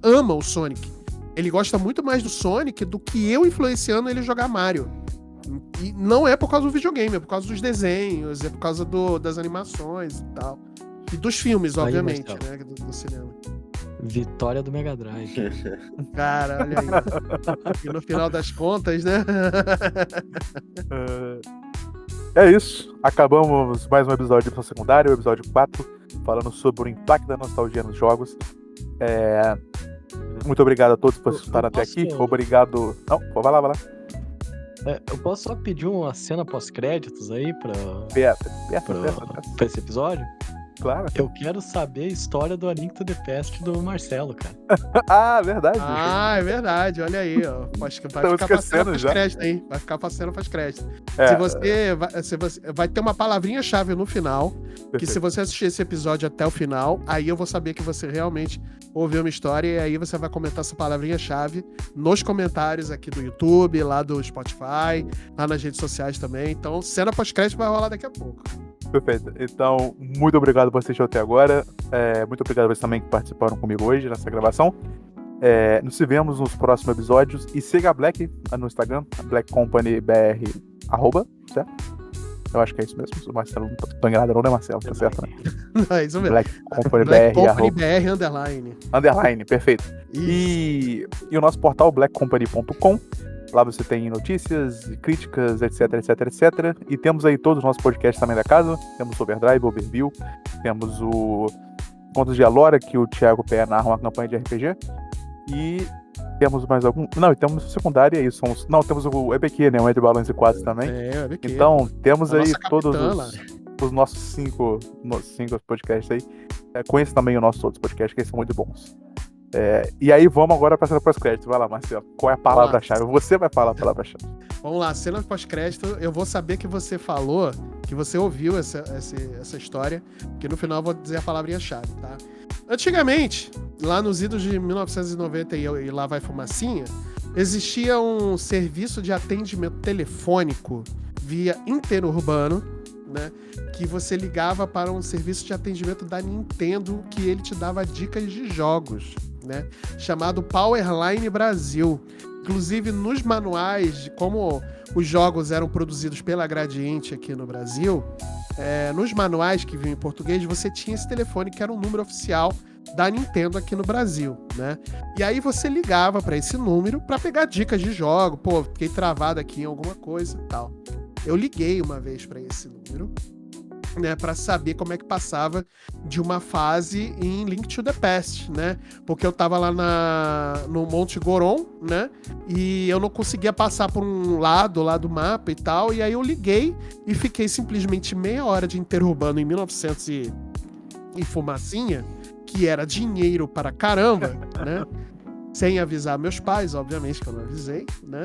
Speaker 2: ama o Sonic. Ele gosta muito mais do Sonic do que eu influenciando ele a jogar Mario. E não é por causa do videogame, é por causa dos desenhos, é por causa das animações e tal. E dos filmes,
Speaker 3: Aí,
Speaker 2: obviamente,
Speaker 3: Marcelo.
Speaker 2: né, do cinema.
Speaker 3: Vitória do Mega Drive.
Speaker 2: Cara, olha aí. E no final das contas, né?
Speaker 1: É isso. Acabamos mais um episódio de Missão Secundária, o episódio 4, falando sobre o impacto da nostalgia nos jogos. Muito obrigado a todos por escutarem até aqui. Obrigado. Não, vai lá.
Speaker 3: Eu posso só pedir uma cena pós-créditos aí pra
Speaker 1: Peça.
Speaker 3: esse episódio?
Speaker 1: Claro.
Speaker 3: Eu quero saber a história do A Link to the Past do Marcelo, cara.
Speaker 1: Ah, verdade.
Speaker 2: Ah, é verdade, olha aí, ó. Vai
Speaker 1: Estamos
Speaker 2: ficar pra cena
Speaker 1: esquecendo já.
Speaker 2: pós-crédito, hein? Vai ficar pra cena pós-crédito.
Speaker 1: É,
Speaker 2: Se você vai ter uma palavrinha-chave no final, que
Speaker 1: perfeito.
Speaker 2: se você assistir esse episódio até o final, aí eu vou saber que você realmente ouviu uma história, e aí você vai comentar essa palavrinha-chave nos comentários aqui do YouTube, lá do Spotify, lá nas redes sociais também. Então, cena pós-crédito vai rolar daqui a pouco.
Speaker 1: Perfeito. Então, muito obrigado por assistir até agora. Muito obrigado a vocês também que participaram comigo hoje nessa gravação. Nos vemos nos próximos episódios. E siga a Black no Instagram, Black Company BR, certo? Eu acho que é isso mesmo. O Marcelo não tô enganado, não, né, Marcelo? Tá certo, né?
Speaker 2: É isso mesmo.
Speaker 1: Black Company
Speaker 2: Black
Speaker 1: BR,
Speaker 2: Company BR _
Speaker 1: underline, perfeito.
Speaker 2: Isso.
Speaker 1: E o nosso portal, blackcompany.com. Lá você tem notícias, críticas, etc. E temos aí todos os nossos podcasts também da casa. Temos o Overdrive, Overview. Temos o Contos de Alora, que o Thiago Pé narra uma campanha de RPG. E temos mais algum? Não, temos o secundário e aí. Não, temos o EBQ, né? O Entre Balões e Quadros também.
Speaker 2: É, EBQ.
Speaker 1: Então, temos
Speaker 2: A
Speaker 1: aí
Speaker 2: nossa
Speaker 1: todos
Speaker 2: capitã lá.
Speaker 1: os nossos cinco podcasts aí. Conheça também os nossos outros podcasts, que eles são muito bons. E aí, vamos agora para a cena pós-crédito. Vai lá, Marcelo. Qual é a palavra-chave? Você vai falar a palavra-chave.
Speaker 2: Vamos lá, cena pós-crédito. Eu vou saber que você falou, que você ouviu essa história, que no final eu vou dizer a palavrinha-chave, tá? Antigamente, lá nos idos de 1990 e lá vai fumacinha, existia um serviço de atendimento telefônico via interurbano, né? Que você ligava para um serviço de atendimento da Nintendo, que ele te dava dicas de jogos, né? Chamado Powerline Brasil. Inclusive, nos manuais, como os jogos eram produzidos pela Gradiente aqui no Brasil, nos manuais que vinham em português, você tinha esse telefone que era um número oficial da Nintendo aqui no Brasil, né? E aí você ligava para esse número para pegar dicas de jogo. Pô, fiquei travado aqui em alguma coisa e tal. Eu liguei uma vez para esse número, né, para saber como é que passava de uma fase em Link to the Past, né? Porque eu tava lá no Monte Goron, né? E eu não conseguia passar por um lado lá do mapa e tal. E aí eu liguei e fiquei simplesmente meia hora de interurbano em 1900 e fumacinha, que era dinheiro para caramba, né? Sem avisar meus pais, obviamente, que eu não avisei, né?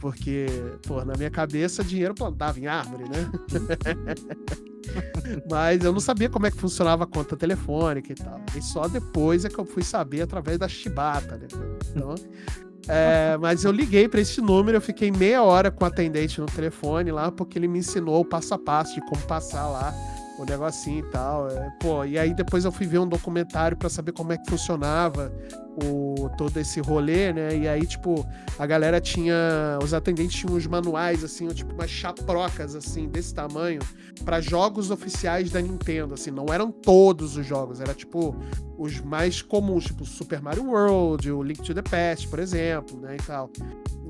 Speaker 2: Porque, pô, na minha cabeça, dinheiro plantava em árvore, né? Mas eu não sabia como é que funcionava a conta telefônica e tal. E só depois é que eu fui saber através da chibata, né? Então, mas eu liguei para esse número, eu fiquei meia hora com o atendente no telefone lá, porque ele me ensinou o passo a passo de como passar lá o negocinho e tal. E aí depois eu fui ver um documentário pra saber como é que funcionava todo esse rolê, né? E aí, tipo, a galera os atendentes tinham uns manuais, assim, tipo, umas chaprocas, assim, desse tamanho, pra jogos oficiais da Nintendo, assim, não eram todos os jogos, era, tipo, os mais comuns, tipo, Super Mario World, o Link to the Past, por exemplo, né, e tal.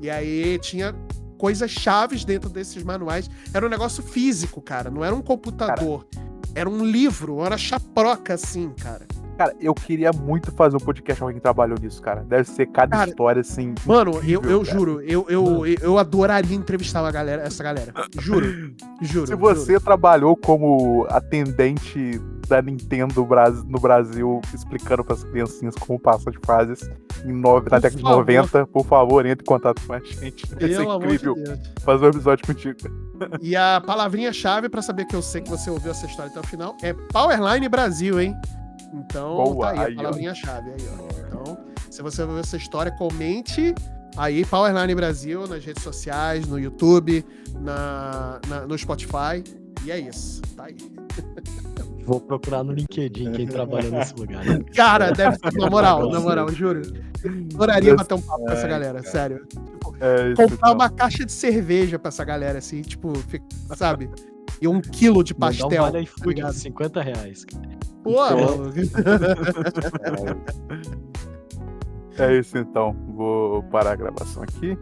Speaker 2: E aí tinha coisas chaves dentro desses manuais. Era um negócio físico, cara. Não era um computador. Era um livro. Era chaproca, assim, cara.
Speaker 1: Cara, eu queria muito fazer um podcast com alguém que trabalhou nisso, cara. Deve ser cada história, assim.
Speaker 2: Mano,
Speaker 1: incrível,
Speaker 2: eu juro. Eu adoraria entrevistar essa galera. Juro.
Speaker 1: Se você trabalhou como atendente da Nintendo no Brasil, explicando pras criancinhas como passa de fases na década de 90, por favor, entre em contato com a gente. Vai ser incrível fazer um episódio contigo.
Speaker 2: E a palavrinha-chave pra saber que eu sei que você ouviu essa história até o final é Powerline Brasil, hein? Então,
Speaker 1: boa,
Speaker 2: tá aí a palavrinha-chave aí, ó. Então, se você ouviu essa história, comente aí Powerline Brasil nas redes sociais, no YouTube, no Spotify. E é isso, tá aí.
Speaker 3: Vou procurar no LinkedIn quem trabalha nesse lugar. Né?
Speaker 2: Cara, deve ser, na moral, juro. Adoraria bater um papo com essa galera, sério. Comprar uma caixa de cerveja pra essa galera, assim, tipo, sabe? E 1 quilo de pastel.
Speaker 3: Não vale iFood de 50 reais.
Speaker 2: Pô, mano.
Speaker 1: É isso então. Vou parar a gravação aqui.